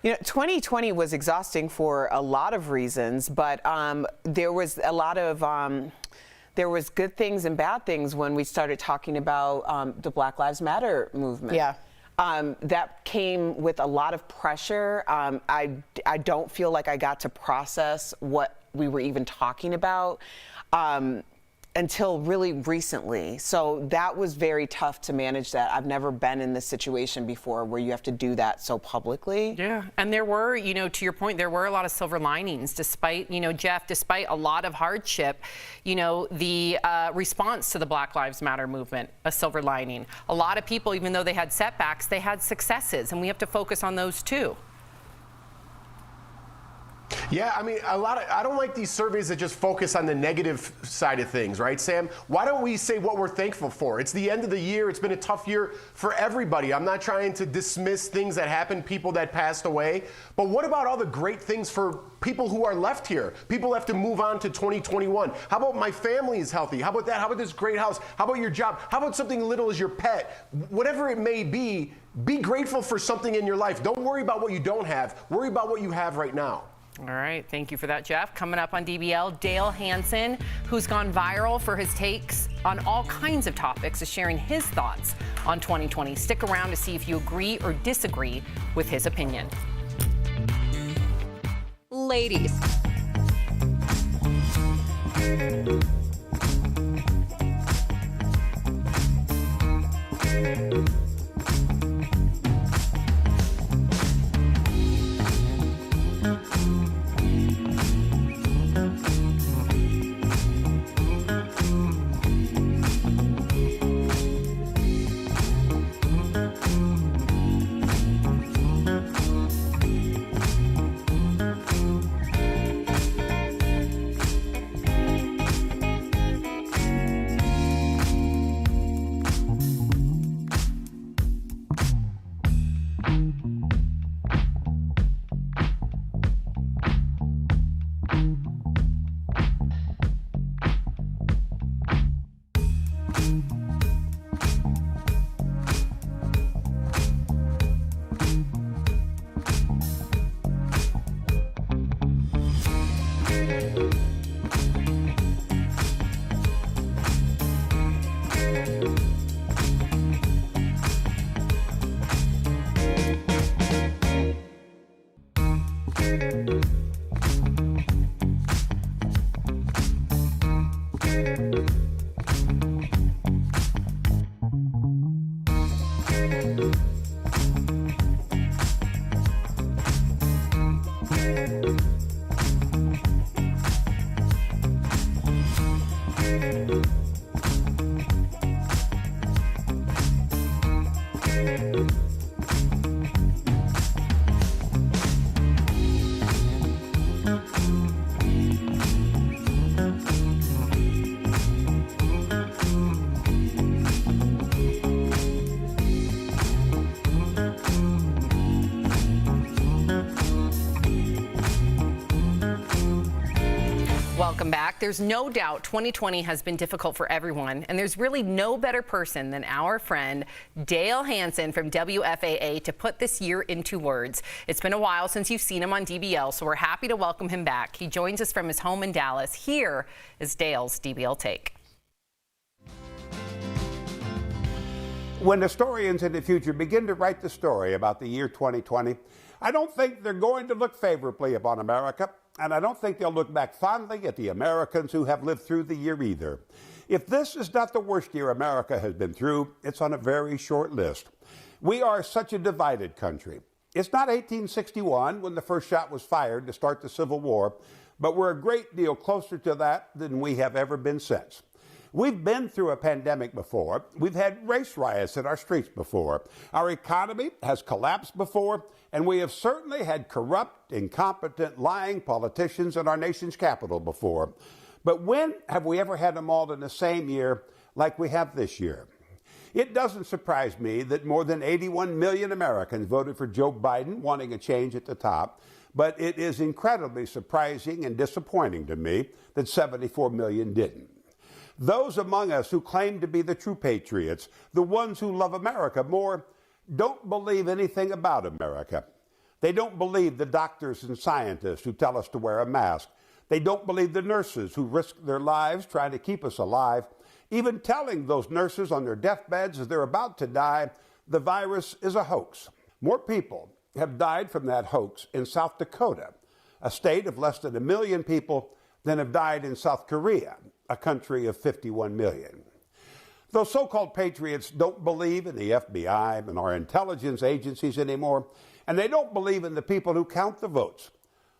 You know, 2020 was exhausting for a lot of reasons, but there was a lot of there was good things and bad things when we started talking about the Black Lives Matter movement. Yeah. That came with a lot of pressure. I don't feel like I got to process what we were even talking about until really recently. So that was very tough to manage that. I've never been in this situation before where you have to do that so publicly. Yeah, and there were, you know, to your point, there were a lot of silver linings despite, you know, Jeff, despite a lot of hardship, you know, the response to the Black Lives Matter movement, a silver lining. A lot of people, even though they had setbacks, they had successes, and we have to focus on those too. Yeah, I mean, I don't like these surveys that just focus on the negative side of things, right, Sam? Why don't we say what we're thankful for? It's the end of the year. It's been a tough year for everybody. I'm not trying to dismiss things that happened, people that passed away. But what about all the great things for people who are left here? People have to move on to 2021. How about my family is healthy? How about that? How about this great house? How about your job? How about something little as your pet? Whatever it may be grateful for something in your life. Don't worry about what you don't have. Worry about what you have right now. All right, thank you for that, Jeff. Coming up on DBL, Dale Hansen, who's gone viral for his takes on all kinds of topics, is sharing his thoughts on 2020. Stick around to see if you agree or disagree with his opinion. Ladies. Welcome back. There's no doubt 2020 has been difficult for everyone, and there's really no better person than our friend Dale Hansen from WFAA to put this year into words. It's been a while since you've seen him on DBL, so we're happy to welcome him back. He joins us from his home in Dallas. Here is Dale's DBL Take. When historians in the future begin to write the story about the year 2020, I don't think they're going to look favorably upon America, and I don't think they'll look back fondly at the Americans who have lived through the year either. If this is not the worst year America has been through, it's on a very short list. We are such a divided country. It's not 1861 when the first shot was fired to start the Civil War, but we're a great deal closer to that than we have ever been since. We've been through a pandemic before. We've had race riots in our streets before. Our economy has collapsed before, and we have certainly had corrupt, incompetent, lying politicians in our nation's capital before. But when have we ever had them all in the same year like we have this year? It doesn't surprise me that more than 81 million Americans voted for Joe Biden, wanting a change at the top. But it is incredibly surprising and disappointing to me that 74 million didn't. Those among us who claim to be the true patriots, the ones who love America more, don't believe anything about America. They don't believe the doctors and scientists who tell us to wear a mask. They don't believe the nurses who risk their lives trying to keep us alive, even telling those nurses on their deathbeds as they're about to die, the virus is a hoax. More people have died from that hoax in South Dakota, a state of less than 1 million people, than have died in South Korea, a country of 51 million. Those so-called patriots don't believe in the FBI and our intelligence agencies anymore, and they don't believe in the people who count the votes,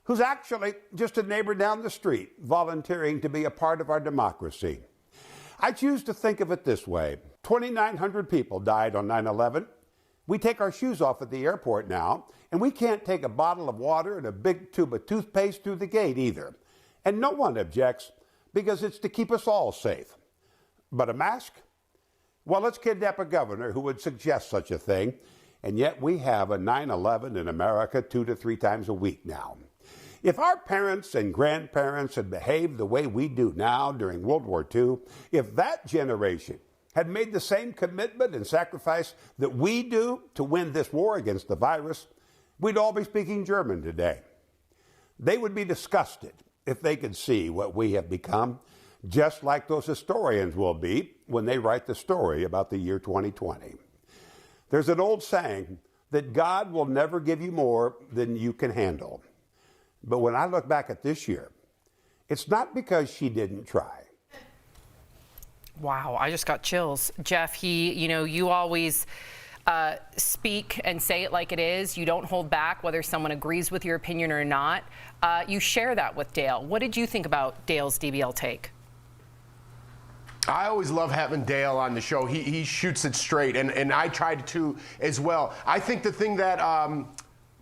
who's actually just a neighbor down the street volunteering to be a part of our democracy. I choose to think of it this way. 2,900 people died on 9/11. We take our shoes off at the airport now, and we can't take a bottle of water and a big tube of toothpaste through the gate either. And no one objects because it's to keep us all safe. But a mask? Well, let's kidnap a governor who would suggest such a thing, and yet we have a 9/11 in America 2 to 3 times a week now. If our parents and grandparents had behaved the way we do now during World War II, if that generation had made the same commitment and sacrifice that we do to win this war against the virus, we'd all be speaking German today. They would be disgusted if they could see what we have become, just like those historians will be when they write the story about the year 2020. There's an old saying that God will never give you more than you can handle. But when I look back at this year, it's not because she didn't try. Wow, I just got chills. Jeff, you always speak and say it like it is. You don't hold back whether someone agrees with your opinion or not. You share that with Dale. What did you think about Dale's DBL take? I always love having Dale on the show. He shoots it straight, and I tried to as well. I think the thing that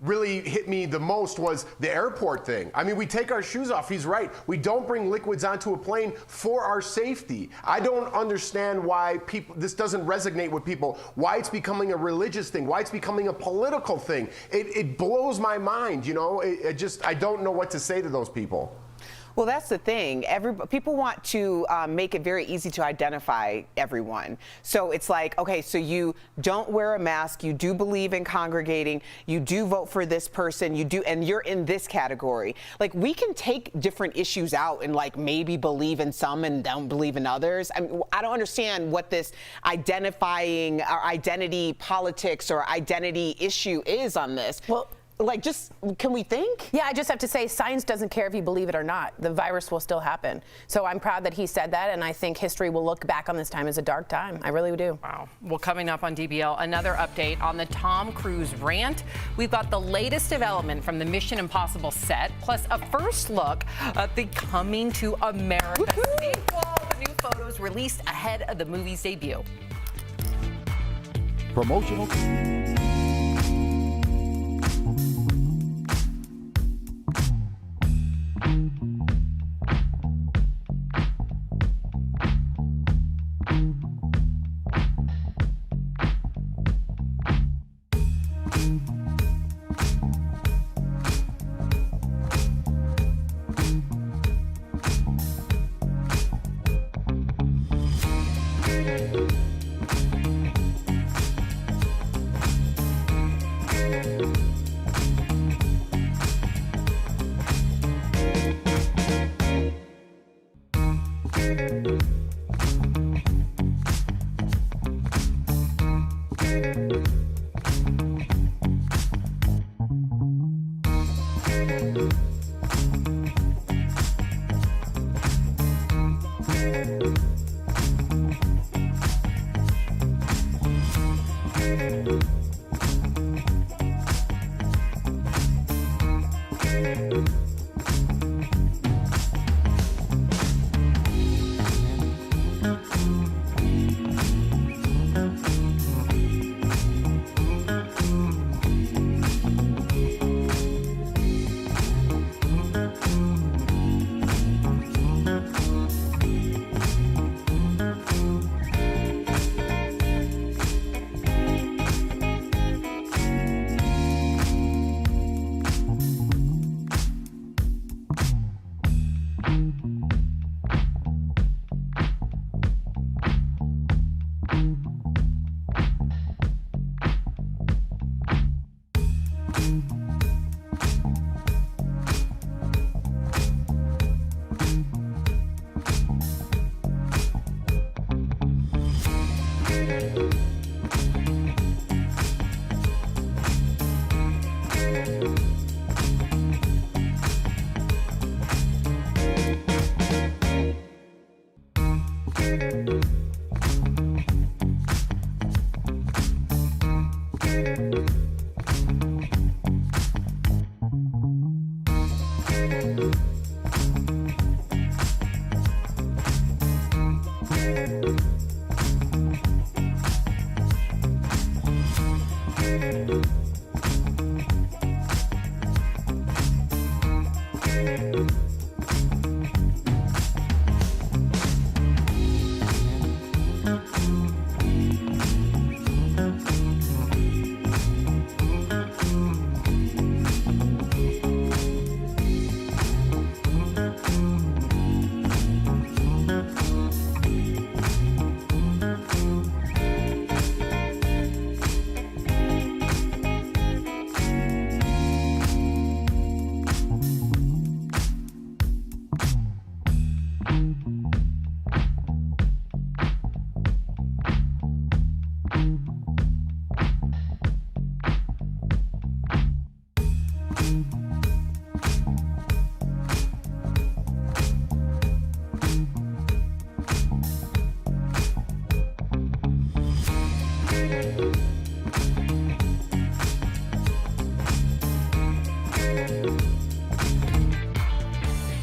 really hit me the most was the airport thing. I mean, we take our shoes off. He's right. We don't bring liquids onto a plane for our safety. I don't understand why this doesn't resonate with people, why it's becoming a religious thing, why it's becoming a political thing. It blows my mind, you know? I don't know what to say to those people. Well, that's the thing. People want to make it very easy to identify everyone. So it's like, okay, so you don't wear a mask, you do believe in congregating, you do vote for this person, you do, and you're in this category. Like, we can take different issues out and like maybe believe in some and don't believe in others. I mean, I don't understand what this identifying or identity politics or identity issue is on this. Well, like, just, can we think? Yeah, I just have to say, science doesn't care if you believe it or not. The virus will still happen. So I'm proud that he said that, and I think history will look back on this time as a dark time. I really do. Wow. Well, coming up on DBL, another update on the Tom Cruise rant. We've got the latest development from the Mission Impossible set, plus a first look at the Coming to America sequel. The new photos released ahead of the movie's debut. Promotional.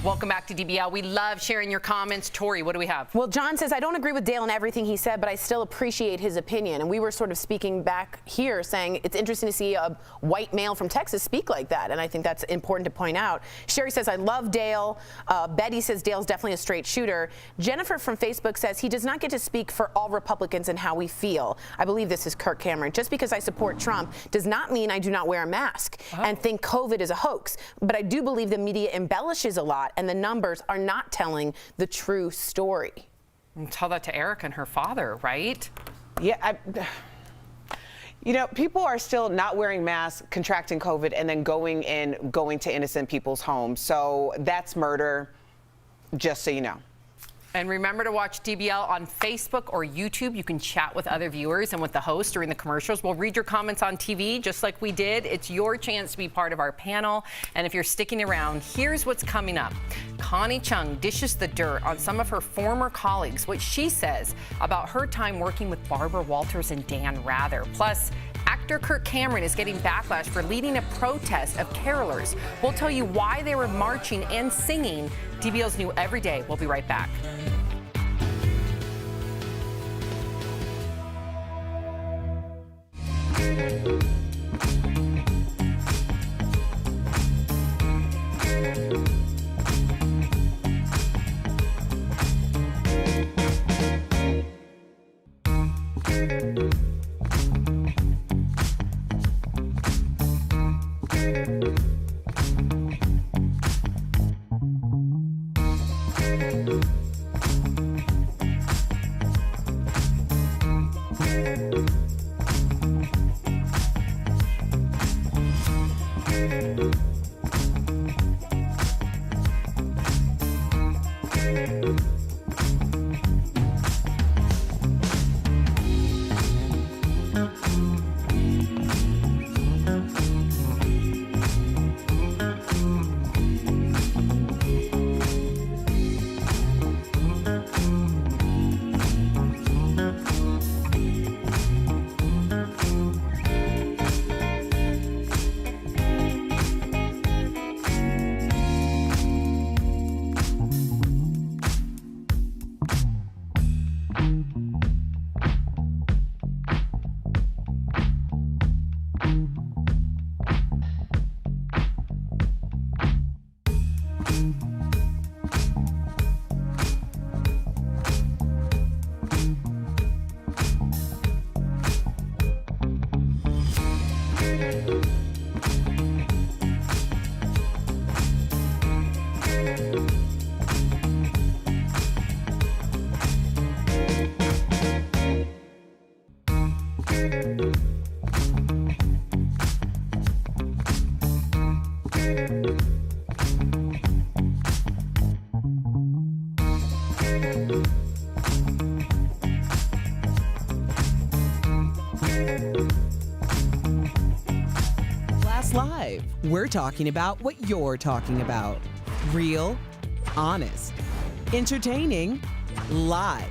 Welcome back to DBL. We love sharing your comments. Tori, what do we have? Well, John says, I don't agree with Dale in everything he said, but I still appreciate his opinion. And we were sort of speaking back here saying it's interesting to see a white male from Texas speak like that. And I think that's important to point out. Sherry says, I love Dale. Betty says Dale's definitely a straight shooter. Jennifer from Facebook says he does not get to speak for all Republicans and how we feel. I believe this is Kirk Cameron. Just because I support Trump does not mean I do not wear a mask and think COVID is a hoax. But I do believe the media embellishes a lot and the numbers are not telling the true story. And tell that to Erica and her father, right? Yeah, you know, people are still not wearing masks, contracting COVID, and then going to innocent people's homes. So that's murder, just so you know. And remember to watch DBL on Facebook or YouTube. You can chat with other viewers and with the host during the commercials. We'll read your comments on TV just like we did. It's your chance to be part of our panel. And if you're sticking around, here's what's coming up. Connie Chung dishes the dirt on some of her former colleagues, what she says about her time working with Barbara Walters and Dan Rather. Plus, actor Kirk Cameron is getting backlash for leading a protest of carolers. We'll tell you why they were marching and singing. DBL's new Every Day. We'll be right back. Live, we're talking about what you're talking about. Real, honest, entertaining, live.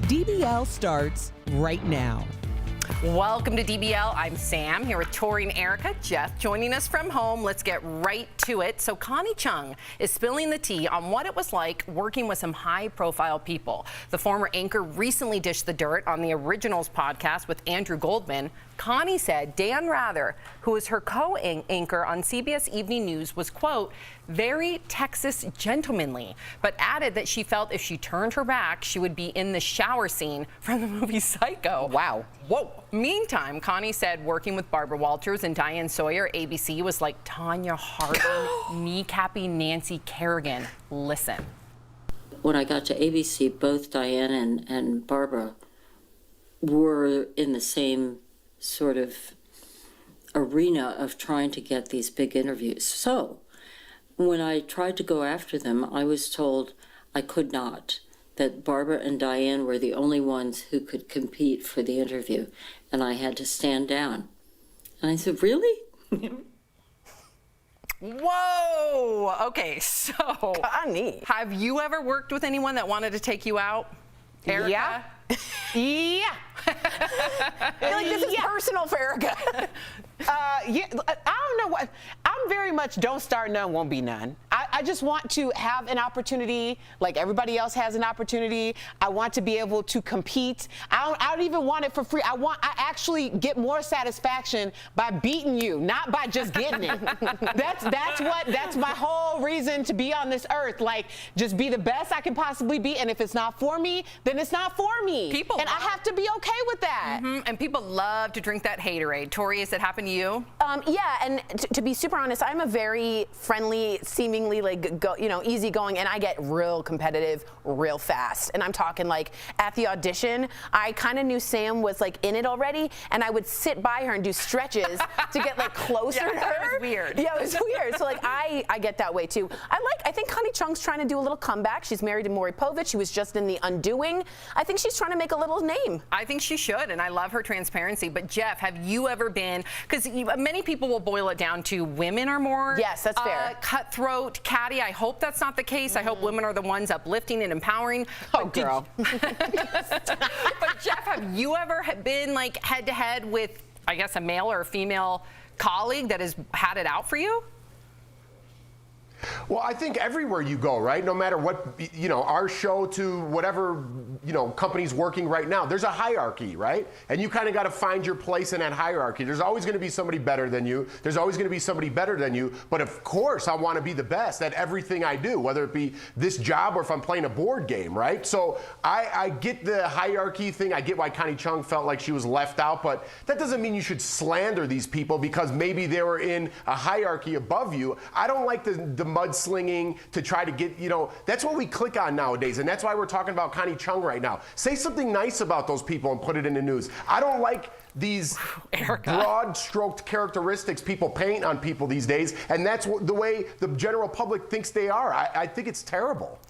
DBL starts right now. Welcome to DBL. I'm Sam here with Tori and Erica. Jeff joining us from home. Let's get right to it. So Connie Chung is spilling the tea on what it was like working with some high-profile people. The former anchor recently dished the dirt on the Originals podcast with Andrew Goldman. Connie said Dan Rather, who is her co-anchor on CBS Evening News, was, quote, very Texas gentlemanly, but added that she felt if she turned her back, she would be in the shower scene from the movie Psycho. Wow. Whoa. Meantime, Connie said working with Barbara Walters and Diane Sawyer, ABC, was like Tanya Harding kneecapping Nancy Kerrigan. Listen. When I got to ABC, both Diane and Barbara were in the same sort of arena of trying to get these big interviews. So when I tried to go after them, I was told I could not, that Barbara and Diane were the only ones who could compete for the interview, and I had to stand down. And I said, really? Whoa! Okay, so Connie, have you ever worked with anyone that wanted to take you out, Erica? Yeah. Yeah. I feel like this is personal for Erica. Yeah, I don't know what. I'm very much don't start none, won't be none. I just want to have an opportunity like everybody else has an opportunity. I want to be able to compete. I don't even want it for free. I actually get more satisfaction by beating you, not by just getting it. That's my whole reason to be on this earth. Like, just be the best I can possibly be, and if it's not for me, then it's not for me. I have to be okay with that. And people love to drink that haterade. Tori, has it happened to you? Yeah, and to be super honest, I'm a very friendly, seemingly easygoing, and I get real competitive real fast. And I'm talking like at the audition, I kind of knew Sam was like in it already, and I would sit by her and do stretches to get like closer to her. That was weird. Yeah, it was weird. So like I get that way too. I think Connie Chung's trying to do a little comeback. She's married to Maury Povich. She was just in The Undoing. I think she's trying to make a little name. I think she should, and I love her transparency. But Jeff, have you ever been, because many people will boil it down to women are more yes, that's fair. Cutthroat, catty. I hope that's not the case. I hope women are the ones uplifting and empowering. Oh, girl. But Jeff, have you ever been like head to head with, I guess, a male or a female colleague that has had it out for you? Well, I think everywhere you go, right? No matter what, our show to whatever, company's working right now, there's a hierarchy, right? And you kind of got to find your place in that hierarchy. There's always going to be somebody better than you. There's always going to be somebody better than you. But of course, I want to be the best at everything I do, whether it be this job or if I'm playing a board game, right? So I get the hierarchy thing. I get why Connie Chung felt like she was left out, but that doesn't mean you should slander these people because maybe they were in a hierarchy above you. I don't like the mudslinging to try to get, that's what we click on nowadays. And that's why we're talking about Connie Chung right now. Say something nice about those people and put it in the news. I don't like these broad-stroked characteristics people paint on people these days. And that's the way the general public thinks they are. I think it's terrible.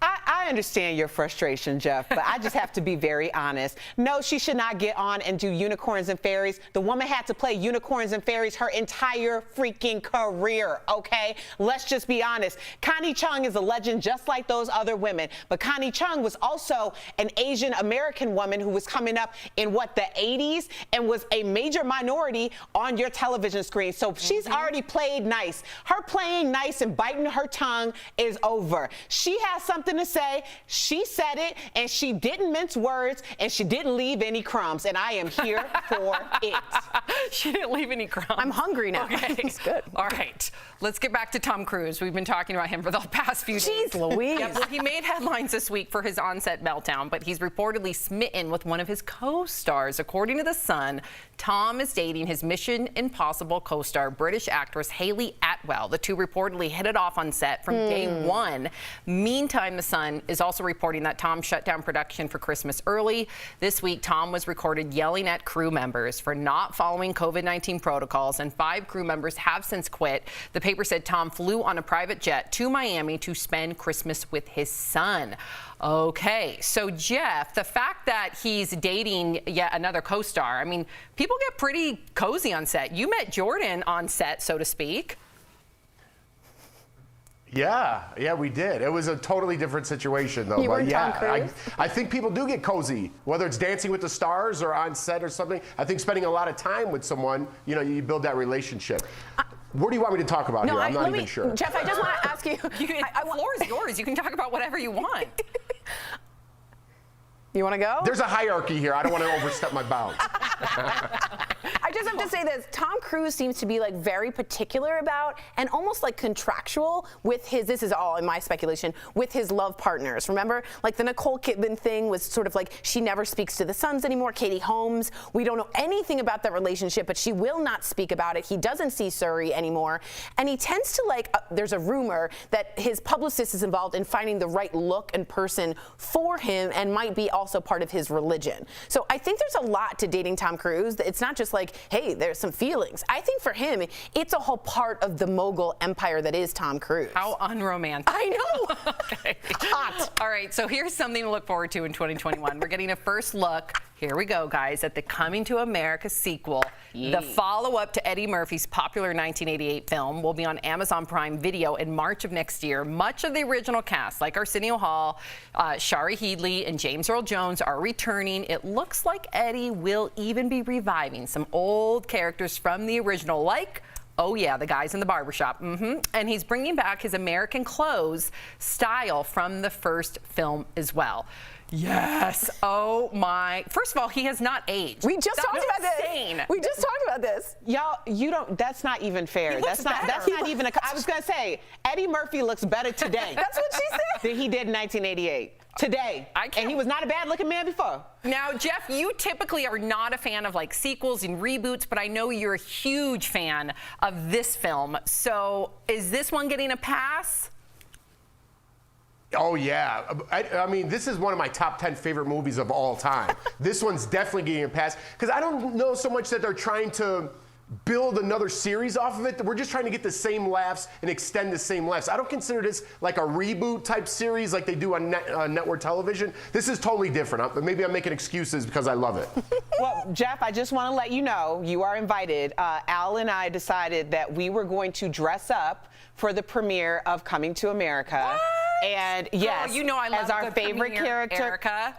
I understand your frustration, Jeff, but I just have to be very honest. No, she should not get on and do unicorns and fairies. The woman had to play unicorns and fairies her entire freaking career, okay? Let's just be honest. Connie Chung is a legend just like those other women, but Connie Chung was also an Asian American woman who was coming up in, the 80s and was a major minority on your television screen. So she's already played nice. Her playing nice and biting her tongue is over. She has something to say, she said it, and she didn't mince words, and she didn't leave any crumbs, and I am here for it. She didn't leave any crumbs. I'm hungry now. Okay. It's good. All right. Let's get back to Tom Cruise. We've been talking about him for the past few days. Jeez Louise. Yeah, well, he made headlines this week for his on-set meltdown, but he's reportedly smitten with one of his co-stars. According to The Sun, Tom is dating his Mission Impossible co-star, British actress Hayley Atwell. The two reportedly hit it off on set from day one. Meantime, The Sun is also reporting that Tom shut down production for Christmas early. This week, Tom was recorded yelling at crew members for not following COVID-19 protocols, and 5 crew members have since quit. The paper said Tom flew on a private jet to Miami to spend Christmas with his son. Okay, so Jeff, the fact that he's dating yet another co-star, I mean, people get pretty cozy on set. You met Jordan on set, so to speak. Yeah, we did. It was a totally different situation, though. You weren't Tom Cruise? I think people do get cozy, whether it's Dancing with the Stars or on set or something. I think spending a lot of time with someone, you build that relationship. What do you want me to talk about here? I'm not even sure. Jeff, I just want to ask you. The floor is yours. You can talk about whatever you want. You want to go? There's a hierarchy here. I don't want to overstep my bounds. I just have to say this. Tom Cruise seems to be like very particular about and almost like contractual with his, this is all in my speculation, with his love partners. Remember, like the Nicole Kidman thing was sort of like she never speaks to the sons anymore. Katie Holmes, we don't know anything about that relationship, but she will not speak about it. He doesn't see Surrey anymore. And he tends to like, there's a rumor that his publicist is involved in finding the right look and person for him and might be also part of his religion. So I think there's a lot to dating Tom Cruise. It's not just like, hey, there's some feelings. I think for him, it's a whole part of the mogul empire that is Tom Cruise. How unromantic. I know. Okay. Hot. All right, so here's something to look forward to in 2021. We're getting a first look. Here we go, guys, at the Coming to America sequel. The follow-up to Eddie Murphy's popular 1988 film will be on Amazon Prime Video in March of next year. Much of the original cast, like Arsenio Hall, Shari Headley, and James Earl Jones, are returning. It looks like Eddie will even be reviving some old characters from the original, like, oh yeah, the guys in the barbershop. And he's bringing back his American clothes style from the first film as well. Yes. Oh my. First of all, he has not aged. We just talked about insane. this. We just talked about this. Y'all, you don't. That's not even fair. That's not even. I was gonna say Eddie Murphy looks better today. That's what she said. Than he did in 1988. Today. And he was not a bad-looking man before. Now, Jeff, you typically are not a fan of like sequels and reboots, but I know you're a huge fan of this film. So, is this one getting a pass? Oh, yeah. I mean, this is one of my top 10 favorite movies of all time. This one's definitely getting a pass because I don't know so much that they're trying to build another series off of it. We're just trying to get the same laughs and extend the same laughs. I don't consider this like a reboot type series like they do on network television. This is totally different. Maybe I'm making excuses because I love it. Well, Jeff, I just want to let you know, you are invited. Al and I decided that we were going to dress up for the premiere of Coming to America. What? And yes, girl, you know I love as our a good favorite premiere, character, Erica.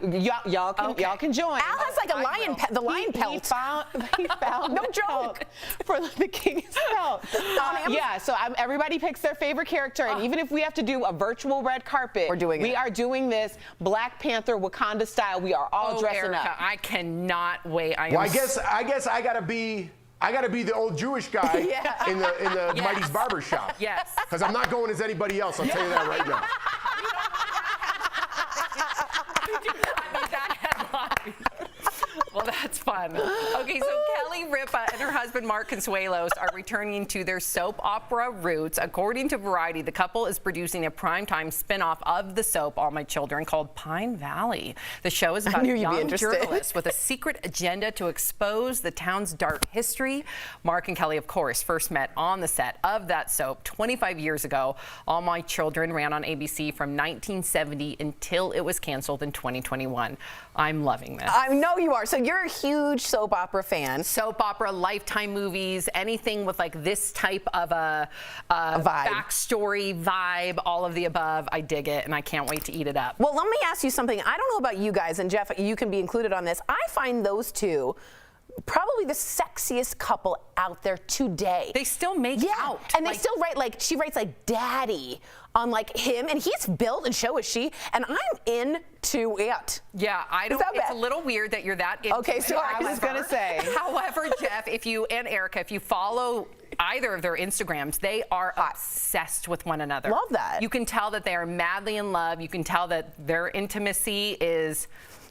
y'all can join. Al has like a lion, the lion pelt. He found no the joke for the king's pelt. Yeah, so everybody picks their favorite character, and even if we have to do a virtual red carpet, we are doing this Black Panther Wakanda style. We are all dressing Erica, up. I cannot wait. Well, I guess I gotta be the old Jewish guy in the Yes. Mighty's barber shop. Yes. Because I'm not going as anybody else. I'll tell you that right now. Well, that's fun. Okay, so Kelly Ripa and her husband Mark Consuelos are returning to their soap opera roots. According to Variety, the couple is producing a primetime spinoff of the soap All My Children called Pine Valley. The show is about a young journalist with a secret agenda to expose the town's dark history. Mark and Kelly, of course, first met on the set of that soap 25 years ago. All My Children ran on ABC from 1970 until it was canceled in 2021. I'm loving this. I know you are. So you're a huge soap opera fan. Soap opera, Lifetime movies, anything with like this type of a vibe. Backstory vibe, all of the above. I dig it, and I can't wait to eat it up. Well, let me ask you something. I don't know about you guys, and Jeff, you can be included on this. I find those two probably the sexiest couple out there today. They still make out. And they still write, like, she writes like daddy on like him, and he's built, and so is she, and I'm into it. Yeah, I don't, it's a little weird that you're that into Okay, so it. I was gonna say. However, Jeff, and Erica, if you follow either of their Instagrams, they are obsessed with one another. Love that. You can tell that they are madly in love. You can tell that their intimacy is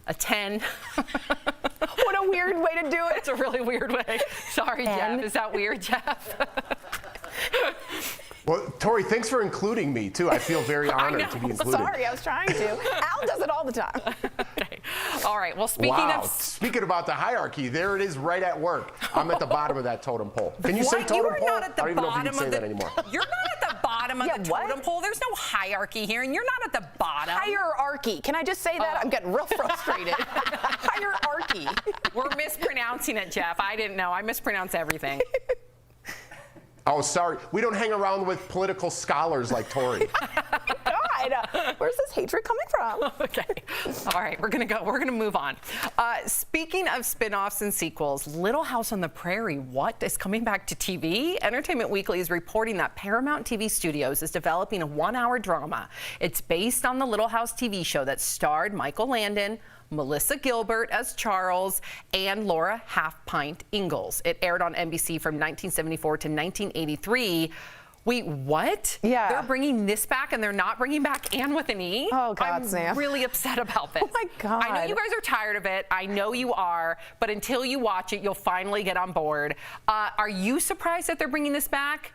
a 10. What a weird way to do it. It's a really weird way. Sorry, Jeff. Is that weird, Jeff? Well, Tori, thanks for including me, too. I feel very honored to be included. Sorry, I was trying to. Al does it all the time. Okay. All right. Well, speaking about the hierarchy, there it is right at work. I'm at the bottom of that totem pole. Can you say totem You are pole? not at the I don't even know if you bottom can say of that anymore. You're not at the bottom of the totem pole. There's no hierarchy here, and you're not at the bottom. Hierarchy. Can I just say that? I'm getting real frustrated. Hierarchy. We're mispronouncing it, Jeff. I didn't know. I mispronounce everything. Oh, sorry. We don't hang around with political scholars like Tori. God, where's this hatred coming from? Okay. All right, we're gonna move on. Speaking of spin-offs and sequels, Little House on the Prairie, what is coming back to TV? Entertainment Weekly is reporting that Paramount TV Studios is developing a 1-hour drama. It's based on the Little House TV show that starred Michael Landon, Melissa Gilbert as Charles, and Laura Half-Pint Ingalls. It aired on NBC from 1974 to 1983. Wait, what? Yeah. They're bringing this back and they're not bringing back Anne with an E? Oh, God, I'm Sam. really upset about this. Oh, my God. I know you guys are tired of it. I know you are. But until you watch it, you'll finally get on board. Are you surprised that they're bringing this back?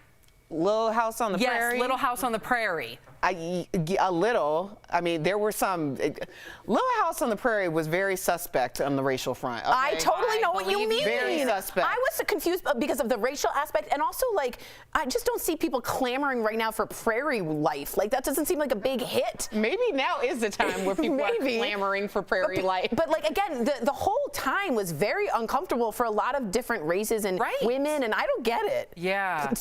Little House on the Prairie? Yes, Little House on the Prairie. A little. I mean, there were some. Little House on the Prairie was very suspect on the racial front. Okay? I totally know what you mean. Very suspect. I was confused because of the racial aspect, and also like I just don't see people clamoring right now for Prairie life. Like that doesn't seem like a big hit. Maybe now is the time where people are clamoring for Prairie life. But like again, the whole time was very uncomfortable for a lot of different races and women, and I don't get it. Yeah.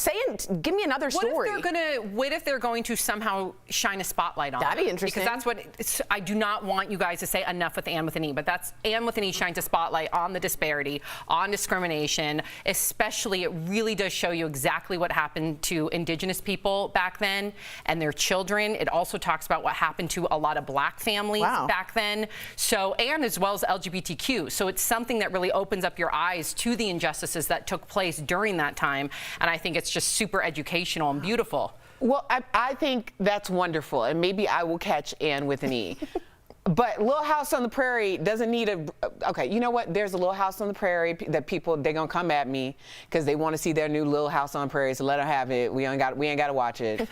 Give me another story. What if they're going to somehow shine a spotlight on? That'd be them? interesting. Because that's what I do not want you guys to say enough with Anne with an E, but that's Anne with an E shines a spotlight on the disparity, on discrimination, especially it really does show you exactly what happened to Indigenous people back then and their children. It also talks about what happened to a lot of Black families back then. So, and as well as LGBTQ. So it's something that really opens up your eyes to the injustices that took place during that time. And I think it's just super educational and beautiful. Well, I think that's wonderful, and maybe I will catch Anne with an E. But Little House on the Prairie doesn't need a. Okay, you know what? There's a Little House on the Prairie that they're gonna come at me because they want to see their new Little House on the Prairie. So let them have it. We ain't got to watch it.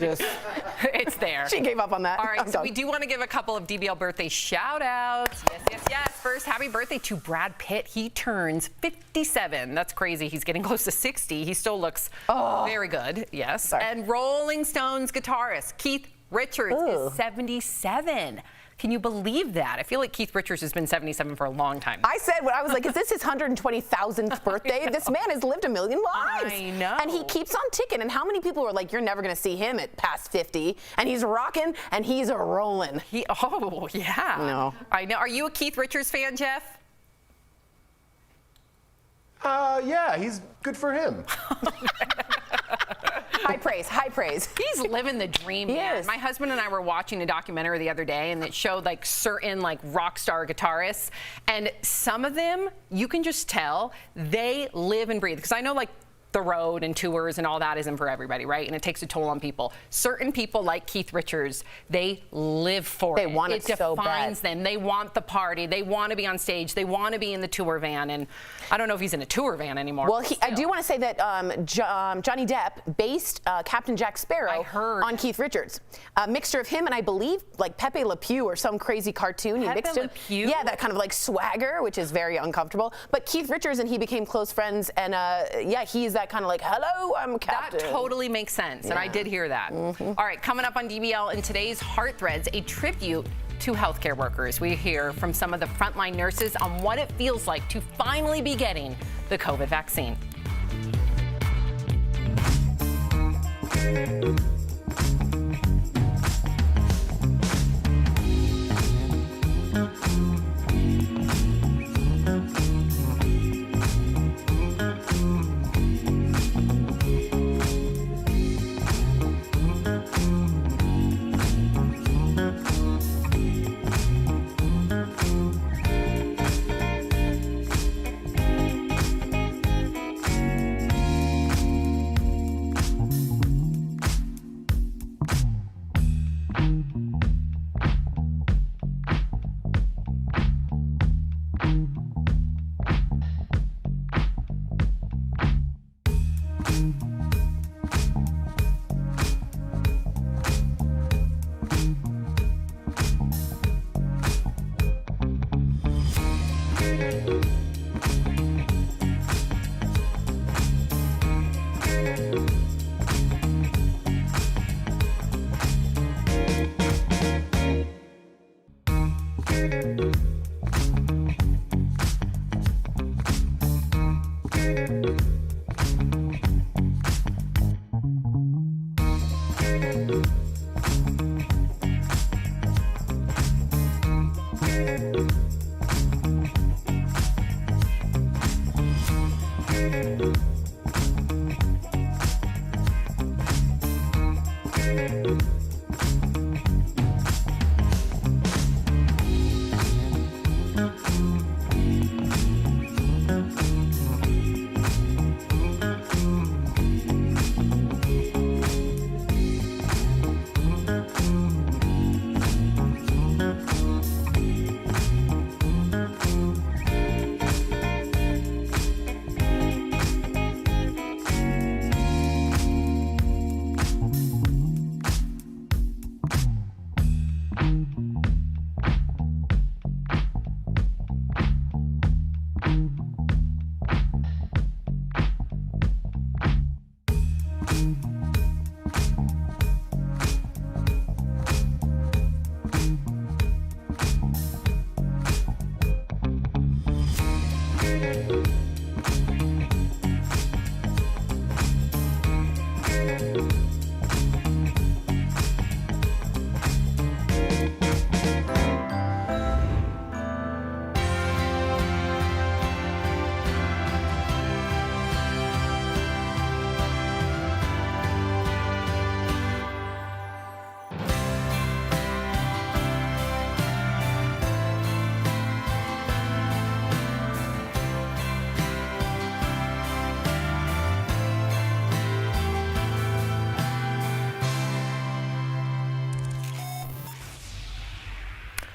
It's there. She gave up on that. All right, so we do want to give a couple of DBL birthday shout outs. Yes. First, happy birthday to Brad Pitt. He turns 57. That's crazy. He's getting close to 60. He still looks very good. Yes. Sorry. And Rolling Stones guitarist Keith Richards is 77. Can you believe that? I feel like Keith Richards has been 77 for a long time. I said, when I was like, is this his 120,000th birthday? This man has lived a million lives. I know. And he keeps on ticking. And how many people were like, you're never going to see him at past 50? And he's rocking and he's a rolling. Oh, yeah. No. I know. Are you a Keith Richards fan, Jeff? Yeah, he's good for him. High praise, high praise. He's living the dream, man. My husband and I were watching a documentary the other day, and it showed like certain like rock star guitarists, and some of them you can just tell they live and breathe. Because I know like the road and tours and all that isn't for everybody, right? And it takes a toll on people. Certain people like Keith Richards, they live for it. They want it so bad. It defines them. They want the party. They want to be on stage. They want to be in the tour van. And I don't know if he's in a tour van anymore. Well, I do want to say that Johnny Depp based Captain Jack Sparrow on Keith Richards. A mixture of him and I believe like Pepe Le Pew or some crazy cartoon. He mixed him. Yeah, that kind of like swagger, which is very uncomfortable. But Keith Richards and he became close friends. And yeah, he's that kind of like, hello, I'm Captain. That totally makes sense, and I did hear that. All right, coming up on DBL in today's Heart Threads, a tribute to healthcare workers. We hear from some of the frontline nurses on what it feels like to finally be getting the COVID vaccine.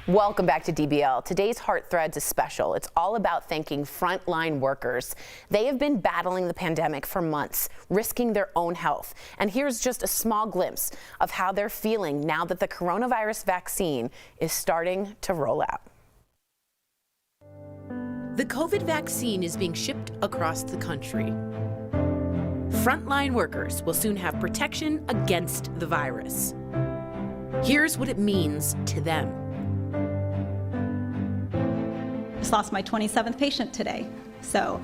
Welcome back to DBL. Today's Heart Threads is special. It's all about thanking frontline workers. They have been battling the pandemic for months, risking their own health. And here's just a small glimpse of how they're feeling now that the coronavirus vaccine is starting to roll out. The COVID vaccine is being shipped across the country. Frontline workers will soon have protection against the virus. Here's what it means to them. Just lost my 27th patient today. So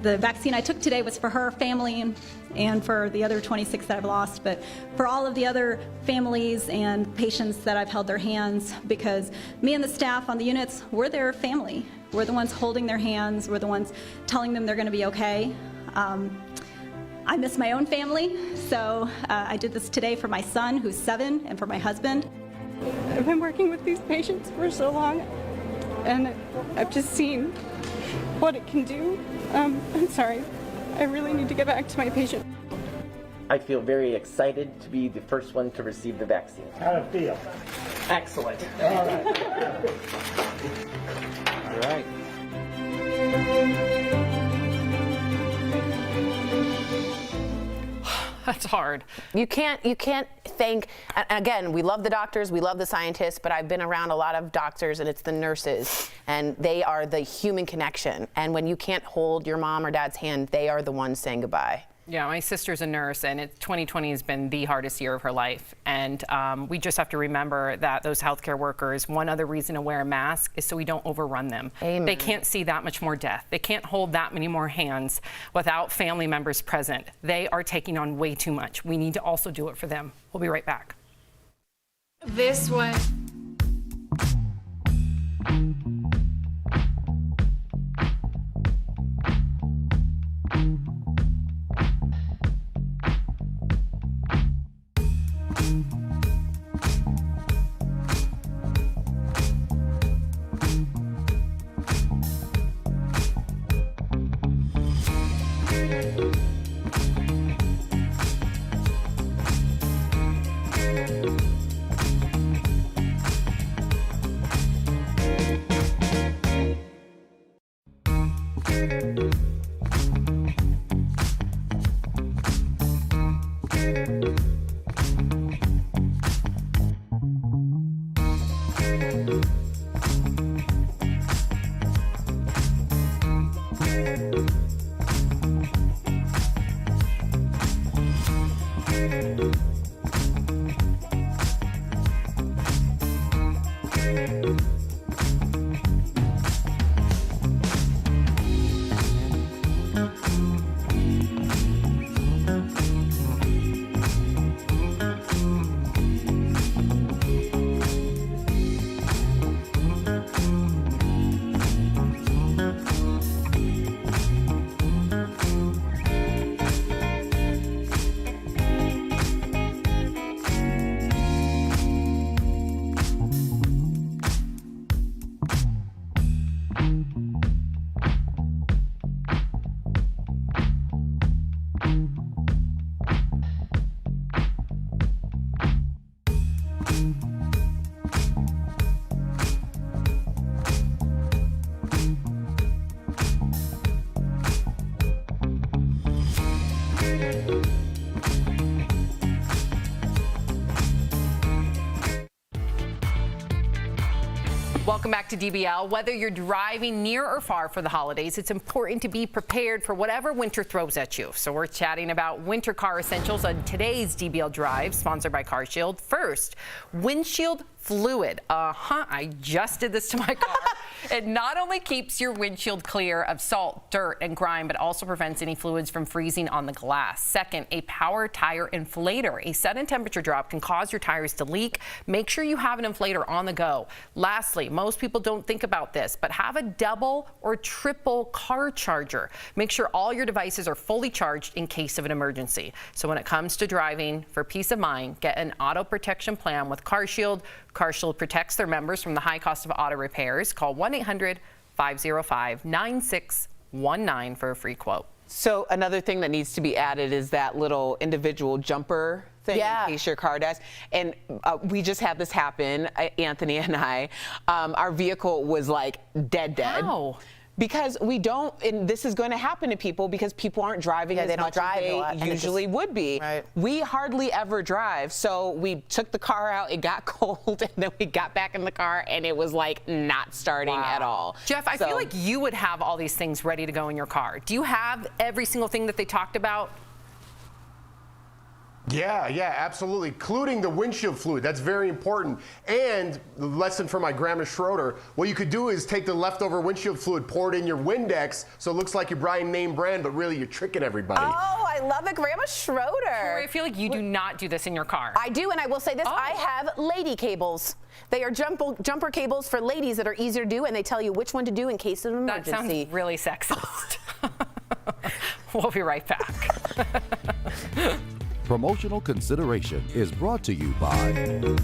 the vaccine I took today was for her family and for the other 26 that I've lost, but for all of the other families and patients that I've held their hands, because me and the staff on the units, we're their family. We're the ones holding their hands. We're the ones telling them they're going to be okay. I miss my own family, so I did this today for my son, who's 7, and for my husband. I've been working with these patients for so long, and I've just seen what it can do. I'm sorry. I really need to get back to my patient. I feel very excited to be the first one to receive the vaccine. How do you feel? Excellent. All right. That's hard. You can't thank, and again, we love the doctors, we love the scientists, but I've been around a lot of doctors and it's the nurses, and they are the human connection. And when you can't hold your mom or dad's hand, they are the ones saying goodbye. Yeah, my sister's a nurse, and 2020 has been the hardest year of her life. And we just have to remember that those healthcare workers, one other reason to wear a mask is so we don't overrun them. Amen. They can't see that much more death. They can't hold that many more hands without family members present. They are taking on way too much. We need to also do it for them. We'll be right back. This one. Welcome back to DBL. Whether you're driving near or far for the holidays, it's important to be prepared for whatever winter throws at you. So we're chatting about winter car essentials on today's DBL Drive, sponsored by CarShield. First, Windshield Fluid. I just did this to my car. It not only keeps your windshield clear of salt, dirt, and grime, but also prevents any fluids from freezing on the glass. Second, a power tire inflator. A sudden temperature drop can cause your tires to leak. Make sure you have an inflator on the go. Lastly, most people don't think about this, but have a double or triple car charger. Make sure all your devices are fully charged in case of an emergency. So when it comes to driving, for peace of mind, get an auto protection plan with CarShield. CarShield protects their members from the high cost of auto repairs. Call 1-800-505-9619 for a free quote. So another thing that needs to be added is that little individual jumper thing in case your car does. And we just had this happen, Anthony and I. Our vehicle was like dead. How? Because we don't, and this is going to happen to people because people aren't driving as much as they usually would be. Right. We hardly ever drive, so we took the car out, it got cold, and then we got back in the car, and it was like not starting at all. Jeff, I feel like you would have all these things ready to go in your car. Do you have every single thing that they talked about? Yeah, absolutely, including the windshield fluid. That's very important. And the lesson from my Grandma Schroeder, what you could do is take the leftover windshield fluid, pour it in your Windex, so it looks like you're buying name brand, but really you're tricking everybody. Oh, I love it, Grandma Schroeder. Prairie, I feel like you do not do this in your car. I do, and I will say this, I have lady cables. They are jumper cables for ladies that are easier to do, and they tell you which one to do in case of an emergency. That sounds really sexist. We'll be right back. Promotional consideration is brought to you by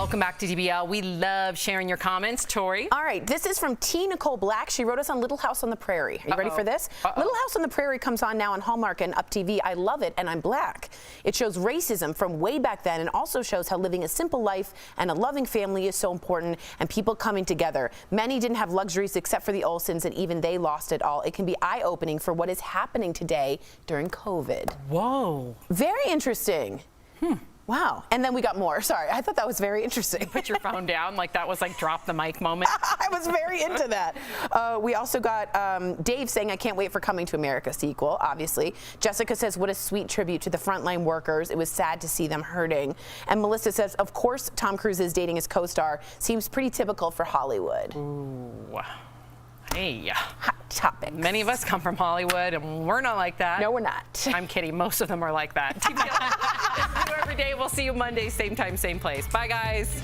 Welcome back to DBL. We love sharing your comments. Tori. All right, this is from T. Nicole Black. She wrote us on Little House on the Prairie. Are you ready for this? Little House on the Prairie comes on now on Hallmark and Up TV. I love it, and I'm black. It shows racism from way back then and also shows how living a simple life and a loving family is so important and people coming together. Many didn't have luxuries except for the Olsens, and even they lost it all. It can be eye-opening for what is happening today during COVID. Whoa. Very interesting. Wow. And then we got more. Sorry, I thought that was very interesting. You put your phone down like that was like drop the mic moment. I was very into that. We also got Dave saying, I can't wait for Coming to America sequel, obviously. Jessica says, what a sweet tribute to the frontline workers. It was sad to see them hurting. And Melissa says, of course, Tom Cruise is dating his co-star. Seems pretty typical for Hollywood. Ooh. Hey. Hot topic. Many of us come from Hollywood, and we're not like that. No, we're not. I'm kidding. Most of them are like that. DBL every day. We'll see you Monday, same time, same place. Bye, guys.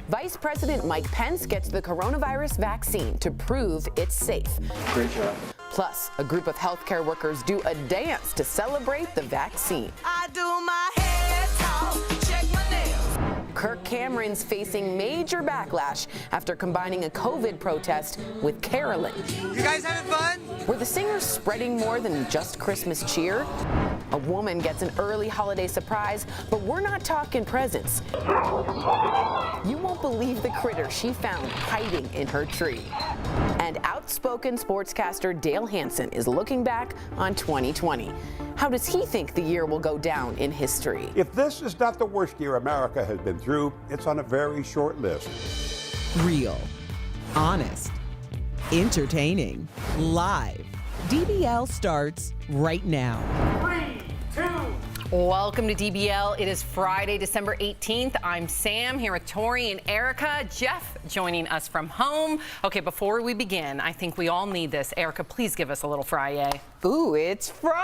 Vice President Mike Pence gets the coronavirus vaccine to prove it's safe. Great job. Plus, a group of healthcare workers do a dance to celebrate the vaccine. I do my hair talk, check my nails. Kirk Cameron's facing major backlash after combining a COVID protest with caroling. You guys having fun? Were the singers spreading more than just Christmas cheer? A woman gets an early holiday surprise, but we're not talking presents. You won't believe the critter she found hiding in her tree. And outspoken sportscaster Dale Hansen is looking back on 2020. How does he think the year will go down in history? If this is not the worst year America has been through, it's on a very short list. Real, honest, entertaining, live. DBL starts right now. 3, 2. Welcome to DBL. It is Friday, December 18th. I'm Sam here with Tori and Erica. Jeff joining us from home. Okay, before we begin, I think we all need this. Erica, please give us a little Friday. Ooh, it's Friday!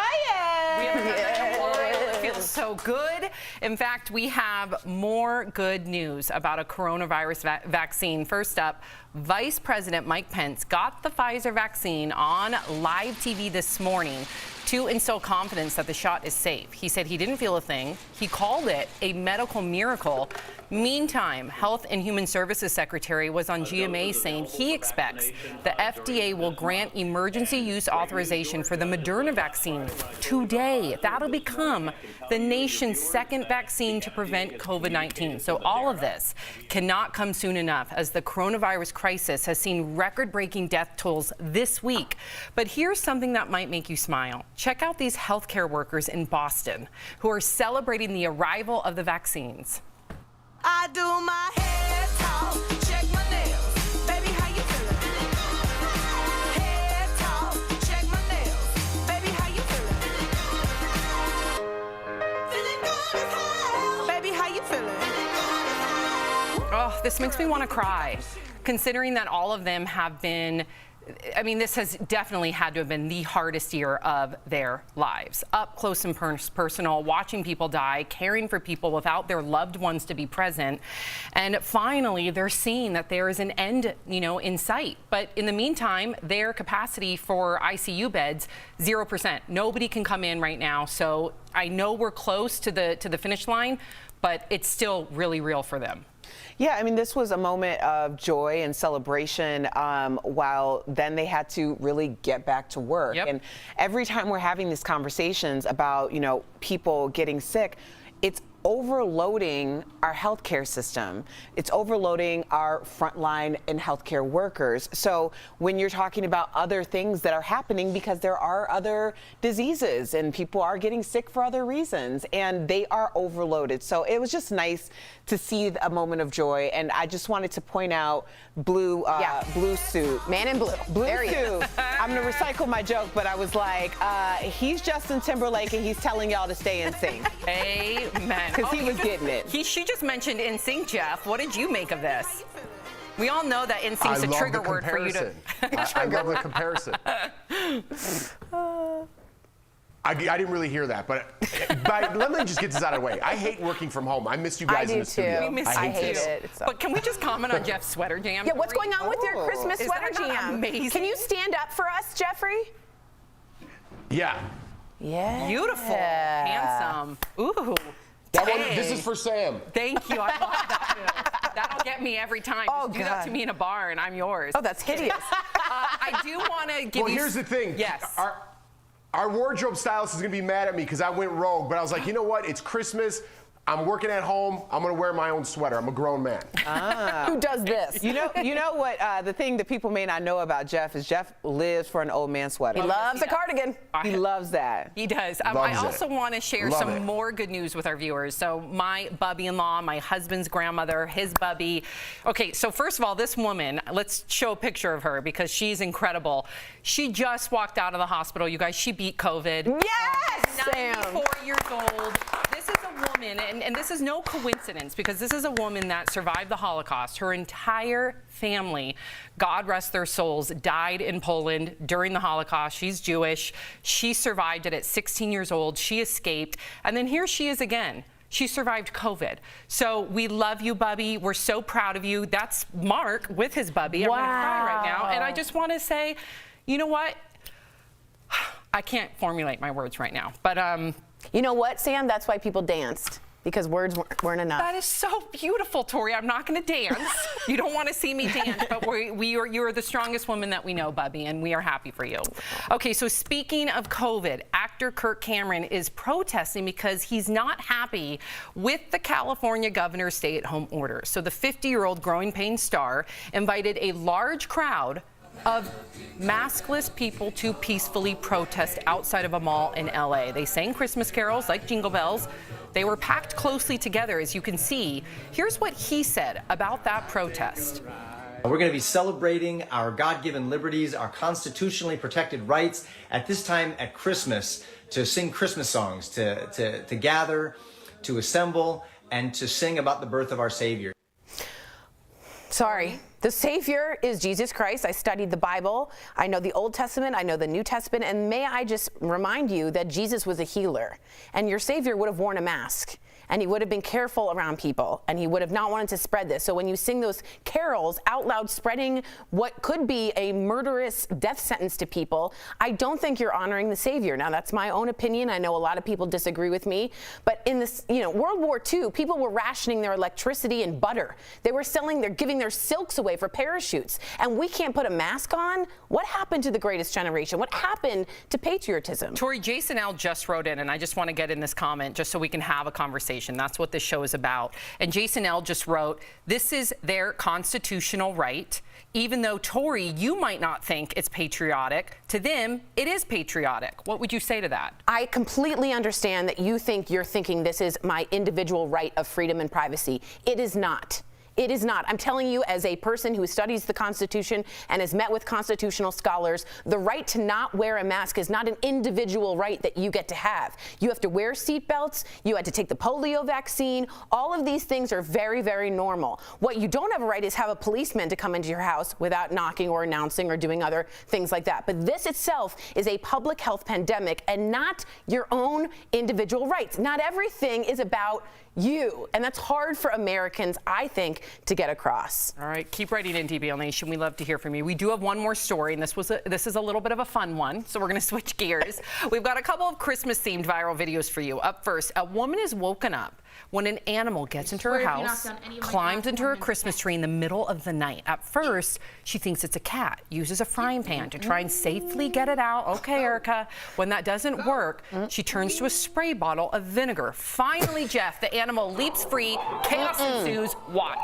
We haven't had that in a while. It feels so good. In fact, we have more good news about a coronavirus vaccine. First up, Vice President Mike Pence got the Pfizer vaccine on live TV this morning to instill confidence that the shot is safe. He said he didn't feel a thing. He called it a medical miracle. Meantime, Health and Human Services Secretary was on GMA saying he expects the FDA will grant emergency use authorization for the Moderna vaccine today. That'll become the nation's second vaccine to prevent COVID-19. So all of this cannot come soon enough as the coronavirus crisis has seen record-breaking death tolls this week. But here's something that might make you smile. Check out these healthcare workers in Boston who are celebrating the arrival of the vaccines. I do my hair talk, check my nails. Baby, how you feeling? Hair talk, check my nails. Baby, how you feeling? Feeling good as hell. Baby, how you feeling? Oh, this makes me want to cry, considering that all of them have been, I mean, this has definitely had to have been the hardest year of their lives. Up close and personal, watching people die, caring for people without their loved ones to be present. And finally, they're seeing that there is an end, in sight. But in the meantime, their capacity for ICU beds, 0%. Nobody can come in right now. So I know we're close to the finish line, but it's still really real for them. Yeah, I mean, this was a moment of joy and celebration while then they had to really get back to work. Yep. And every time we're having these conversations about, people getting sick, it's overloading our healthcare system. It's overloading our frontline and healthcare workers. So when you're talking about other things that are happening, because there are other diseases and people are getting sick for other reasons and they are overloaded. So it was just nice to see a moment of joy. And I just wanted to point out blue suit. Man in blue. Blue There he is. suit. I'm gonna recycle my joke, but I was like, he's Justin Timberlake and he's telling y'all to stay in sync. Amen. Because he was getting it. She just mentioned NSYNC, Jeff. What did you make of this? We all know that NSYNC's a trigger word for you to. I love the comparison. I didn't really hear that, but let me just get this out of the way. I hate working from home. I miss you guys in the studio. We miss I you hate too. it. So. But can we just comment on Jeff's sweater jam? Yeah, what's going on with your Christmas Is sweater that not jam? amazing? Can you stand up for us, Jeffrey? Yeah. Yeah. Beautiful. Handsome. Ooh. This is for Sam. Thank you. I love that too. That'll get me every time. Oh, just do that to me in a bar and I'm yours. Oh, that's hideous. I do want to give you... Well, here's the thing. Yes. Our wardrobe stylist is going to be mad at me because I went rogue, but I was like, you know what? It's Christmas. I'm working at home. I'm going to wear my own sweater. I'm a grown man. Who does this? You know what? The thing that people may not know about Jeff is Jeff lives for an old man sweater. He loves a cardigan. He loves that. He does. I Loves also it. want to share Love some it. more good news with our viewers. So my bubby-in-law, my husband's grandmother, his bubby. Okay, so first of all, this woman, let's show a picture of her because she's incredible. She just walked out of the hospital. You guys, she beat COVID. Yes, 94 years old. This is a woman, and this is no coincidence because this is a woman that survived the Holocaust. Her entire family, God rest their souls, died in Poland during the Holocaust. She's Jewish. She survived it at 16 years old. She escaped. And then here she is again. She survived COVID. So we love you, Bubby. We're so proud of you. That's Mark with his bubby. I'm going to cry right now. And I just want to say, you know what? I can't formulate my words right now. But you know what, Sam? That's why people danced. Because words weren't enough. that is so beautiful, Tori. I'm not going to dance. You don't want to see me dance, but you are the strongest woman that we know, Bubby, and we are happy for you. Okay, so speaking of COVID, actor Kirk Cameron is protesting because he's not happy with the California governor's stay-at-home order. So the 50-year-old Growing Pains star invited a large crowd of maskless people to peacefully protest outside of a mall in LA. They sang Christmas carols like Jingle Bells. They were packed closely together, as you can see. Here's what he said about that protest. We're going to be celebrating our God-given liberties, our constitutionally protected rights at this time at Christmas to sing Christmas songs, to gather, to assemble, and to sing about the birth of our Savior. Sorry. The Savior is Jesus Christ. I studied the Bible. I know the Old Testament. I know the New Testament. And may I just remind you that Jesus was a healer. And your Savior would have worn a mask. And he would have been careful around people. And he would have not wanted to spread this. So when you sing those carols out loud, spreading what could be a murderous death sentence to people, I don't think you're honoring the Savior. Now, that's my own opinion. I know a lot of people disagree with me. But in this, World War II, people were rationing their electricity and butter. They're giving their silks away for parachutes. And we can't put a mask on? What happened to the greatest generation? What happened to patriotism? Tori, Jason L. just wrote in, and I just want to get in this comment just so we can have a conversation. That's what this show is about. And Jason L. just wrote, this is their constitutional right. Even though, Tori, you might not think it's patriotic, to them, it is patriotic. What would you say to that? I completely understand that you're thinking this is my individual right of freedom and privacy. It is not. It is not. I'm telling you, as a person who studies the Constitution and has met with constitutional scholars, the right to not wear a mask is not an individual right that you get to have. You have to wear seatbelts. You had to take the polio vaccine. All of these things are very, very normal. What you don't have a right is have a policeman to come into your house without knocking or announcing or doing other things like that. But this itself is a public health pandemic and not your own individual rights. Not everything is about you. And that's hard for Americans, I think, to get across. All right, keep writing in, DBL Nation. We love to hear from you. We do have one more story, and this is a little bit of a fun one, so we're going to switch gears. We've got a couple of Christmas-themed viral videos for you. Up first, a woman is woken up when an animal gets into her house, climbs into her Christmas tree in the middle of the night. At first, she thinks it's a cat, uses a frying pan to try and safely get it out. Okay, Erica. When that doesn't work, she turns to a spray bottle of vinegar. Finally, Jeff, the animal leaps free. Chaos ensues. Watch.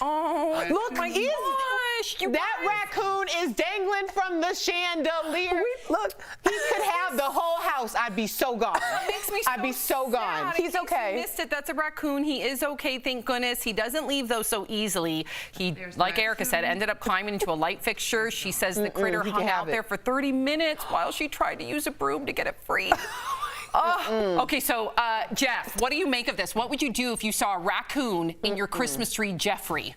Oh, look, my gosh. That raccoon is dangling from the chandelier. Look, he could have the whole house. I'd be so gone. Makes me I'd be so gone. Sad. He's okay. Missed it. That's a raccoon. He is okay, thank goodness. He doesn't leave though so easily. He, like Erica said, ended up climbing into a light fixture. She says the critter hung out there for 30 minutes while she tried to use a broom to get it free. Okay, so Jeff, what do you make of this? What would you do if you saw a raccoon in your Christmas tree, Jeffrey?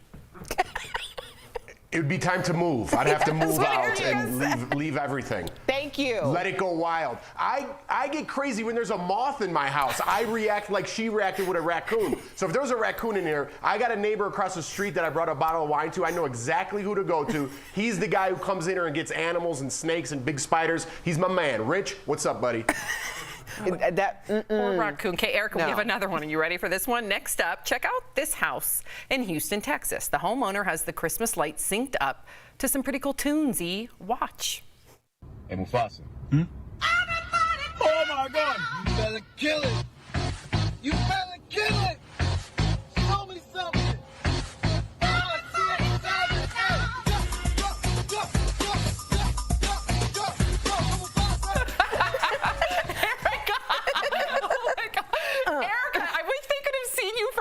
It would be time to move. I'd have to move out and leave everything. Thank you. Let it go wild. I get crazy when there's a moth in my house. I react like she reacted with a raccoon. So if there was a raccoon in here, I got a neighbor across the street that I brought a bottle of wine to. I know exactly who to go to. He's the guy who comes in here and gets animals and snakes and big spiders. He's my man. Rich, what's up, buddy? Poor raccoon. Okay, Erica, we have another one. Are you ready for this one? Next up, check out this house in Houston, Texas. The homeowner has the Christmas lights synced up to some pretty cool tunes. Watch. Hey, Mufasa. Oh my God! You better kill it! You better kill it! Show me something!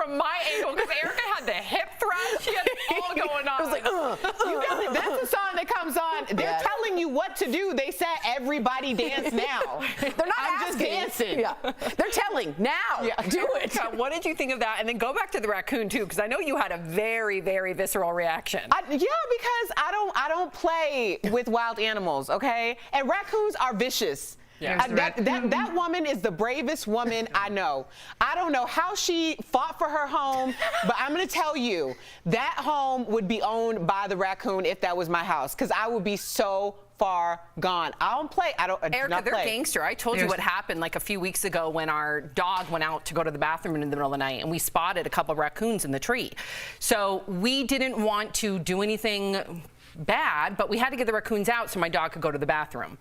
My angle, because Erica had the hip thrust. She had it all going on. It was like, you got it. That's the song that comes on. They're telling you what to do. They said everybody dance now. They're not just dancing. Yeah. They're telling now. Yeah. Do it. What did you think of that? And then go back to the raccoon too, because I know you had a very, very visceral reaction. Yeah, because I don't play with wild animals, okay? And raccoons are vicious. Yeah. That woman is the bravest woman I know. I don't know how she fought for her home, but I'm going to tell you, that home would be owned by the raccoon if that was my house, because I would be so far gone. I don't play. Erica, they're gangster. I told you what happened like a few weeks ago when our dog went out to go to the bathroom in the middle of the night, and we spotted a couple of raccoons in the tree. So we didn't want to do anything bad, but we had to get the raccoons out so my dog could go to the bathroom.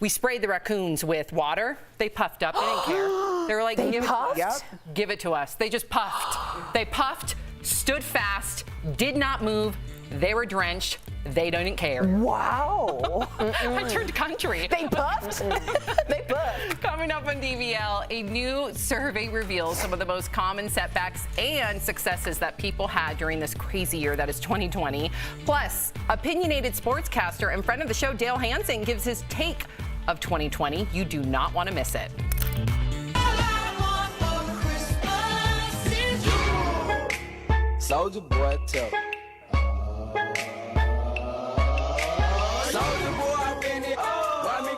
We sprayed the raccoons with water. They puffed up. They didn't care. They were like, give it to us. They just puffed. They puffed, stood fast, did not move. They were drenched. they didn't care. Wow. I turned country. They puffed? They puffed. Coming up on DBL, a new survey reveals some of the most common setbacks and successes that people had during this crazy year that is 2020. Plus, opinionated sportscaster and friend of the show, Dale Hansen, gives his take of 2020. You do not want to miss it. Soulja Boy, tell me. Soulja Boy, I been it. Why me?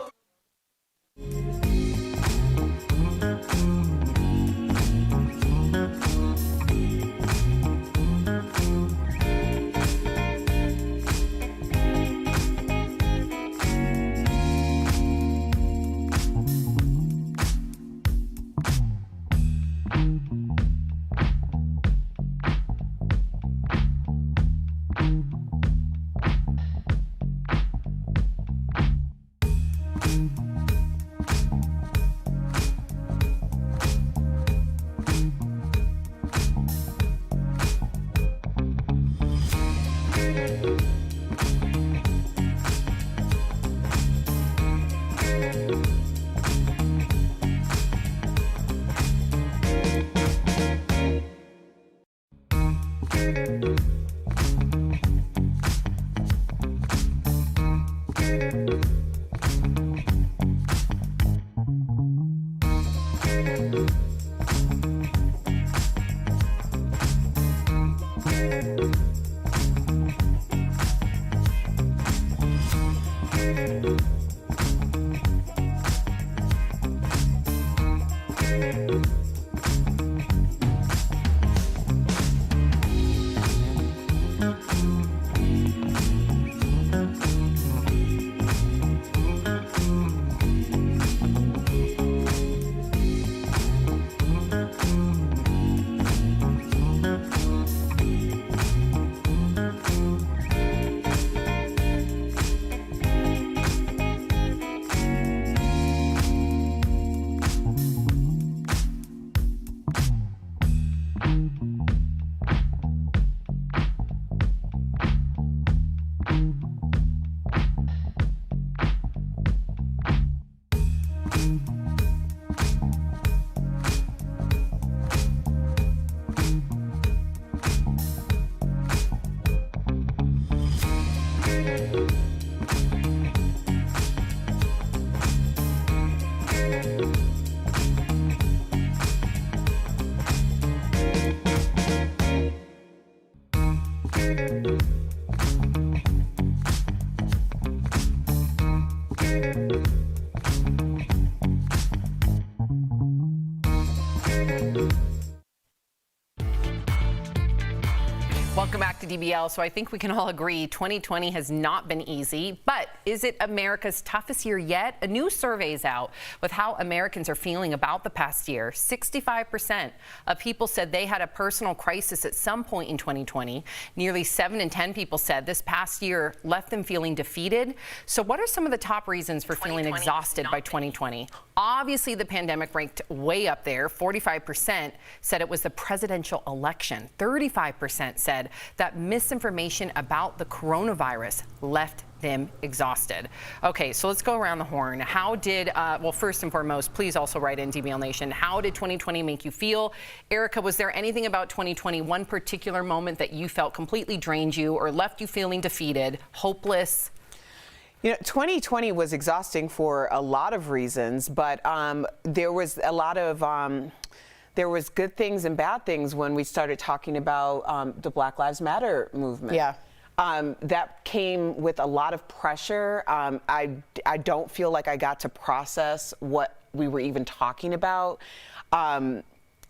Welcome back to DBL. So I think we can all agree 2020 has not been easy, but is it America's toughest year yet? A new survey is out with how Americans are feeling about the past year. 65% of people said they had a personal crisis at some point in 2020. Nearly 7 in 10 people said this past year left them feeling defeated. So what are some of the top reasons for feeling exhausted by 2020? Obviously, the pandemic ranked way up there. 45% said it was the presidential election. 35% said that misinformation about the coronavirus left them exhausted. Okay, so let's go around the horn. How did, well, first and foremost, please also write in DBL Nation, how did 2020 make you feel? Erica, was there anything about 2020, one particular moment that you felt completely drained you or left you feeling defeated, hopeless? You know, 2020 was exhausting for a lot of reasons, but there was a lot of there was good things and bad things when we started talking about the Black Lives Matter movement. Yeah. That came with a lot of pressure. I don't feel like I got to process what we were even talking about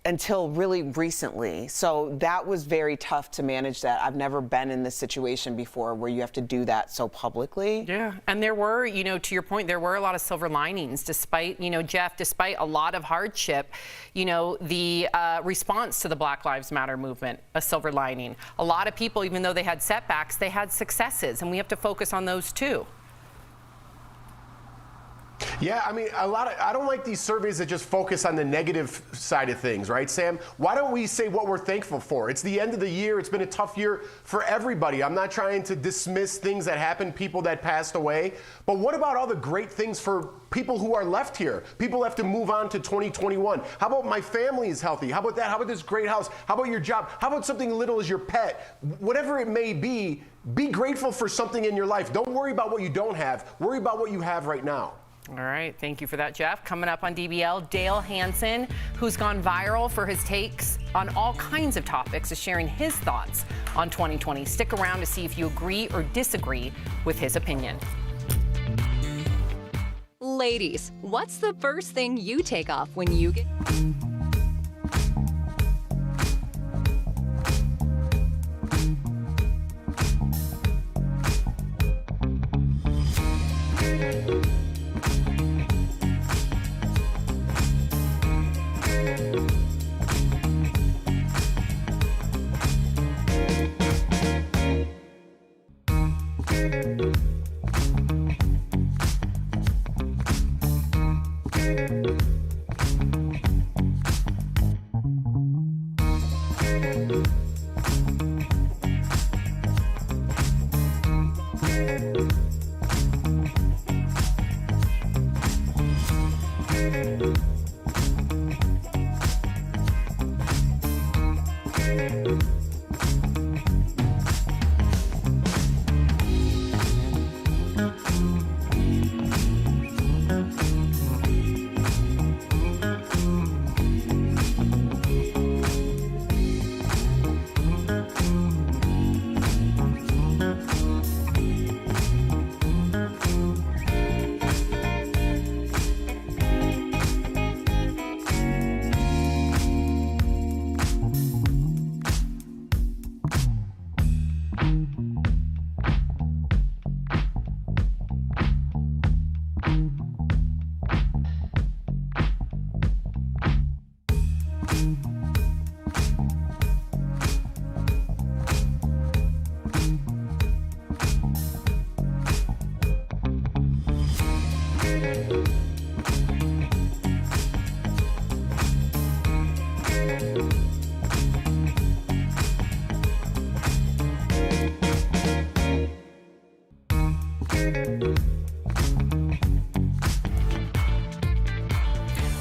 until really recently. So that was very tough to manage that. I've never been in this situation before where you have to do that so publicly. Yeah, and there were, you know, to your point, there were a lot of silver linings despite, you know, Jeff, despite a lot of hardship, you know, the response to the Black Lives Matter movement, a silver lining. A lot of people, even though they had setbacks, they had successes, and we have to focus on those too. Yeah, I mean, I don't like these surveys that just focus on the negative side of things, right, Sam? Why don't we say what we're thankful for? It's the end of the year. It's been a tough year for everybody. I'm not trying to dismiss things that happened, people that passed away. But what about all the great things for people who are left here? People have to move on to 2021. How about my family is healthy? How about that? How about this great house? How about your job? How about something little as your pet? Whatever it may be grateful for something in your life. Don't worry about what you don't have. Worry about what you have right now. All right, thank you for that, Jeff. Coming up on DBL, Dale Hansen, who's gone viral for his takes on all kinds of topics, is sharing his thoughts on 2020. Stick around to see if you agree or disagree with his opinion. Ladies, what's the first thing you take off when you get...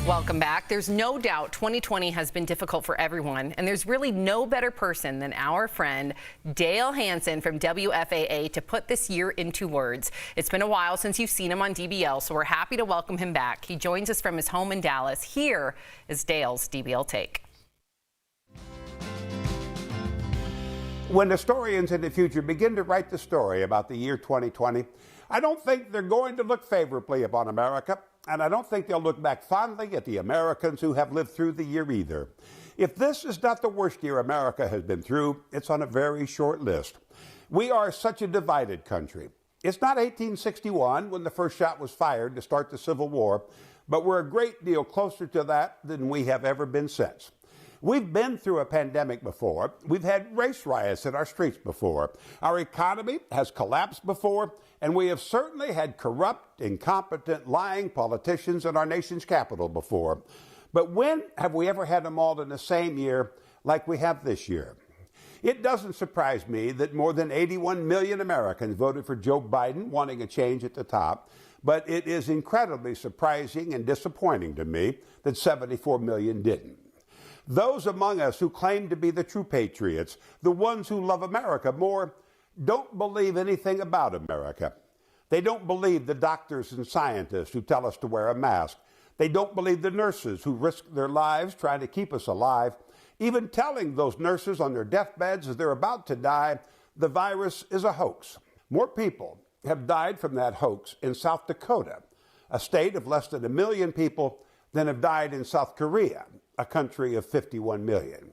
Welcome back. There's no doubt 2020 has been difficult for everyone, and there's really no better person than our friend Dale Hansen from WFAA to put this year into words. It's been a while since you've seen him on DBL, so we're happy to welcome him back. He joins us from his home in Dallas. Here is Dale's DBL take. When historians in the future begin to write the story about the year 2020, I don't think they're going to look favorably upon America, and I don't think they'll look back fondly at the Americans who have lived through the year either. If this is not the worst year America has been through, it's on a very short list. We are such a divided country. It's not 1861 when the first shot was fired to start the Civil War, but we're a great deal closer to that than we have ever been since. We've been through a pandemic before. We've had race riots in our streets before. Our economy has collapsed before, and we have certainly had corrupt, incompetent, lying politicians in our nation's capital before. But when have we ever had them all in the same year like we have this year? It doesn't surprise me that more than 81 million Americans voted for Joe Biden, wanting a change at the top. But it is incredibly surprising and disappointing to me that 74 million didn't. Those among us who claim to be the true patriots, the ones who love America more, don't believe anything about America. They don't believe the doctors and scientists who tell us to wear a mask. They don't believe the nurses who risk their lives trying to keep us alive, even telling those nurses on their deathbeds as they're about to die, the virus is a hoax. More people have died from that hoax in South Dakota, a state of less than 1 million people, than have died in South Korea, a country of 51 million.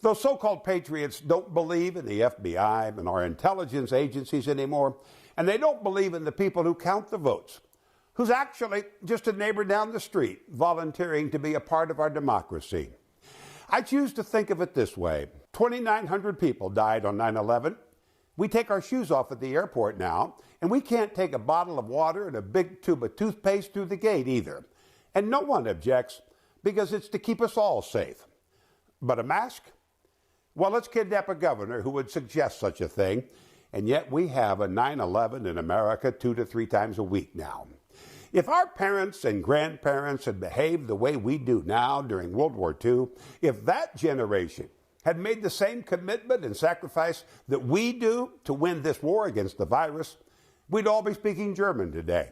Those so-called patriots don't believe in the FBI and our intelligence agencies anymore, and they don't believe in the people who count the votes, who's actually just a neighbor down the street volunteering to be a part of our democracy. I choose to think of it this way. 2,900 people died on 9/11. We take our shoes off at the airport now, and we can't take a bottle of water and a big tube of toothpaste through the gate either. And no one objects because it's to keep us all safe. But a mask? Well, let's kidnap a governor who would suggest such a thing, and yet we have a 9/11 in America 2 to 3 times a week now. If our parents and grandparents had behaved the way we do now during World War II, if that generation had made the same commitment and sacrifice that we do to win this war against the virus, we'd all be speaking German today.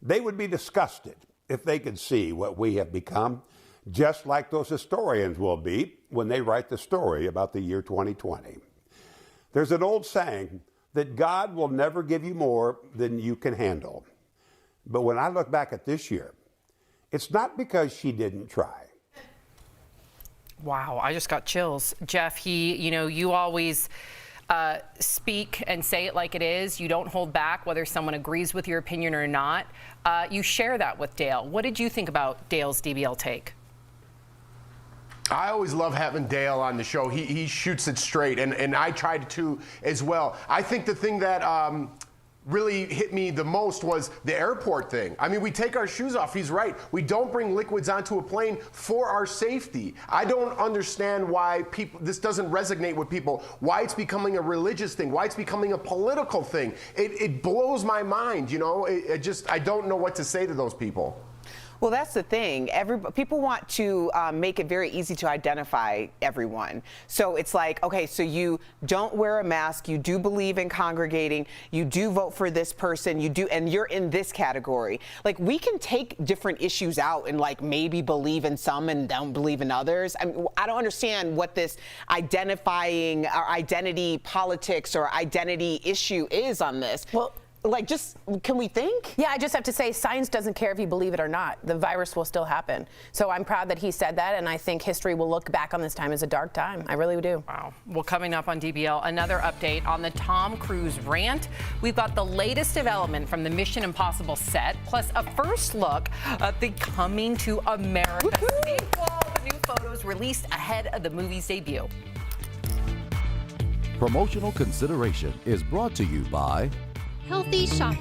They would be disgusted if they could see what we have become, just like those historians will be when they write the story about the year 2020. There's an old saying that God will never give you more than you can handle. But when I look back at this year, it's not because she didn't try. Wow, I just got chills. Jeff, you always speak and say it like it is. You don't hold back whether someone agrees with your opinion or not. You share that with Dale. What did you think about Dale's DBL take? I always love having Dale on the show. He shoots it straight, and I tried to as well. I think the thing that really hit me the most was the airport thing. I mean, we take our shoes off. He's right. We don't bring liquids onto a plane for our safety. I don't understand why this doesn't resonate with people, why it's becoming a religious thing, why it's becoming a political thing. It blows my mind, you know? I don't know what to say to those people. Well, that's the thing. People want to make it very easy to identify everyone. So it's like, okay, so you don't wear a mask, you do believe in congregating, you do vote for this person, you do, and you're in this category. Like, we can take different issues out and like maybe believe in some and don't believe in others. I don't understand what this identifying or identity politics or identity issue is on this. Well, like, just, can we think? Yeah, I just have to say, science doesn't care if you believe it or not. The virus will still happen. So I'm proud that he said that, and I think history will look back on this time as a dark time. I really do. Wow. Well, coming up on DBL, another update on the Tom Cruise rant. We've got the latest development from the Mission Impossible set, plus a first look at the Coming to America sequel. The new photos released ahead of the movie's debut. Promotional consideration is brought to you by Healthy Shop.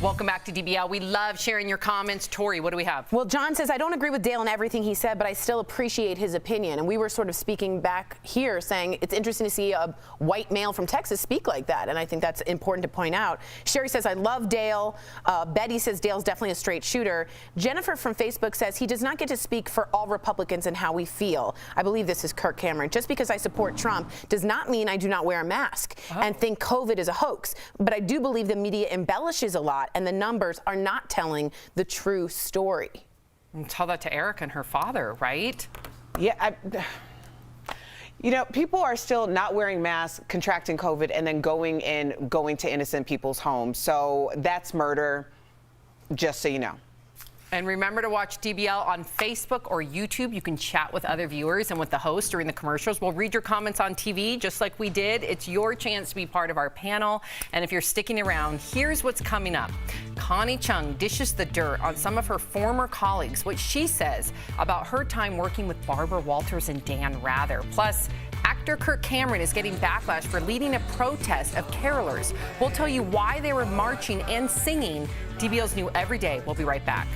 Welcome back to DBL. We love sharing your comments. Tori, what do we have? Well, John says, I don't agree with Dale in everything he said, but I still appreciate his opinion. And we were sort of speaking back here saying it's interesting to see a white male from Texas speak like that. And I think that's important to point out. Sherry says, I love Dale. Betty says Dale's definitely a straight shooter. Jennifer from Facebook says he does not get to speak for all Republicans and how we feel. I believe this is Kirk Cameron. Just because I support Trump does not mean I do not wear a mask and think COVID is a hoax. But I do believe the media embellishes a lot and the numbers are not telling the true story. And tell that to Erica and her father, right? Yeah. You know, people are still not wearing masks, contracting COVID, and then going to innocent people's homes. So that's murder, just so you know. And remember to watch DBL on Facebook or YouTube. You can chat with other viewers and with the host during the commercials. We'll read your comments on TV just like we did. It's your chance to be part of our panel. And if you're sticking around, here's what's coming up. Connie Chung dishes the dirt on some of her former colleagues, what she says about her time working with Barbara Walters and Dan Rather. Plus, actor Kirk Cameron is getting backlash for leading a protest of carolers. We'll tell you why they were marching and singing. DBL's new Every Day. We'll be right back.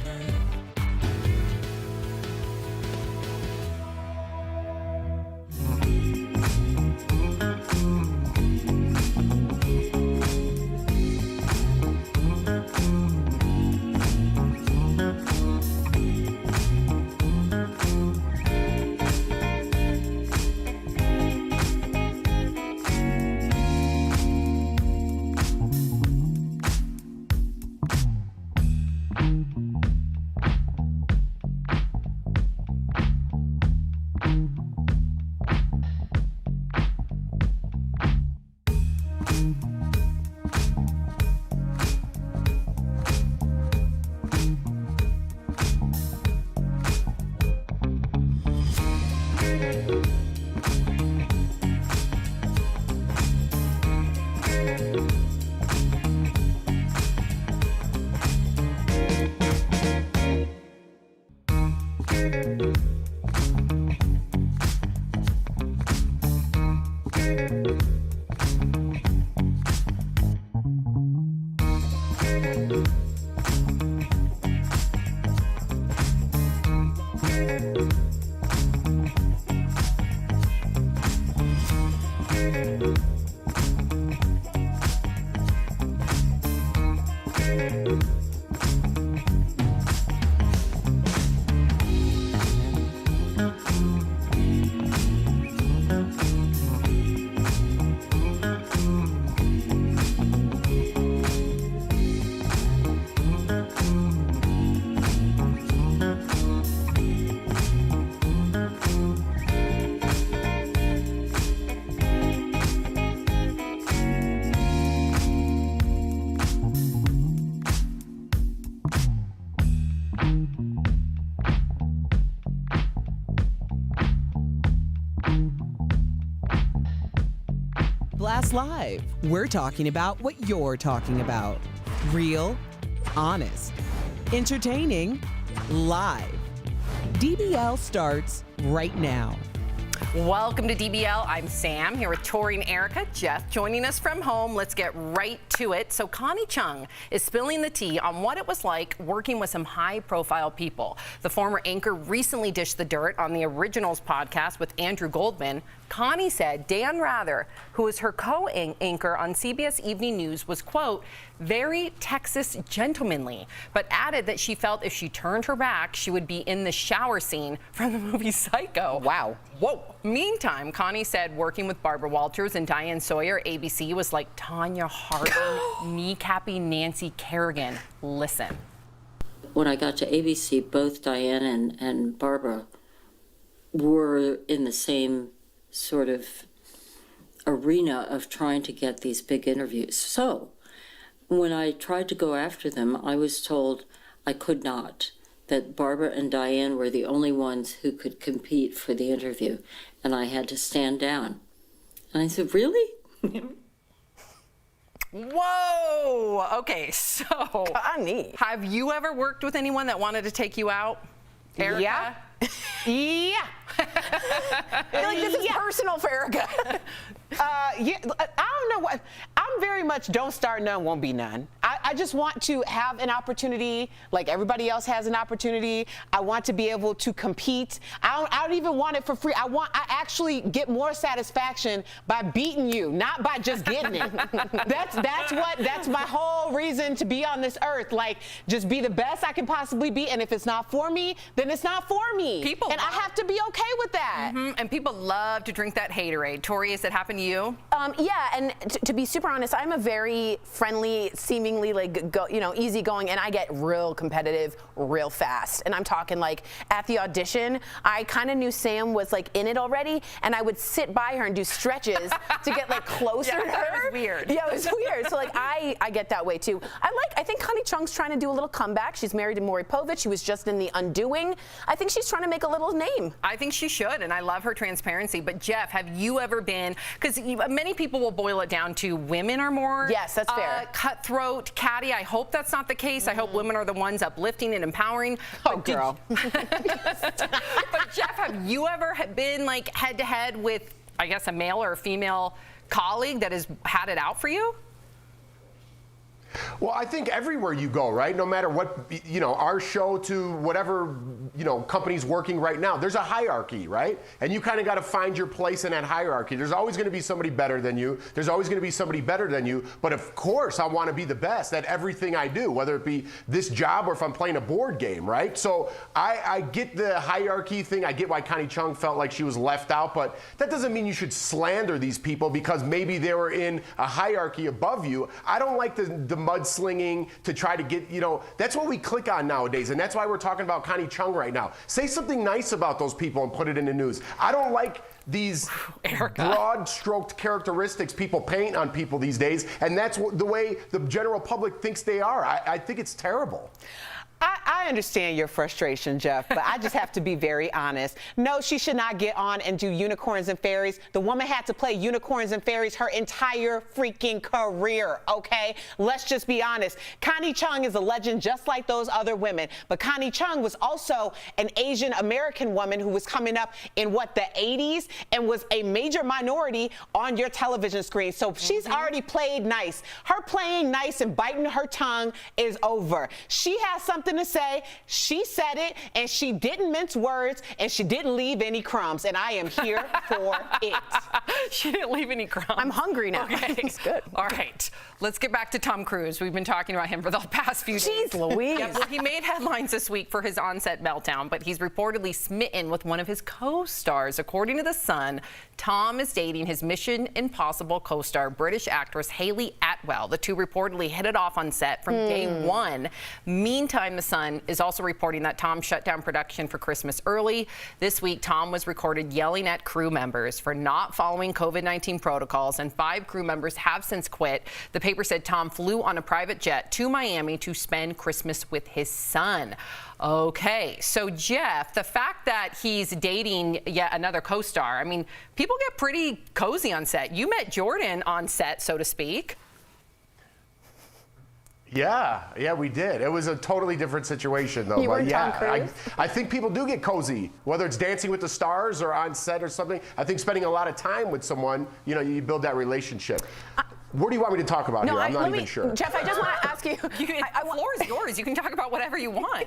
Blast Live. We're talking about what you're talking about. Real, honest, entertaining, live. DBL starts right now. Welcome to DBL. I'm Sam here with Tori and Erica. Jeff joining us from home. Let's get right to it. So Connie Chung is spilling the tea on what it was like working with some high-profile people. The former anchor recently dished the dirt on the Originals podcast with Andrew Goldman. Connie said Dan Rather, who is her co-anchor on CBS Evening News, was, quote, very Texas gentlemanly, but added that she felt if she turned her back, she would be in the shower scene from the movie Psycho. Wow. Whoa. Meantime, Connie said working with Barbara Walters and Diane Sawyer, ABC, was like Tanya Harding kneecapping Nancy Kerrigan. Listen. when I got to ABC, both Diane and Barbara were in the same sort of arena of trying to get these big interviews. So when I tried to go after them, I was told I could not, that Barbara and Diane were the only ones who could compete for the interview, and I had to stand down. And I said, really? Whoa! Okay, so Connie, have you ever worked with anyone that wanted to take you out? Erica? Yeah. Yeah. I feel like this is personal for Erica. Yeah, I don't know what. I'm very much don't start none, won't be none. I just want to have an opportunity like everybody else has an opportunity. I want to be able to compete. I don't even want it for free. I actually get more satisfaction by beating you, not by just getting it. That's my whole reason to be on this earth. Like, just be the best I can possibly be, and if it's not for me, then it's not for me. I have to be okay with that. And people love to drink that haterade. Tori, has it happened to you? Yeah, and to be super honest, I'm a very friendly, seemingly easygoing, and I get real competitive real fast. And I'm talking like at the audition, I kind of knew Sam was like in it already, and I would sit by her and do stretches to get like closer to her. That was weird. Yeah, it was weird. So like I get that way too. I think Connie Chung's trying to do a little comeback. She's married to Maury Povich. She was just in The Undoing. I think she's trying to make a little name. I think she should, and I love her transparency. But Jeff, have you ever been, because many people will boil it down to women are more yes, that's fair. Cutthroat, catty. I hope that's not the case. I hope women are the ones uplifting and empowering. Oh, girl. But Jeff, have you ever been like head to head with, I guess, a male or a female colleague that has had it out for you? Well, I think everywhere you go, right? No matter what, our show to whatever, company's working right now, there's a hierarchy, right? And you kind of got to find your place in that hierarchy. There's always going to be somebody better than you. There's always going to be somebody better than you. But of course, I want to be the best at everything I do, whether it be this job or if I'm playing a board game, right? So I get the hierarchy thing. I get why Connie Chung felt like she was left out, but that doesn't mean you should slander these people because maybe they were in a hierarchy above you. I don't like the mudslinging to try to get, that's what we click on nowadays. And that's why we're talking about Connie Chung right now. Say something nice about those people and put it in the news. I don't like these broad-stroked characteristics people paint on people these days. And that's the way the general public thinks they are. I think it's terrible. I understand your frustration, Jeff, but I just have to be very honest. No, she should not get on and do unicorns and fairies. The woman had to play unicorns and fairies her entire freaking career, okay? Let's just be honest. Connie Chung is a legend just like those other women, but Connie Chung was also an Asian American woman who was coming up in, the 80s and was a major minority on your television screen. So she's already played nice. Her playing nice and biting her tongue is over. She has something to say, she said it, and she didn't mince words, and she didn't leave any crumbs, and I am here for it. She didn't leave any crumbs. I'm hungry now. Okay. It's good. All right, let's get back to Tom Cruise. We've been talking about him for the past few days. Jeez Louise. Yeah, well, he made headlines this week for his on-set meltdown, but he's reportedly smitten with one of his co-stars. According to The Sun, Tom is dating his Mission Impossible co-star, British actress Hayley Atwell. The two reportedly hit it off on set from day one. Meantime, The Sun is also reporting that Tom shut down production for Christmas early. This week, Tom was recorded yelling at crew members for not following COVID-19 protocols, and 5 crew members have since quit. The paper said Tom flew on a private jet to Miami to spend Christmas with his son. Okay, so Jeff, the fact that he's dating yet another co-star, I mean, people get pretty cozy on set. You met Jordan on set, so to speak. Yeah, we did. It was a totally different situation, though. You were Tom Cruise? I think people do get cozy, whether it's Dancing with the Stars or on set or something. I think spending a lot of time with someone, you build that relationship. What do you want me to talk about here? I'm not even sure. Jeff, I just want to ask you. The floor is yours. You can talk about whatever you want.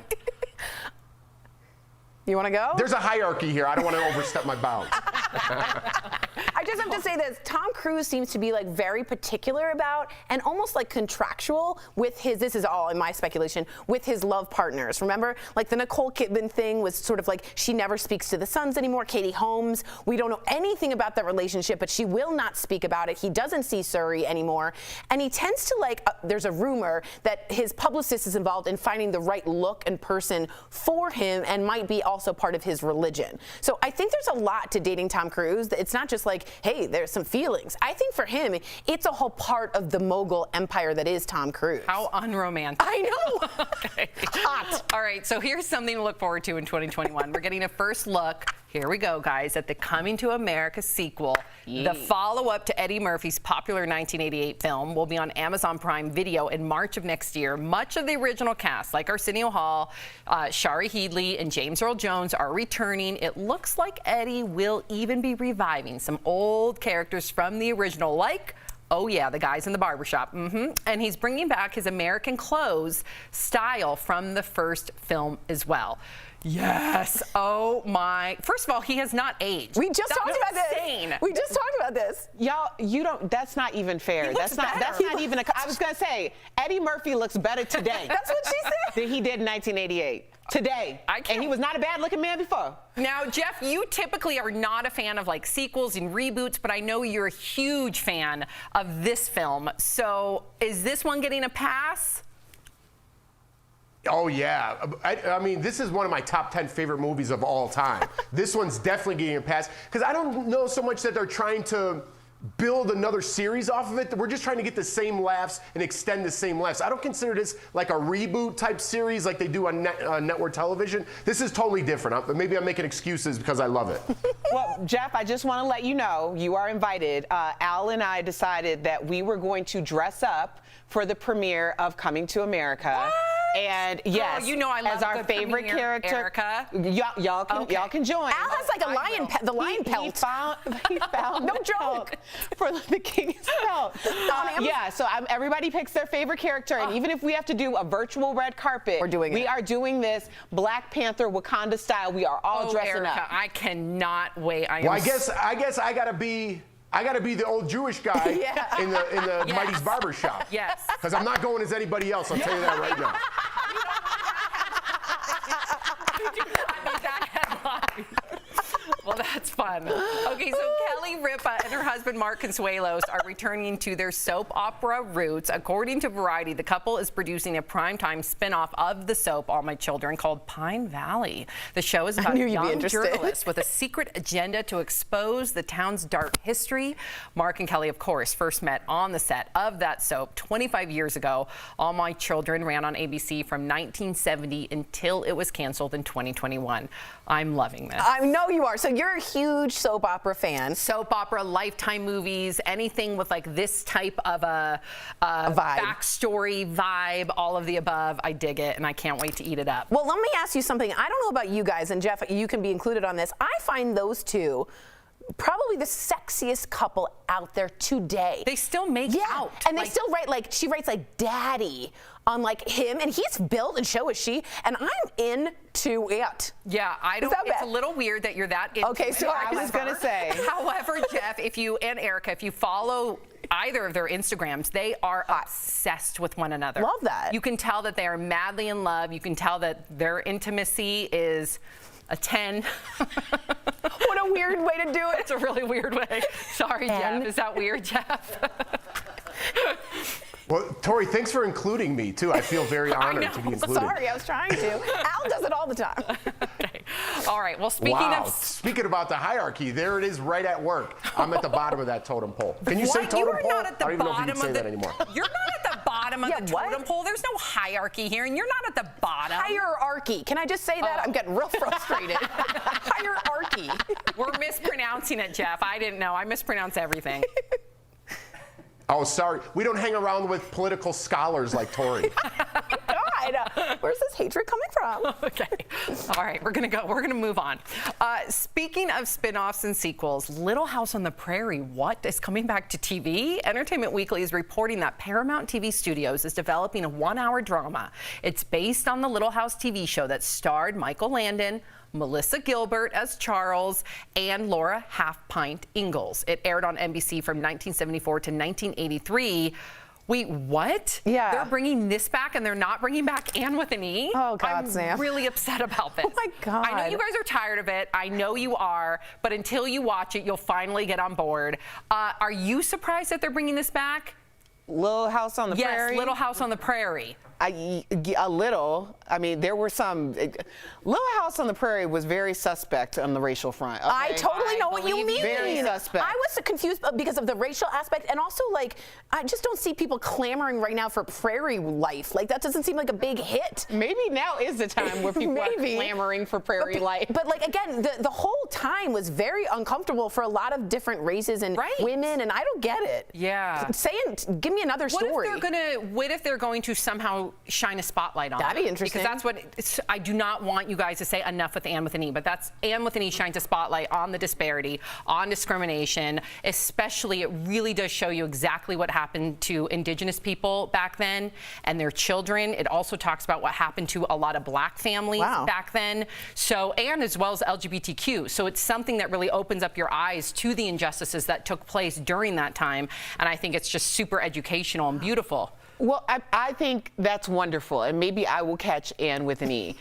You want to go? There's a hierarchy here. I don't want to overstep my bounds. I I just have to say this. Tom Cruise seems to be like very particular about and almost like contractual with his, this is all in my speculation, with his love partners. Remember, like the Nicole Kidman thing was sort of like she never speaks to the sons anymore. Katie Holmes, we don't know anything about that relationship, but she will not speak about it. He doesn't see Suri anymore. And he tends to like, there's a rumor that his publicist is involved in finding the right look and person for him and might be also part of his religion. So I think there's a lot to dating Tom Cruise. It's not just like, hey, there's some feelings. I think for him, it's a whole part of the mogul empire that is Tom Cruise. How unromantic. I know. Okay. Hot. All right, so here's something to look forward to in 2021. We're getting a first look. Here we go, guys, at the Coming to America sequel. The follow-up to Eddie Murphy's popular 1988 film will be on Amazon Prime Video in March of next year. Much of the original cast, like Arsenio Hall, Shari Headley, and James Earl Jones, are returning. It looks like Eddie will even be reviving some old characters from the original, like, oh yeah, the guys in the barbershop. And he's bringing back his American clothes style from the first film as well. Yes. Oh my. First of all, he has not aged. We just talked about insane. this. We just talked about this. Y'all, you don't. That's not even fair. That's not even. I was gonna say Eddie Murphy looks better today. That's what she said. Than he did in 1988. Today. And he was not a bad-looking man before. Now, Jeff, you typically are not a fan of like sequels and reboots, but I know you're a huge fan of this film. So, is this one getting a pass? Oh, yeah. I mean, this is one of my top 10 favorite movies of all time. This one's definitely getting a pass. Because I don't know so much that they're trying to build another series off of it. We're just trying to get the same laughs and extend the same laughs. I don't consider this like a reboot type series like they do on network television. This is totally different. Maybe I'm making excuses because I love it. Well, Jeff, I just want to let you know, you are invited. Al and I decided that we were going to dress up for the premiere of Coming to America. What? And yes, you know I love as our good favorite premiere, character, Erica. y'all can join. Al has like a lion, the lion pelt. He found no the joke for the king's pelt. Yeah, so everybody picks their favorite character, and even if we have to do a virtual red carpet, we are doing this Black Panther Wakanda style. We are all dressing Erica, up. I cannot wait. Well, I guess I gotta be the old Jewish guy in the Mighty's barbershop. Yes. Because I'm not going as anybody else. I'll tell you that right now. You do not need that headline. Well, that's fun. Okay, so Kelly Ripa and her husband Mark Consuelos are returning to their soap opera roots. According to Variety, the couple is producing a primetime spin-off of the soap All My Children called Pine Valley. The show is about a young journalist with a secret agenda to expose the town's dark history. Mark and Kelly, of course, first met on the set of that soap 25 years ago. All My Children ran on ABC from 1970 until it was canceled in 2021. I'm loving this. I know you are. So you're a huge soap opera fan. Soap opera, Lifetime movies, anything with like this type of a vibe. Backstory vibe, all of the above. I dig it, and I can't wait to eat it up. Well, let me ask you something. I don't know about you guys, and Jeff, you can be included on this. I find those two probably the sexiest couple out there today. They still make out. And they still write like, she writes like daddy on like him, and he's built and so is she, and I'm into it. Yeah, I don't, it's a little weird that you're that into Okay, it. so I was gonna say. However, Jeff, if you, and Erica, if you follow either of their Instagrams, they are obsessed with one another. Love that. You can tell that they are madly in love. You can tell that their intimacy is a 10. What a weird way to do it. It's a really weird way. Sorry, Jeff. Is that weird, Jeff? Well, Tori, thanks for including me, too. I feel very honored to be included. Sorry, I was trying to. Al does it all the time. Okay. All right. Well, speaking about the hierarchy, there it is right at work. I'm at the bottom of that totem pole. Can you say totem pole? Not at the I don't even know if you can say of that anymore. You're not at the bottom of the totem pole. There's no hierarchy here, and you're not at the bottom. Hierarchy. Can I just say that? I'm getting real frustrated. Hierarchy. We're mispronouncing it, Jeff. I didn't know. I mispronounce everything. Oh, sorry. We don't hang around with political scholars like Tori. God. God. Where's this hatred coming from? Okay. All right, we're gonna move on. Speaking of spin-offs and sequels, Little House on the Prairie, what is coming back to TV? Entertainment Weekly is reporting that Paramount TV Studios is developing a 1-hour drama. It's based on the Little House TV show that starred Michael Landon, Melissa Gilbert as Charles, and Laura Half-Pint Ingalls. It aired on NBC from 1974 to 1983. Wait, what? Yeah. They're bringing this back and they're not bringing back Anne with an E? Oh, God, I'm Sam. really upset about this. Oh, my God. I know you guys are tired of it. I know you are. But until you watch it, you'll finally get on board. Are you surprised that they're bringing this back? Little House on the Prairie? Yes, Little House on the Prairie. A little. I mean, there were some. Little House on the Prairie was very suspect on the racial front. Okay? I totally know what you mean. Very suspect. I was confused because of the racial aspect, and also like I just don't see people clamoring right now for Prairie life. Like that doesn't seem like a big hit. Maybe now is the time where people are clamoring for Prairie life. But like again, the whole time was very uncomfortable for a lot of different races and women, and I don't get it. Yeah. Give me another story. What if they're going to somehow shine a spotlight on That'd it? be interesting. Because that's what I do not want you guys to say enough with Anne with an E, but that's Anne with an E shines a spotlight on the disparity, on discrimination, especially it really does show you exactly what happened to Indigenous people back then and their children. It also talks about what happened to a lot of Black families back then. So, and as well as LGBTQ. So it's something that really opens up your eyes to the injustices that took place during that time. And I think it's just super educational and beautiful. Well, I think that's wonderful, and maybe I will catch Anne with an E.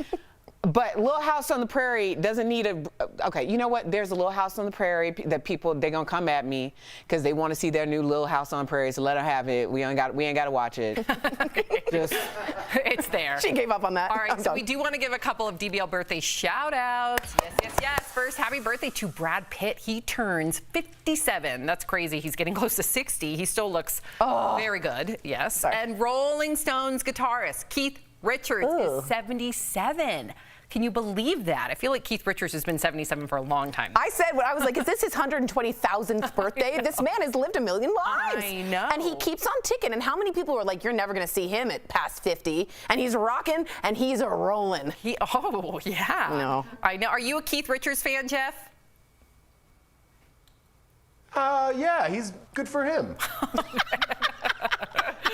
But Little House on the Prairie doesn't need a. Okay, you know what? There's a Little House on the Prairie that they're gonna come at me because they want to see their new Little House on the Prairie. So let them have it. We ain't got to watch it. It's there. She gave up on that. All right, so we do want to give a couple of DBL birthday shout outs. Yes. First, happy birthday to Brad Pitt. He turns 57. That's crazy. He's getting close to 60. He still looks very good. Yes. Sorry. And Rolling Stones guitarist Keith Richards is 77. Can you believe that? I feel like Keith Richards has been 77 for a long time. I said, I was like, is this his 120,000th birthday? This man has lived a million lives. I know. And he keeps on ticking. And how many people are like, you're never going to see him at past 50? And he's rocking and he's a rolling. Oh, yeah. No. I know. Are you a Keith Richards fan, Jeff? Yeah, he's good for him.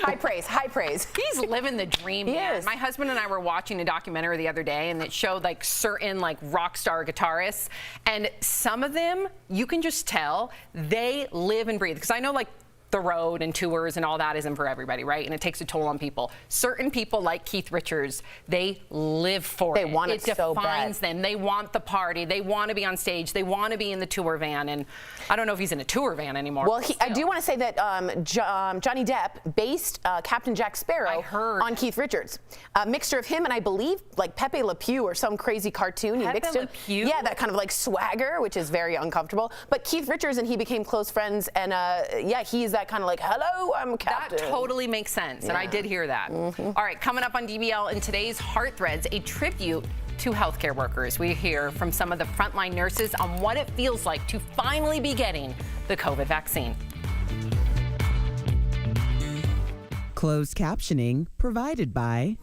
High praise, high praise. He's living the dream, man. My husband and I were watching a documentary the other day, and it showed like certain like rock star guitarists, and some of them you can just tell they live and breathe. Because I know like the road and tours and all that isn't for everybody, right? And it takes a toll on people. Certain people like Keith Richards, they live for it. They want it so bad. It defines them. They want the party. They want to be on stage. They want to be in the tour van. And I don't know if he's in a tour van anymore. Well, I do want to say that Johnny Depp based Captain Jack Sparrow on Keith Richards. A mixture of him and I believe like Pepe Le Pew or some crazy cartoon. He mixed him. Yeah, that kind of like swagger, which is very uncomfortable. But Keith Richards and he became close friends. And yeah, he's that kind of like, hello, I'm Captain. That totally makes sense, and I did hear that. All right, coming up on DBL in today's Heart Threads, a tribute to healthcare workers. We hear from some of the frontline nurses on what it feels like to finally be getting the COVID vaccine. Closed captioning provided by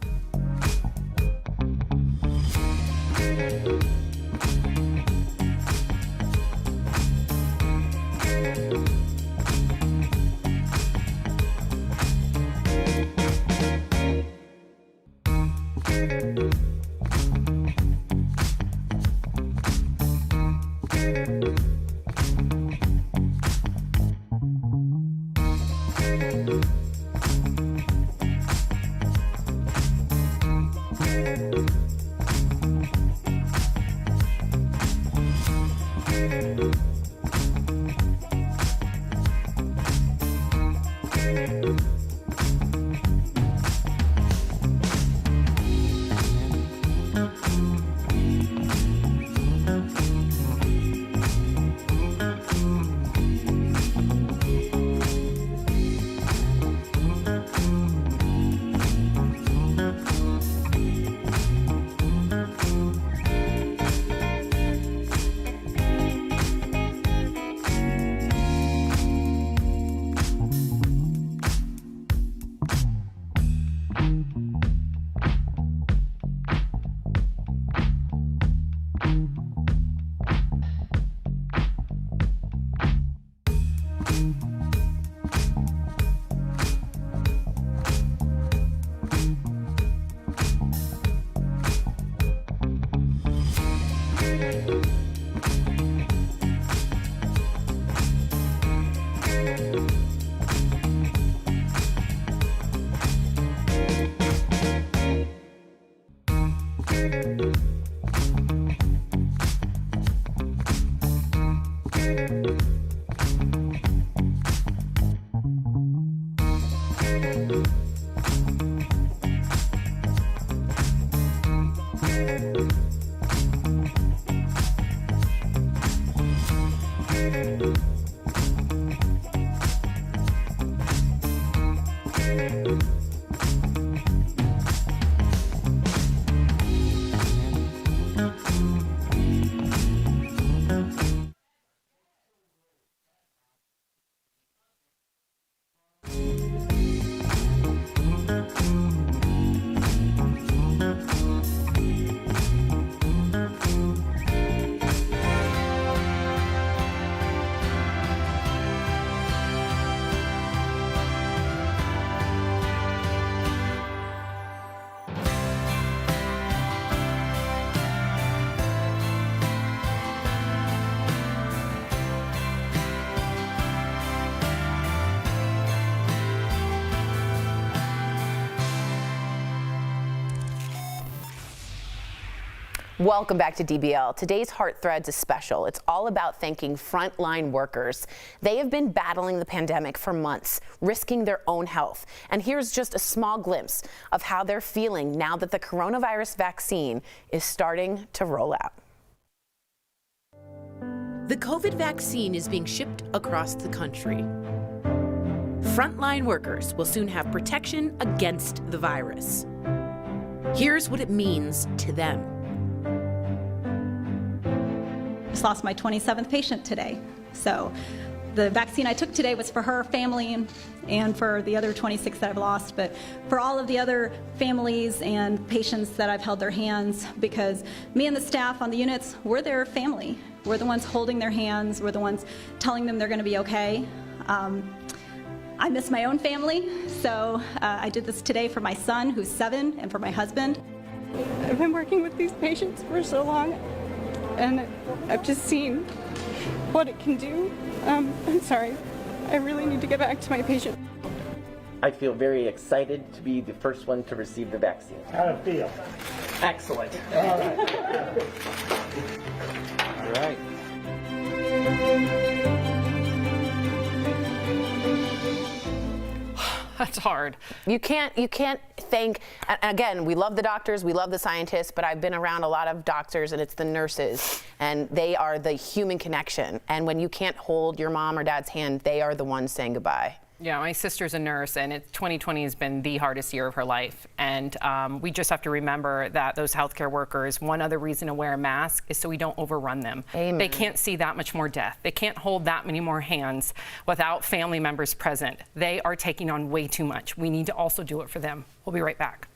Welcome back to DBL. Today's Heart Threads is special. It's all about thanking frontline workers. They have been battling the pandemic for months, risking their own health. And here's just a small glimpse of how they're feeling now that the coronavirus vaccine is starting to roll out. The COVID vaccine is being shipped across the country. Frontline workers will soon have protection against the virus. Here's what it means to them. Just lost my 27th patient today. So the vaccine I took today was for her family and for the other 26 that I've lost, but for all of the other families and patients that I've held their hands, because me and the staff on the units, we're their family. We're the ones holding their hands. We're the ones telling them they're going to be okay. I miss my own family, so I did this today for my son, who's 7, and for my husband. I've been working with these patients for so long, and I've just seen what it can do. I'm sorry. I really need to get back to my patient. I feel very excited to be the first one to receive the vaccine. How do you feel? Excellent. All right. That's hard. You can't thank, and again, we love the doctors, we love the scientists, but I've been around a lot of doctors and it's the nurses, and they are the human connection. And when you can't hold your mom or dad's hand, they are the ones saying goodbye. Yeah, my sister's a nurse, and 2020 has been the hardest year of her life. And we just have to remember that those healthcare workers, one other reason to wear a mask is so we don't overrun them. Amen. They can't see that much more death. They can't hold that many more hands without family members present. They are taking on way too much. We need to also do it for them. We'll be right back.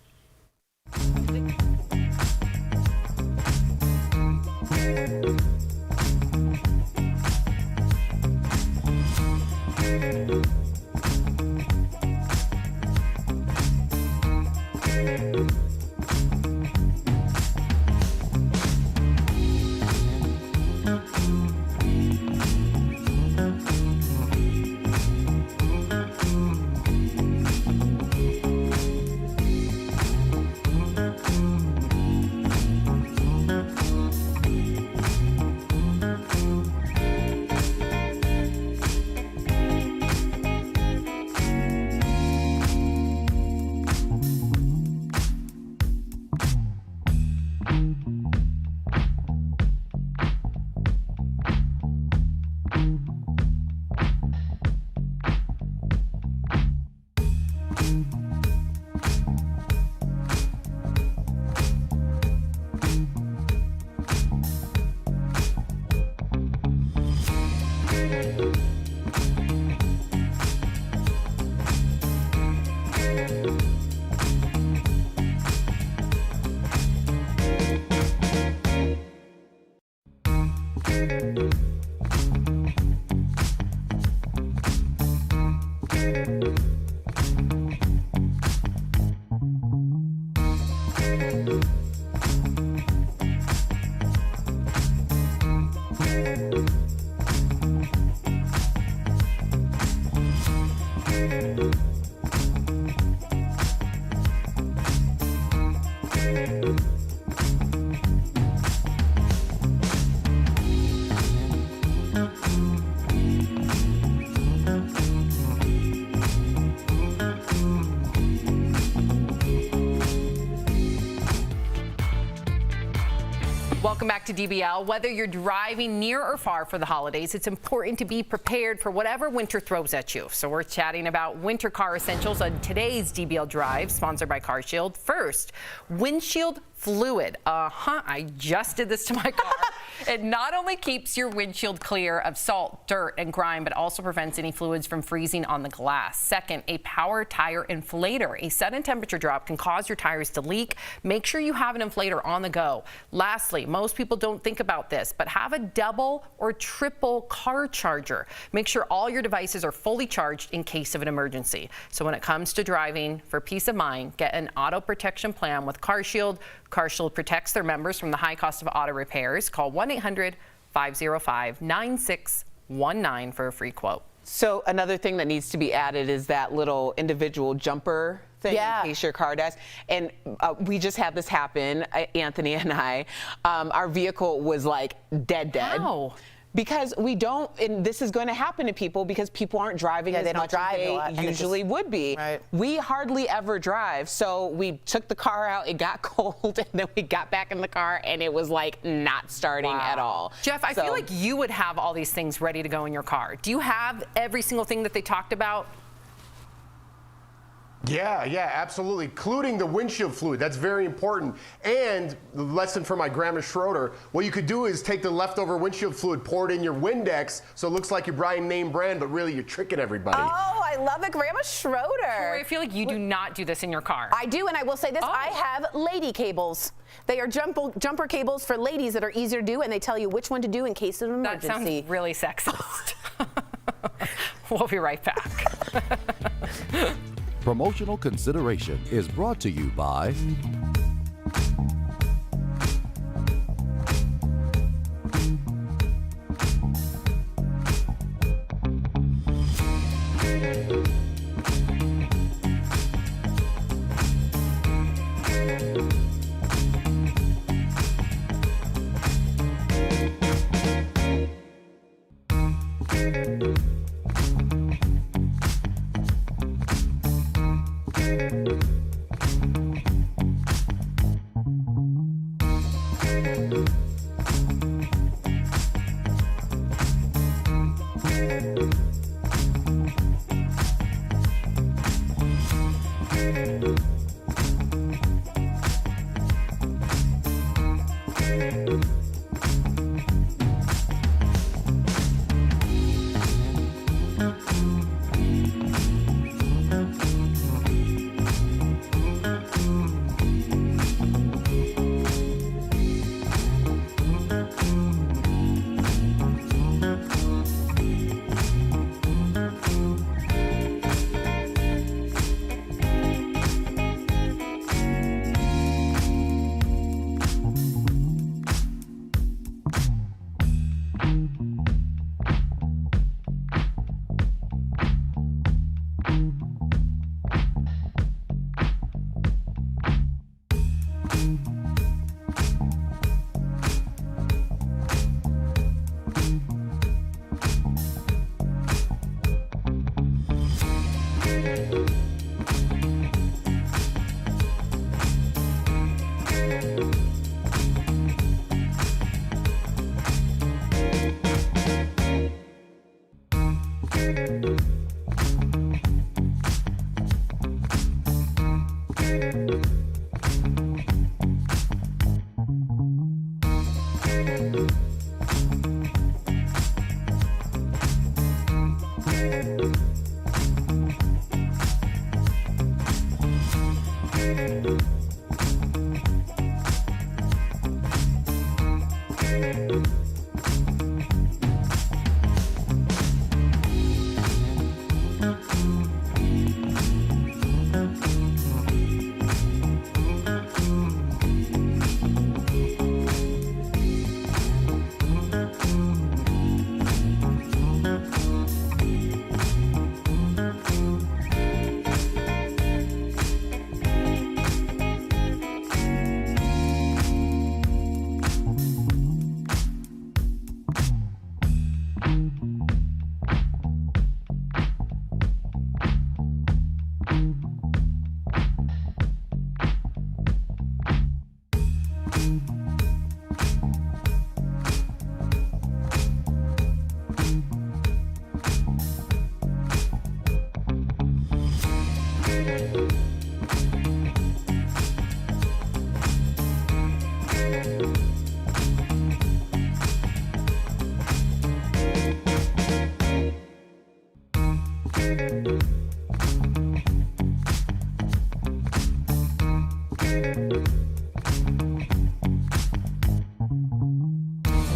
Welcome back to DBL. Whether you're driving near or far for the holidays, it's important to be prepared for whatever winter throws at you. So we're chatting about winter car essentials on today's DBL Drive, sponsored by CarShield. First, Windshield Fluid. I just did this to my car. It not only keeps your windshield clear of salt, dirt, and grime, but also prevents any fluids from freezing on the glass. Second, a power tire inflator. A sudden temperature drop can cause your tires to leak. Make sure you have an inflator on the go. Lastly, most people don't think about this, but have a double or triple car charger. Make sure all your devices are fully charged in case of an emergency. So when it comes to driving, for peace of mind, get an auto protection plan with CarShield. CarShield protects their members from the high cost of auto repairs. Call 1-800-505-9619 for a free quote. So another thing that needs to be added is that little individual jumper thing in case your car does. And we just had this happen, Anthony and I. Our vehicle was like dead. How? Because we don't, and this is going to happen to people because people aren't driving as much as they usually would be. Right. We hardly ever drive, so we took the car out, it got cold, and then we got back in the car, and it was like not starting at all. Jeff, I feel like you would have all these things ready to go in your car. Do you have every single thing that they talked about? Yeah, absolutely, including the windshield fluid. That's very important. And the lesson from my grandma Schroeder, what you could do is take the leftover windshield fluid, pour it in your Windex, so it looks like you're buying name brand, but really you're tricking everybody. Oh, I love it, Grandma Schroeder. Prairie, I feel like you do not do this in your car. I do, and I will say this, I have lady cables. They are jumper cables for ladies that are easier to do, and they tell you which one to do in case of an emergency. That sounds really sexist. We'll be right back. Promotional consideration is brought to you by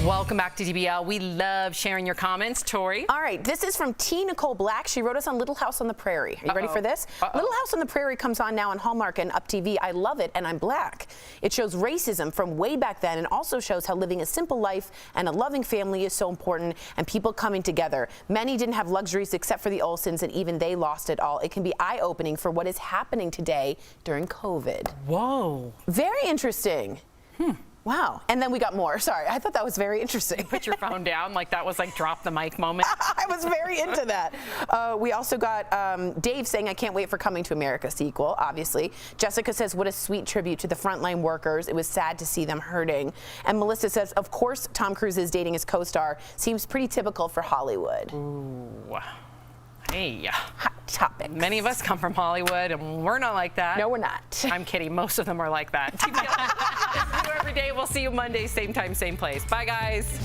Welcome back to DBL. We love sharing your comments. Tori? All right, this is from T. Nicole Black. She wrote us on Little House on the Prairie. Are you ready for this? Little House on the Prairie comes on now on Hallmark and Up TV. I love it, and I'm black. It shows racism from way back then and also shows how living a simple life and a loving family is so important and people coming together. Many didn't have luxuries except for the Olsens, and even they lost it all. It can be eye-opening for what is happening today during COVID. Whoa. Very interesting. Wow. And then we got more. Sorry, I thought that was very interesting. Put your phone down like that was like drop the mic moment. I was very into that. We also got Dave saying, I can't wait for Coming to America sequel, obviously. Jessica says, what a sweet tribute to the frontline workers. It was sad to see them hurting. And Melissa says, of course, Tom Cruise is dating his co-star. Seems pretty typical for Hollywood. Ooh. Hey. Hot topic. Many of us come from Hollywood, and we're not like that. No, we're not. I'm kidding. Most of them are like that. DBL every day. We'll see you Monday, same time, same place. Bye, guys.